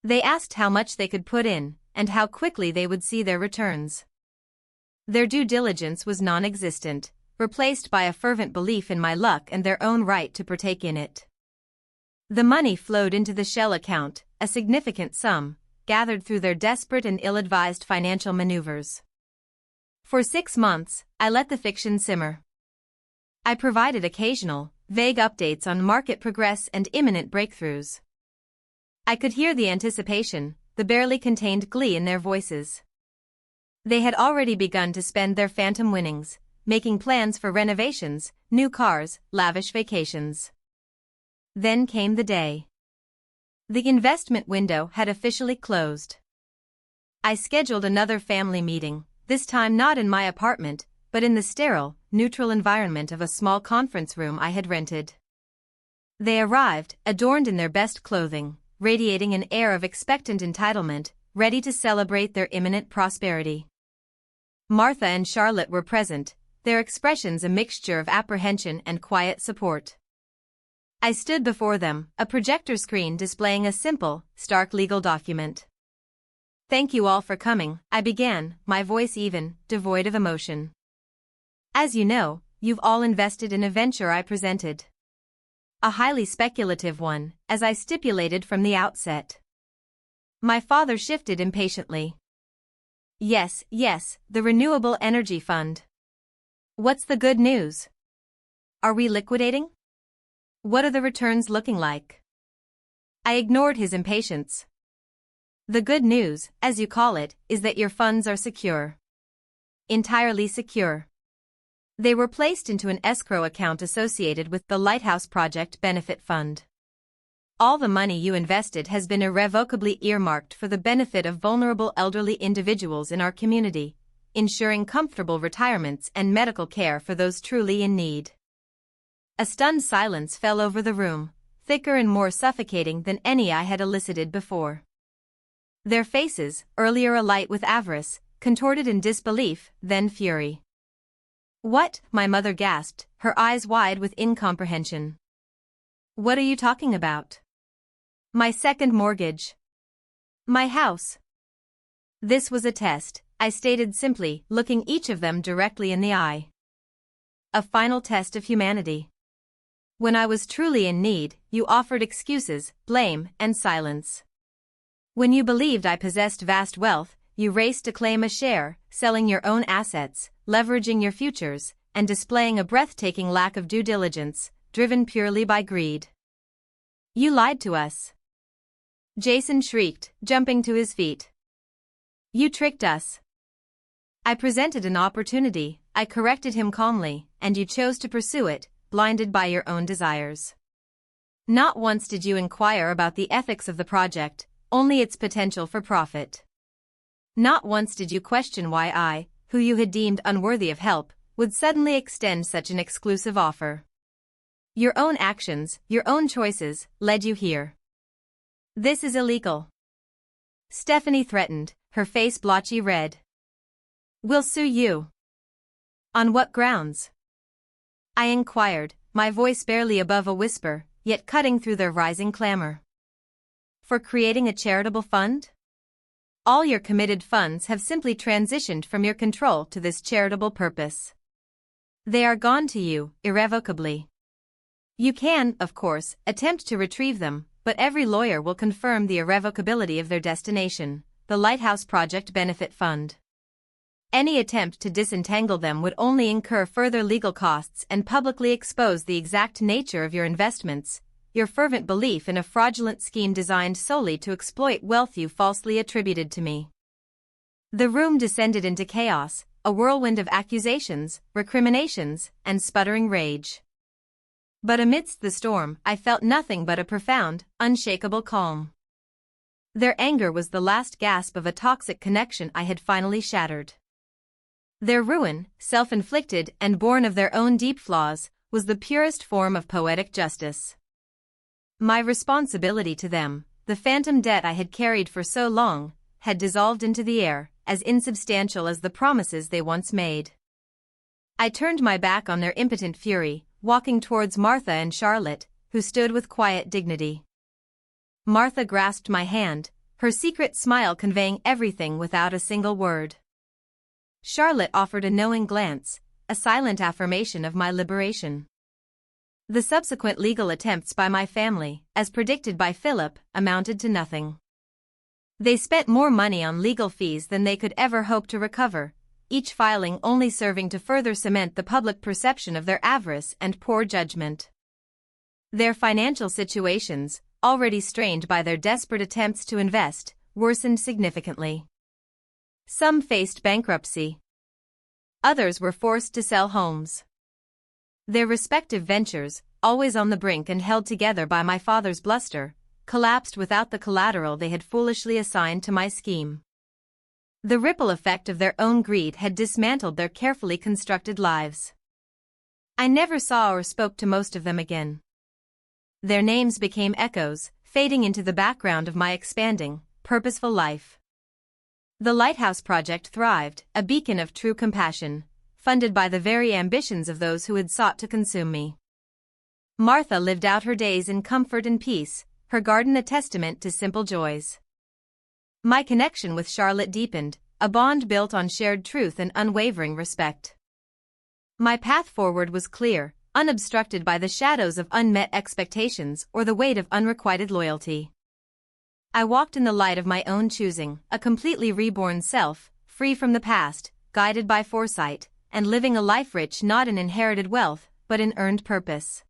They asked how much they could put in, and how quickly they would see their returns. Their due diligence was non-existent, replaced by a fervent belief in my luck and their own right to partake in it. The money flowed into the Shell account, a significant sum, gathered through their desperate and ill-advised financial maneuvers. For 6 months, I let the fiction simmer. I provided occasional, vague updates on market progress and imminent breakthroughs. I could hear the anticipation, the barely contained glee in their voices. They had already begun to spend their phantom winnings, making plans for renovations, new cars, lavish vacations. Then came the day. The investment window had officially closed. I scheduled another family meeting, this time not in my apartment, but in the sterile, neutral environment of a small conference room I had rented. They arrived, adorned in their best clothing, radiating an air of expectant entitlement, ready to celebrate their imminent prosperity. Martha and Charlotte were present, their expressions a mixture of apprehension and quiet support. I stood before them, a projector screen displaying a simple, stark legal document. "Thank you all for coming," I began, my voice even, devoid of emotion. "As you know, you've all invested in a venture I presented. A highly speculative one, as I stipulated from the outset." My father shifted impatiently. Yes, the Renewable Energy Fund. What's the good news? Are we liquidating? What are the returns looking like? I ignored his impatience. The good news, as you call it, is that your funds are secure. Entirely secure. They were placed into an escrow account associated with the Lighthouse Project Benefit Fund. All the money you invested has been irrevocably earmarked for the benefit of vulnerable elderly individuals in our community, ensuring comfortable retirements and medical care for those truly in need. A stunned silence fell over the room, thicker and more suffocating than any I had elicited before. Their faces, earlier alight with avarice, contorted in disbelief, then fury. "What?" my mother gasped, her eyes wide with incomprehension. "What are you talking about?" "My second mortgage. My house." This was a test, I stated simply, looking each of them directly in the eye. A final test of humanity. When I was truly in need, you offered excuses, blame, and silence. When you believed I possessed vast wealth, you raced to claim a share, selling your own assets, leveraging your futures, and displaying a breathtaking lack of due diligence, driven purely by greed. You lied to us. Jason shrieked, jumping to his feet. You tricked us. I presented an opportunity, I corrected him calmly, and you chose to pursue it, blinded by your own desires. Not once did you inquire about the ethics of the project, only its potential for profit. Not once did you question why I, who you had deemed unworthy of help, would suddenly extend such an exclusive offer. Your own actions, your own choices, led you here. This is illegal. Stephanie threatened, her face blotchy red. We'll sue you. On what grounds? I inquired, my voice barely above a whisper, yet cutting through their rising clamor. For creating a charitable fund? All your committed funds have simply transitioned from your control to this charitable purpose. They are gone to you, irrevocably. You can, of course, attempt to retrieve them, but every lawyer will confirm the irrevocability of their destination, the Lighthouse Project Benefit Fund. Any attempt to disentangle them would only incur further legal costs and publicly expose the exact nature of your investments, your fervent belief in a fraudulent scheme designed solely to exploit wealth you falsely attributed to me. The room descended into chaos, a whirlwind of accusations, recriminations, and sputtering rage. But amidst the storm, I felt nothing but a profound, unshakable calm. Their anger was the last gasp of a toxic connection I had finally shattered. Their ruin, self-inflicted and born of their own deep flaws, was the purest form of poetic justice. My responsibility to them, the phantom debt I had carried for so long had dissolved into the air, as insubstantial as the promises they once made. I turned my back on their impotent fury, walking towards Martha and Charlotte, who stood with quiet dignity. Martha grasped my hand, her secret smile conveying everything without a single word. Charlotte offered a knowing glance, a silent affirmation of my liberation. The subsequent legal attempts by my family, as predicted by Philip, amounted to nothing. They spent more money on legal fees than they could ever hope to recover, each filing only serving to further cement the public perception of their avarice and poor judgment. Their financial situations, already strained by their desperate attempts to invest, worsened significantly. Some faced bankruptcy. Others were forced to sell homes. Their respective ventures, always on the brink and held together by my father's bluster, collapsed without the collateral they had foolishly assigned to my scheme. The ripple effect of their own greed had dismantled their carefully constructed lives. I never saw or spoke to most of them again. Their names became echoes, fading into the background of my expanding, purposeful life. The Lighthouse Project thrived, a beacon of true compassion, funded by the very ambitions of those who had sought to consume me. Martha lived out her days in comfort and peace, her garden a testament to simple joys. My connection with Charlotte deepened, a bond built on shared truth and unwavering respect. My path forward was clear, unobstructed by the shadows of unmet expectations or the weight of unrequited loyalty. I walked in the light of my own choosing, a completely reborn self, free from the past, guided by foresight, and living a life rich not in inherited wealth, but in earned purpose.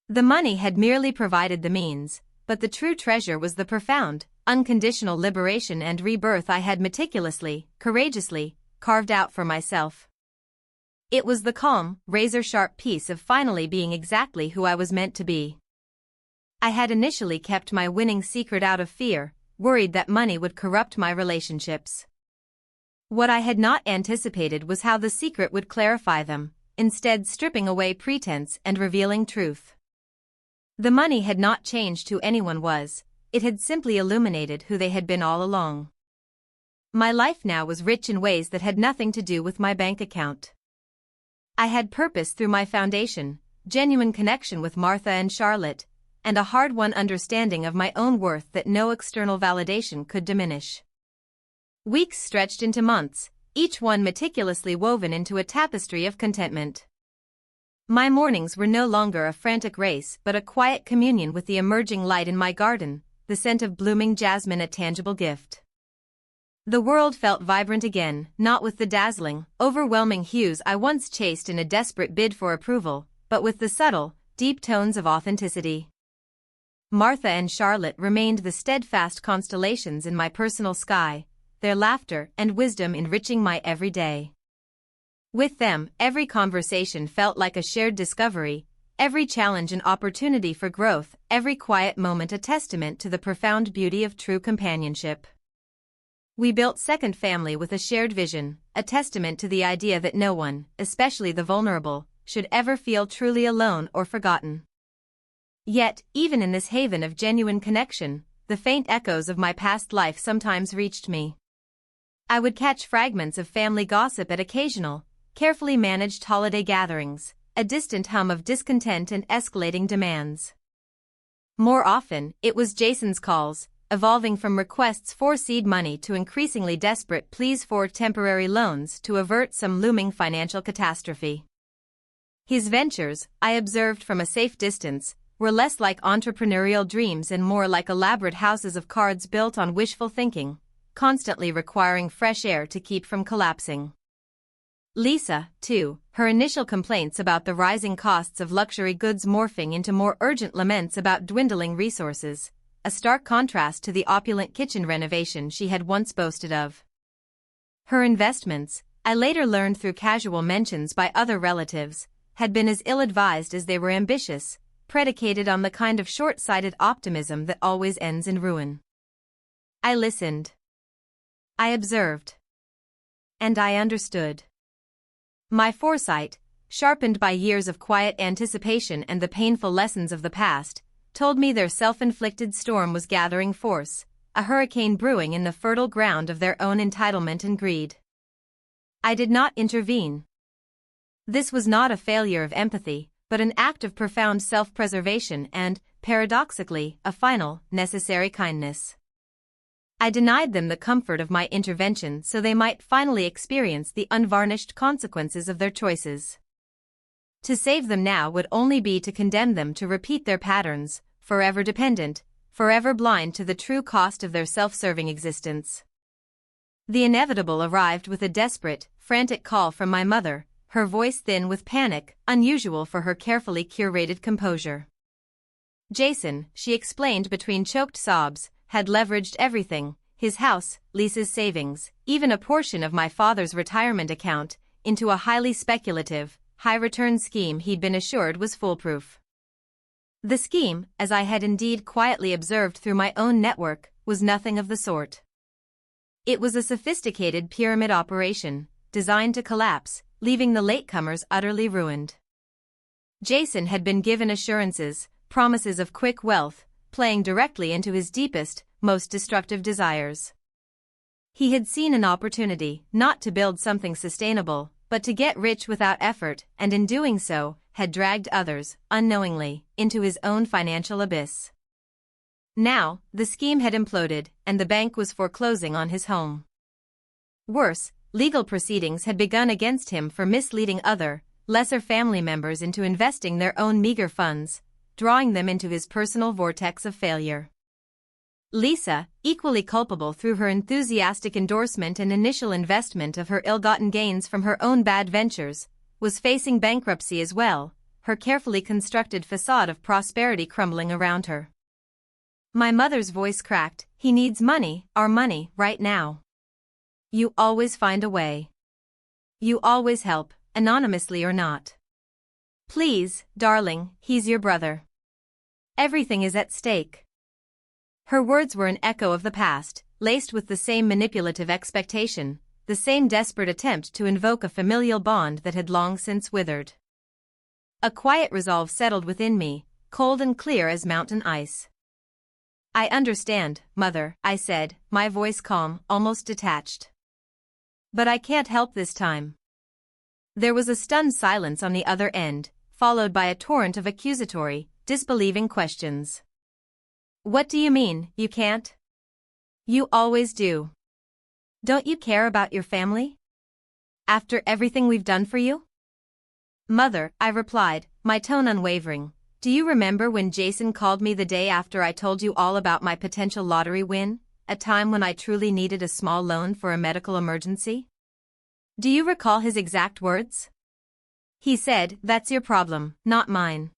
The money had merely provided the means, but the true treasure was the profound, unconditional liberation and rebirth I had meticulously, courageously, carved out for myself. It was the calm, razor-sharp peace of finally being exactly who I was meant to be. I had initially kept my winning secret out of fear, worried that money would corrupt my relationships. What I had not anticipated was how the secret would clarify them, instead stripping away pretense and revealing truth. The money had not changed who anyone was, it had simply illuminated who they had been all along. My life now was rich in ways that had nothing to do with my bank account. I had purpose through my foundation, genuine connection with Martha and Charlotte, and a hard-won understanding of my own worth that no external validation could diminish. Weeks stretched into months, each one meticulously woven into a tapestry of contentment. My mornings were no longer a frantic race but a quiet communion with the emerging light in my garden, the scent of blooming jasmine a tangible gift. The world felt vibrant again, not with the dazzling, overwhelming hues I once chased in a desperate bid for approval, but with the subtle, deep tones of authenticity. Martha and Charlotte remained the steadfast constellations in my personal sky, their laughter and wisdom enriching my every day. With them, every conversation felt like a shared discovery, every challenge an opportunity for growth, every quiet moment a testament to the profound beauty of true companionship. We built Second Family with a shared vision, a testament to the idea that no one, especially the vulnerable, should ever feel truly alone or forgotten. Yet, even in this haven of genuine connection, the faint echoes of my past life sometimes reached me. I would catch fragments of family gossip at occasional, carefully managed holiday gatherings, a distant hum of discontent and escalating demands. More often, it was Jason's calls, evolving from requests for seed money to increasingly desperate pleas for temporary loans to avert some looming financial catastrophe. His ventures, I observed from a safe distance, were less like entrepreneurial dreams and more like elaborate houses of cards built on wishful thinking, constantly requiring fresh air to keep from collapsing. Lisa, too, her initial complaints about the rising costs of luxury goods morphing into more urgent laments about dwindling resources, a stark contrast to the opulent kitchen renovation she had once boasted of. Her investments, I later learned through casual mentions by other relatives, had been as ill-advised as they were ambitious, predicated on the kind of short-sighted optimism that always ends in ruin. I listened. I observed. And I understood. My foresight, sharpened by years of quiet anticipation and the painful lessons of the past, told me their self-inflicted storm was gathering force, a hurricane brewing in the fertile ground of their own entitlement and greed. I did not intervene. This was not a failure of empathy, but an act of profound self-preservation and, paradoxically, a final, necessary kindness. I denied them the comfort of my intervention so they might finally experience the unvarnished consequences of their choices. To save them now would only be to condemn them to repeat their patterns, forever dependent, forever blind to the true cost of their self-serving existence. The inevitable arrived with a desperate, frantic call from my mother, her voice thin with panic, unusual for her carefully curated composure. Jason, she explained between choked sobs, had leveraged everything, his house, Lisa's savings, even a portion of my father's retirement account, into a highly speculative, high-return scheme he'd been assured was foolproof. The scheme, as I had indeed quietly observed through my own network, was nothing of the sort. It was a sophisticated pyramid operation, designed to collapse, leaving the latecomers utterly ruined. Jason had been given assurances, promises of quick wealth, playing directly into his deepest, most destructive desires. He had seen an opportunity, not to build something sustainable, but to get rich without effort, and in doing so, had dragged others, unknowingly, into his own financial abyss. Now, the scheme had imploded, and the bank was foreclosing on his home. Worse, legal proceedings had begun against him for misleading other, lesser family members into investing their own meager funds, drawing them into his personal vortex of failure. Lisa, equally culpable through her enthusiastic endorsement and initial investment of her ill-gotten gains from her own bad ventures, was facing bankruptcy as well, her carefully constructed facade of prosperity crumbling around her. My mother's voice cracked, "He needs money, our money, right now. You always find a way. You always help, anonymously or not. Please, darling, he's your brother. Everything is at stake." Her words were an echo of the past, laced with the same manipulative expectation, the same desperate attempt to invoke a familial bond that had long since withered. A quiet resolve settled within me, cold and clear as mountain ice. "I understand, Mother," I said, my voice calm, almost detached. "But I can't help this time." There was a stunned silence on the other end, followed by a torrent of accusatory, disbelieving questions. "What do you mean, you can't? You always do. Don't you care about your family? After everything we've done for you?" "Mother," I replied, my tone unwavering, "do you remember when Jason called me the day after I told you all about my potential lottery win, a time when I truly needed a small loan for a medical emergency? Do you recall his exact words? He said, 'That's your problem, not mine.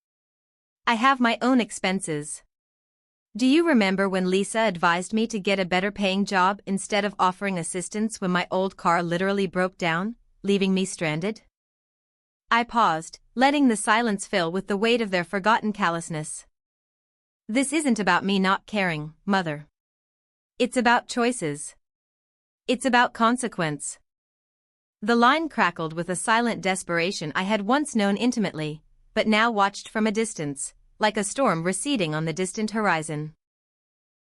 I have my own expenses.' Do you remember when Lisa advised me to get a better-paying job instead of offering assistance when my old car literally broke down, leaving me stranded?" I paused, letting the silence fill with the weight of their forgotten callousness. "This isn't about me not caring, Mother. It's about choices. It's about consequence." The line crackled with a silent desperation I had once known intimately, but now watched from a distance, like a storm receding on the distant horizon.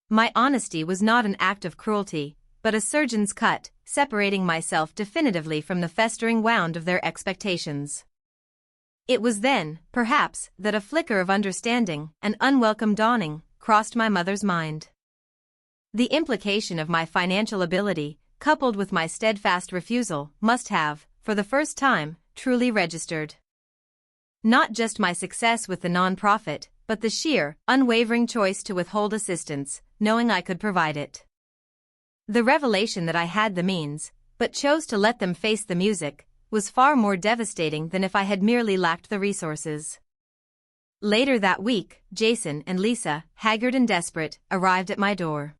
My honesty was not an act of cruelty, but a surgeon's cut, separating myself definitively from the festering wound of their expectations. It was then, perhaps, that a flicker of understanding, an unwelcome dawning, crossed my mother's mind. The implication of my financial ability, coupled with my steadfast refusal, must have, for the first time, truly registered. Not just my success with the non-profit, but the sheer, unwavering choice to withhold assistance, knowing I could provide it. The revelation that I had the means, but chose to let them face the music, was far more devastating than if I had merely lacked the resources. Later that week, Jason and Lisa, haggard and desperate, arrived at my door.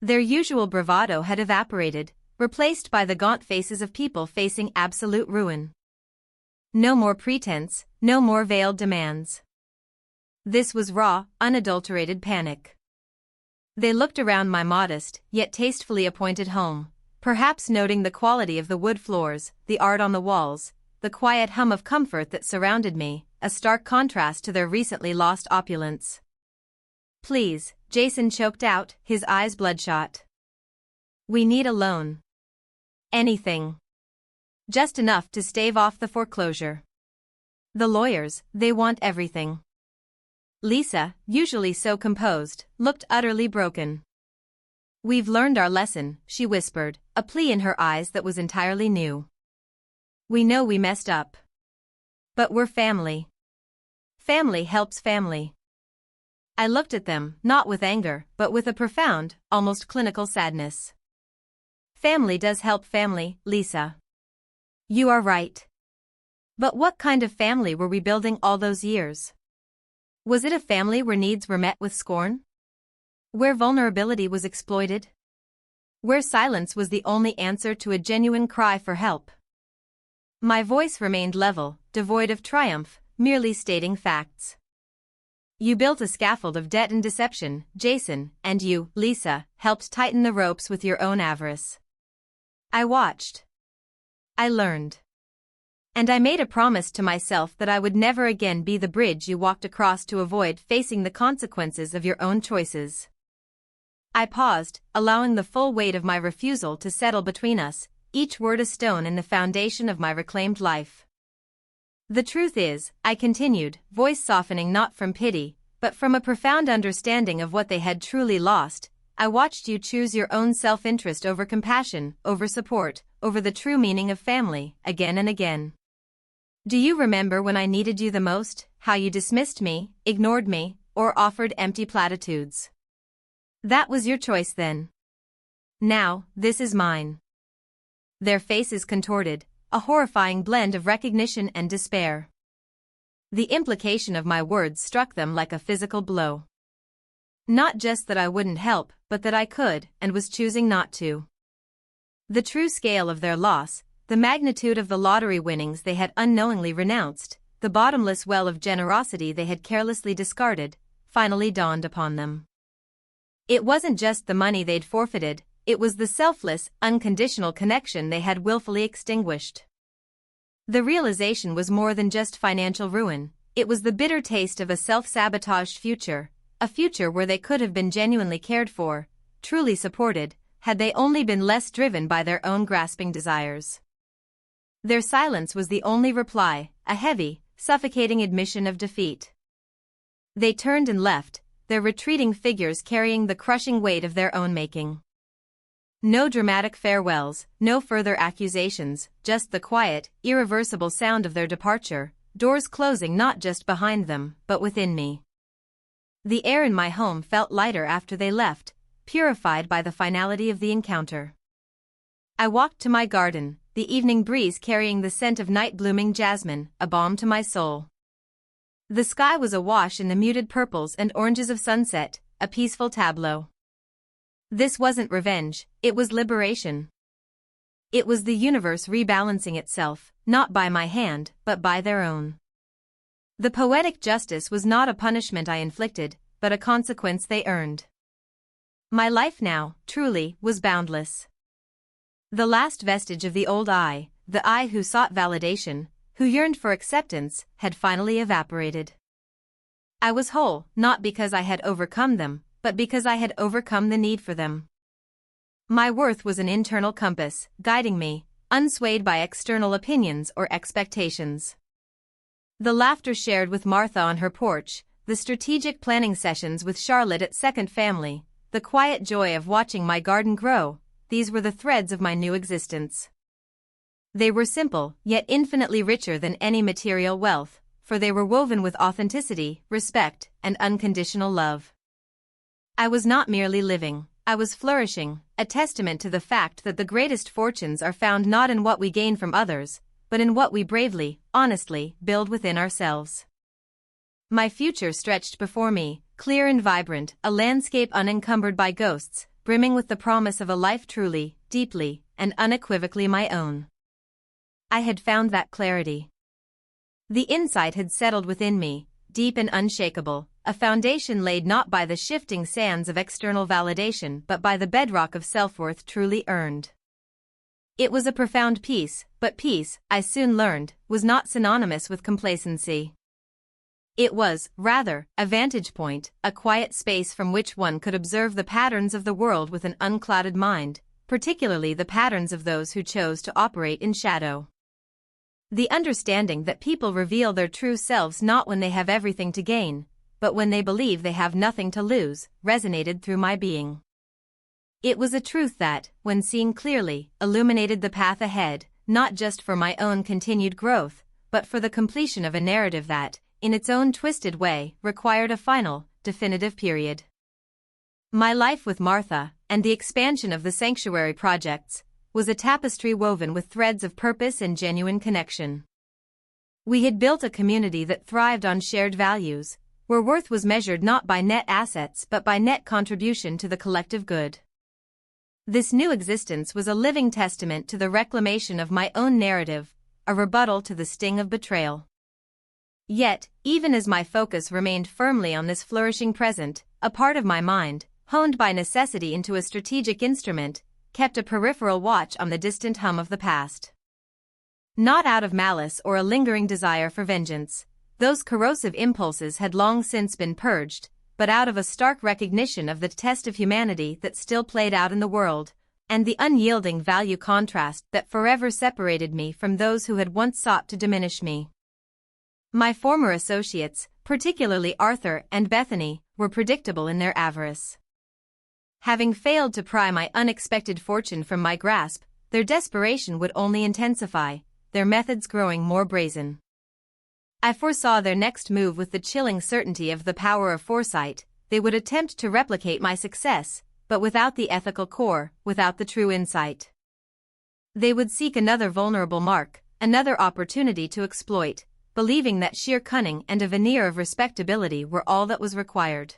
Their usual bravado had evaporated, replaced by the gaunt faces of people facing absolute ruin. No more pretense, no more veiled demands. This was raw, unadulterated panic. They looked around my modest, yet tastefully appointed home, perhaps noting the quality of the wood floors, the art on the walls, the quiet hum of comfort that surrounded me, a stark contrast to their recently lost opulence. Please, Jason choked out, his eyes bloodshot. We need a loan. Anything. Just enough to stave off the foreclosure. The lawyers, they want everything. Lisa, usually so composed, looked utterly broken. We've learned our lesson, she whispered, a plea in her eyes that was entirely new. We know we messed up. But we're family. Family helps family. I looked at them, not with anger, but with a profound, almost clinical sadness. Family does help family, Lisa. You are right. But what kind of family were we building all those years? Was it a family where needs were met with scorn? Where vulnerability was exploited? Where silence was the only answer to a genuine cry for help? My voice remained level, devoid of triumph, merely stating facts. You built a scaffold of debt and deception, Jason, and you, Lisa, helped tighten the ropes with your own avarice. I watched. I learned. And I made a promise to myself that I would never again be the bridge you walked across to avoid facing the consequences of your own choices. I paused, allowing the full weight of my refusal to settle between us, each word a stone in the foundation of my reclaimed life. The truth is, I continued, voice softening not from pity, but from a profound understanding of what they had truly lost, I watched you choose your own self-interest over compassion, over support, over the true meaning of family, again and again. Do you remember when I needed you the most, how you dismissed me, ignored me, or offered empty platitudes? That was your choice then. Now, this is mine. Their faces contorted, a horrifying blend of recognition and despair. The implication of my words struck them like a physical blow. Not just that I wouldn't help, but that I could, and was choosing not to. The true scale of their loss, the magnitude of the lottery winnings they had unknowingly renounced, the bottomless well of generosity they had carelessly discarded, finally dawned upon them. It wasn't just the money they'd forfeited, it was the selfless, unconditional connection they had willfully extinguished. The realization was more than just financial ruin, it was the bitter taste of a self-sabotaged future, a future where they could have been genuinely cared for, truly supported, had they only been less driven by their own grasping desires. Their silence was the only reply, a heavy, suffocating admission of defeat. They turned and left, their retreating figures carrying the crushing weight of their own making. No dramatic farewells, no further accusations, just the quiet, irreversible sound of their departure, doors closing not just behind them, but within me. The air in my home felt lighter after they left, purified by the finality of the encounter. I walked to my garden, the evening breeze carrying the scent of night-blooming jasmine, a balm to my soul. The sky was awash in the muted purples and oranges of sunset, a peaceful tableau. This wasn't revenge, it was liberation. It was the universe rebalancing itself, not by my hand, but by their own. The poetic justice was not a punishment I inflicted, but a consequence they earned. My life now, truly, was boundless. The last vestige of the old I, the I who sought validation, who yearned for acceptance, had finally evaporated. I was whole, not because I had overcome them, but because I had overcome the need for them. My worth was an internal compass, guiding me, unswayed by external opinions or expectations. The laughter shared with Martha on her porch, the strategic planning sessions with Charlotte at Second Family, the quiet joy of watching my garden grow, these were the threads of my new existence. They were simple, yet infinitely richer than any material wealth, for they were woven with authenticity, respect, and unconditional love. I was not merely living, I was flourishing, a testament to the fact that the greatest fortunes are found not in what we gain from others, but in what we bravely, honestly, build within ourselves. My future stretched before me, clear and vibrant, a landscape unencumbered by ghosts, brimming with the promise of a life truly, deeply, and unequivocally my own. I had found that clarity. The insight had settled within me, deep and unshakable, a foundation laid not by the shifting sands of external validation but by the bedrock of self-worth truly earned. It was a profound peace, but peace, I soon learned, was not synonymous with complacency. It was, rather, a vantage point, a quiet space from which one could observe the patterns of the world with an unclouded mind, particularly the patterns of those who chose to operate in shadow. The understanding that people reveal their true selves not when they have everything to gain, but when they believe they have nothing to lose, resonated through my being. It was a truth that, when seen clearly, illuminated the path ahead, not just for my own continued growth, but for the completion of a narrative that, in its own twisted way, required a final, definitive period. My life with Martha, and the expansion of the sanctuary projects, was a tapestry woven with threads of purpose and genuine connection. We had built a community that thrived on shared values, where worth was measured not by net assets but by net contribution to the collective good. This new existence was a living testament to the reclamation of my own narrative, a rebuttal to the sting of betrayal. Yet, even as my focus remained firmly on this flourishing present, a part of my mind, honed by necessity into a strategic instrument, kept a peripheral watch on the distant hum of the past. Not out of malice or a lingering desire for vengeance, those corrosive impulses had long since been purged, but out of a stark recognition of the test of humanity that still played out in the world, and the unyielding value contrast that forever separated me from those who had once sought to diminish me. My former associates, particularly Arthur and Bethany, were predictable in their avarice. Having failed to pry my unexpected fortune from my grasp, their desperation would only intensify, their methods growing more brazen. I foresaw their next move with the chilling certainty of the power of foresight. They would attempt to replicate my success, but without the ethical core, without the true insight. They would seek another vulnerable mark, another opportunity to exploit, believing that sheer cunning and a veneer of respectability were all that was required.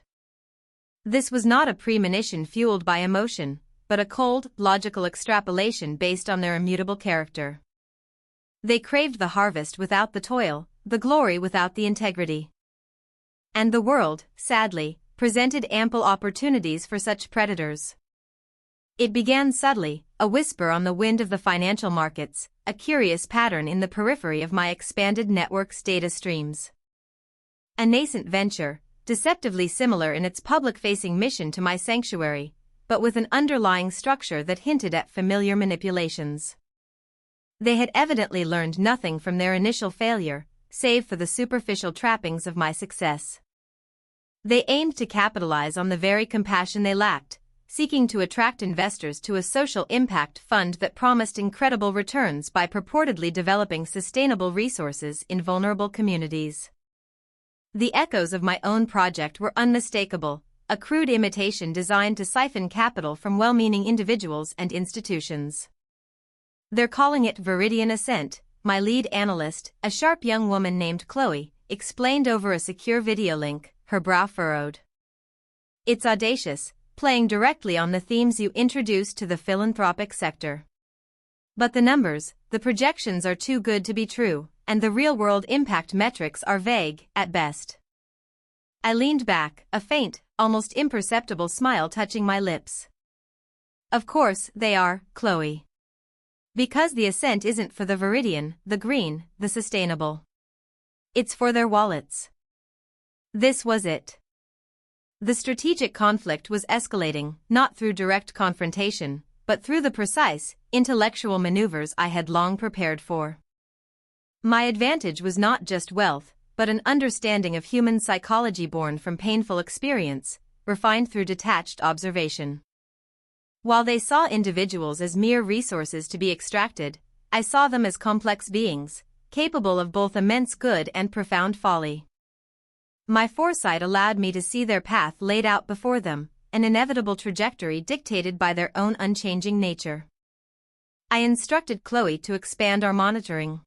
This was not a premonition fueled by emotion, but a cold, logical extrapolation based on their immutable character. They craved the harvest without the toil, the glory without the integrity. And the world, sadly, presented ample opportunities for such predators. It began subtly, a whisper on the wind of the financial markets, a curious pattern in the periphery of my expanded network's data streams. A nascent venture, deceptively similar in its public-facing mission to my sanctuary, but with an underlying structure that hinted at familiar manipulations. They had evidently learned nothing from their initial failure, save for the superficial trappings of my success. They aimed to capitalize on the very compassion they lacked, seeking to attract investors to a social impact fund that promised incredible returns by purportedly developing sustainable resources in vulnerable communities. The echoes of my own project were unmistakable, a crude imitation designed to siphon capital from well-meaning individuals and institutions. They're calling it Viridian Ascent, my lead analyst, a sharp young woman named Chloe, explained over a secure video link, her brow furrowed. It's audacious, playing directly on the themes you introduced to the philanthropic sector. But the numbers, the projections are too good to be true, and the real-world impact metrics are vague, at best. I leaned back, a faint, almost imperceptible smile touching my lips. Of course, they are, Chloe. Because the ascent isn't for the Viridian, the green, the sustainable. It's for their wallets. This was it. The strategic conflict was escalating, not through direct confrontation, but through the precise, intellectual maneuvers I had long prepared for. My advantage was not just wealth, but an understanding of human psychology born from painful experience, refined through detached observation. While they saw individuals as mere resources to be extracted, I saw them as complex beings, capable of both immense good and profound folly. My foresight allowed me to see their path laid out before them, an inevitable trajectory dictated by their own unchanging nature. I instructed Chloe to expand our monitoring.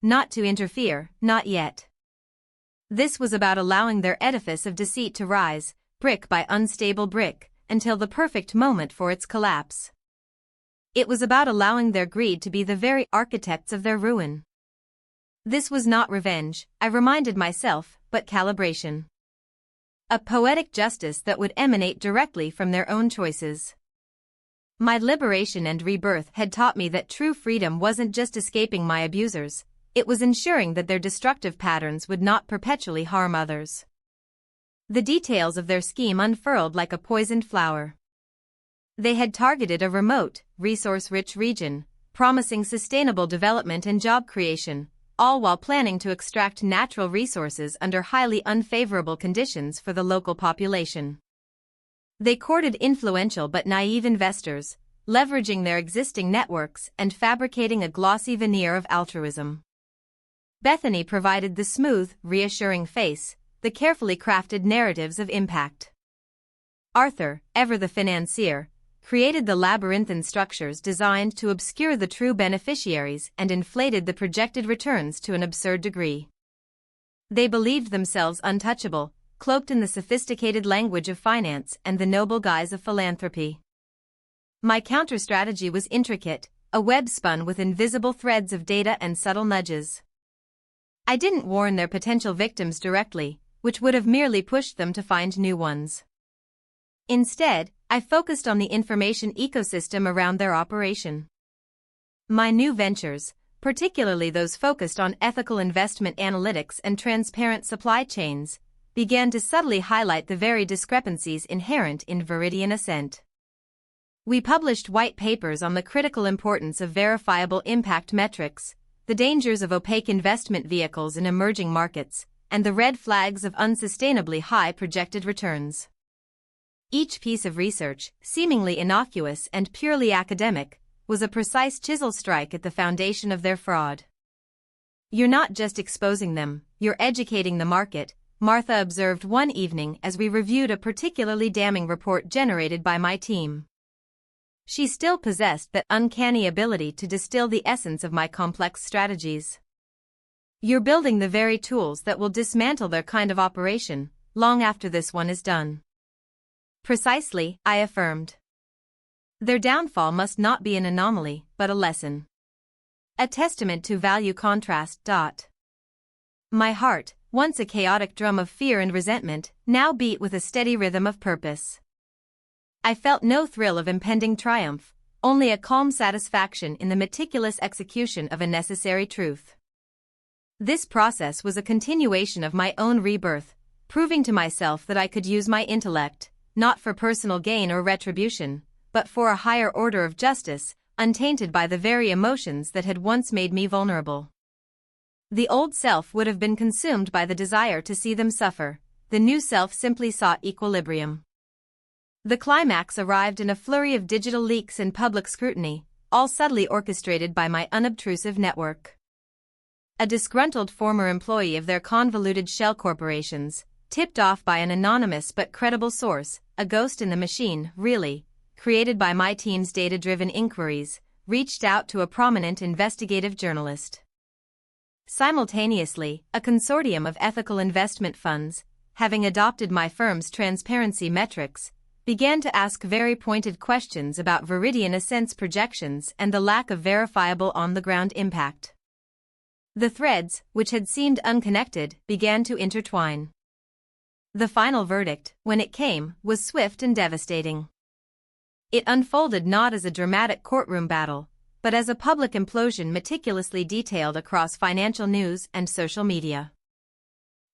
Not to interfere, not yet. This was about allowing their edifice of deceit to rise, brick by unstable brick, until the perfect moment for its collapse. It was about allowing their greed to be the very architects of their ruin. This was not revenge, I reminded myself, but calibration. A poetic justice that would emanate directly from their own choices. My liberation and rebirth had taught me that true freedom wasn't just escaping my abusers, it was ensuring that their destructive patterns would not perpetually harm others. The details of their scheme unfurled like a poisoned flower. They had targeted a remote, resource-rich region, promising sustainable development and job creation, all while planning to extract natural resources under highly unfavorable conditions for the local population. They courted influential but naive investors, leveraging their existing networks and fabricating a glossy veneer of altruism. Bethany provided the smooth, reassuring face, the carefully crafted narratives of impact. Arthur, ever the financier, created the labyrinthine structures designed to obscure the true beneficiaries and inflated the projected returns to an absurd degree. They believed themselves untouchable, cloaked in the sophisticated language of finance and the noble guise of philanthropy. My counter-strategy was intricate, a web spun with invisible threads of data and subtle nudges. I didn't warn their potential victims directly, which would have merely pushed them to find new ones. Instead, I focused on the information ecosystem around their operation. My new ventures, particularly those focused on ethical investment analytics and transparent supply chains, began to subtly highlight the very discrepancies inherent in Viridian Ascent. We published white papers on the critical importance of verifiable impact metrics, the dangers of opaque investment vehicles in emerging markets, and the red flags of unsustainably high projected returns. Each piece of research, seemingly innocuous and purely academic, was a precise chisel strike at the foundation of their fraud. "You're not just exposing them, you're educating the market," Martha observed one evening as we reviewed a particularly damning report generated by my team. She still possessed that uncanny ability to distill the essence of my complex strategies. "You're building the very tools that will dismantle their kind of operation, long after this one is done." "Precisely," I affirmed. "Their downfall must not be an anomaly, but a lesson. A testament to value contrast." My heart, once a chaotic drum of fear and resentment, now beat with a steady rhythm of purpose. I felt no thrill of impending triumph, only a calm satisfaction in the meticulous execution of a necessary truth. This process was a continuation of my own rebirth, proving to myself that I could use my intellect, not for personal gain or retribution, but for a higher order of justice, untainted by the very emotions that had once made me vulnerable. The old self would have been consumed by the desire to see them suffer, the new self simply sought equilibrium. The climax arrived in a flurry of digital leaks and public scrutiny, all subtly orchestrated by my unobtrusive network. A disgruntled former employee of their convoluted shell corporations, tipped off by an anonymous but credible source, a ghost in the machine, really, created by my team's data-driven inquiries, reached out to a prominent investigative journalist. Simultaneously, a consortium of ethical investment funds, having adopted my firm's transparency metrics, began to ask very pointed questions about Viridian Ascent's projections and the lack of verifiable on-the-ground impact. The threads, which had seemed unconnected, began to intertwine. The final verdict, when it came, was swift and devastating. It unfolded not as a dramatic courtroom battle, but as a public implosion meticulously detailed across financial news and social media.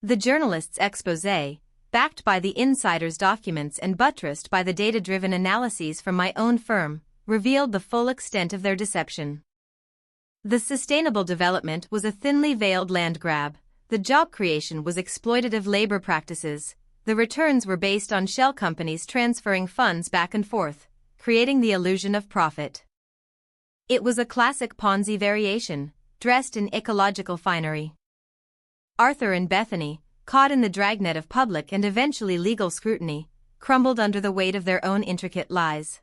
The journalist's exposé, backed by the insider's documents and buttressed by the data-driven analyses from my own firm, revealed the full extent of their deception. The sustainable development was a thinly veiled land grab, the job creation was exploitative labor practices, the returns were based on shell companies transferring funds back and forth, creating the illusion of profit. It was a classic Ponzi variation, dressed in ecological finery. Arthur and Bethany, caught in the dragnet of public and eventually legal scrutiny, crumbled under the weight of their own intricate lies.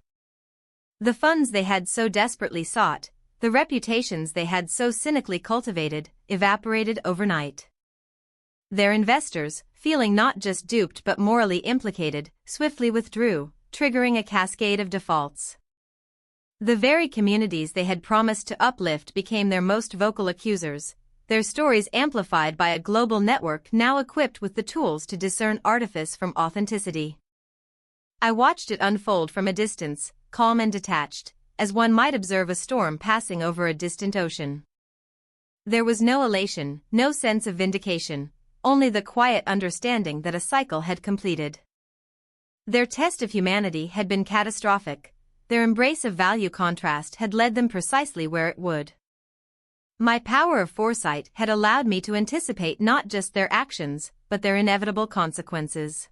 The funds they had so desperately sought, the reputations they had so cynically cultivated, evaporated overnight. Their investors, feeling not just duped but morally implicated, swiftly withdrew, triggering a cascade of defaults. The very communities they had promised to uplift became their most vocal accusers, their stories amplified by a global network now equipped with the tools to discern artifice from authenticity. I watched it unfold from a distance, calm and detached, as one might observe a storm passing over a distant ocean. There was no elation, no sense of vindication, only the quiet understanding that a cycle had completed. Their test of humanity had been catastrophic. Their embrace of value contrast had led them precisely where it would. My power of foresight had allowed me to anticipate not just their actions, but their inevitable consequences.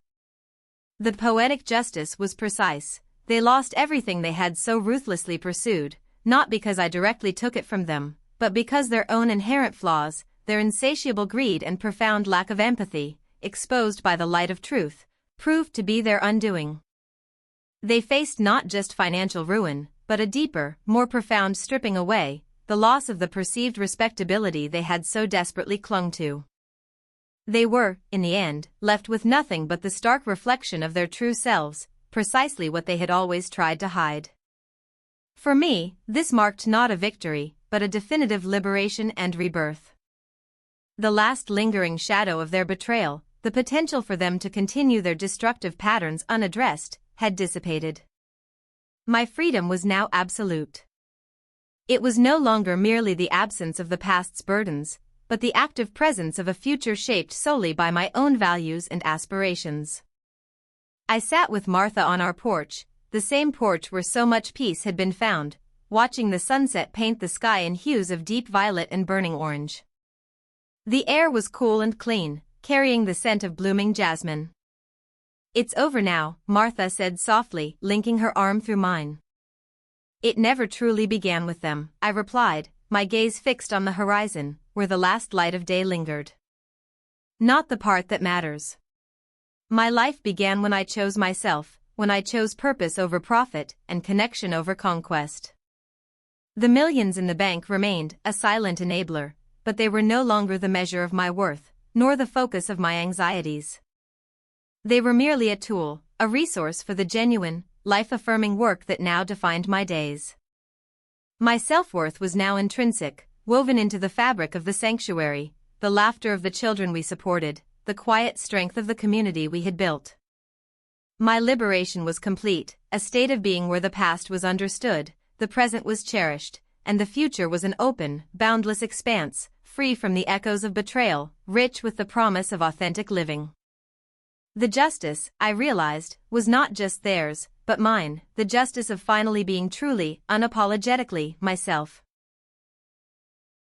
The poetic justice was precise. They lost everything they had so ruthlessly pursued, not because I directly took it from them, but because their own inherent flaws, their insatiable greed and profound lack of empathy, exposed by the light of truth, proved to be their undoing. They faced not just financial ruin, but a deeper, more profound stripping away, the loss of the perceived respectability they had so desperately clung to. They were, in the end, left with nothing but the stark reflection of their true selves, precisely what they had always tried to hide. For me, this marked not a victory, but a definitive liberation and rebirth. The last lingering shadow of their betrayal, the potential for them to continue their destructive patterns unaddressed, had dissipated. My freedom was now absolute. It was no longer merely the absence of the past's burdens, but the active presence of a future shaped solely by my own values and aspirations. I sat with Martha on our porch, the same porch where so much peace had been found, watching the sunset paint the sky in hues of deep violet and burning orange. The air was cool and clean, carrying the scent of blooming jasmine. "It's over now," Martha said softly, linking her arm through mine. "It never truly began with them," I replied, my gaze fixed on the horizon, where the last light of day lingered. "Not the part that matters. My life began when I chose myself, when I chose purpose over profit and connection over conquest. The millions in the bank remained a silent enabler, but they were no longer the measure of my worth, nor the focus of my anxieties. They were merely a tool, a resource for the genuine, life-affirming work that now defined my days. My self-worth was now intrinsic, woven into the fabric of the sanctuary, the laughter of the children we supported, the quiet strength of the community we had built. My liberation was complete, a state of being where the past was understood, the present was cherished, and the future was an open, boundless expanse, free from the echoes of betrayal, rich with the promise of authentic living. The justice, I realized, was not just theirs, but mine, the justice of finally being truly, unapologetically, myself.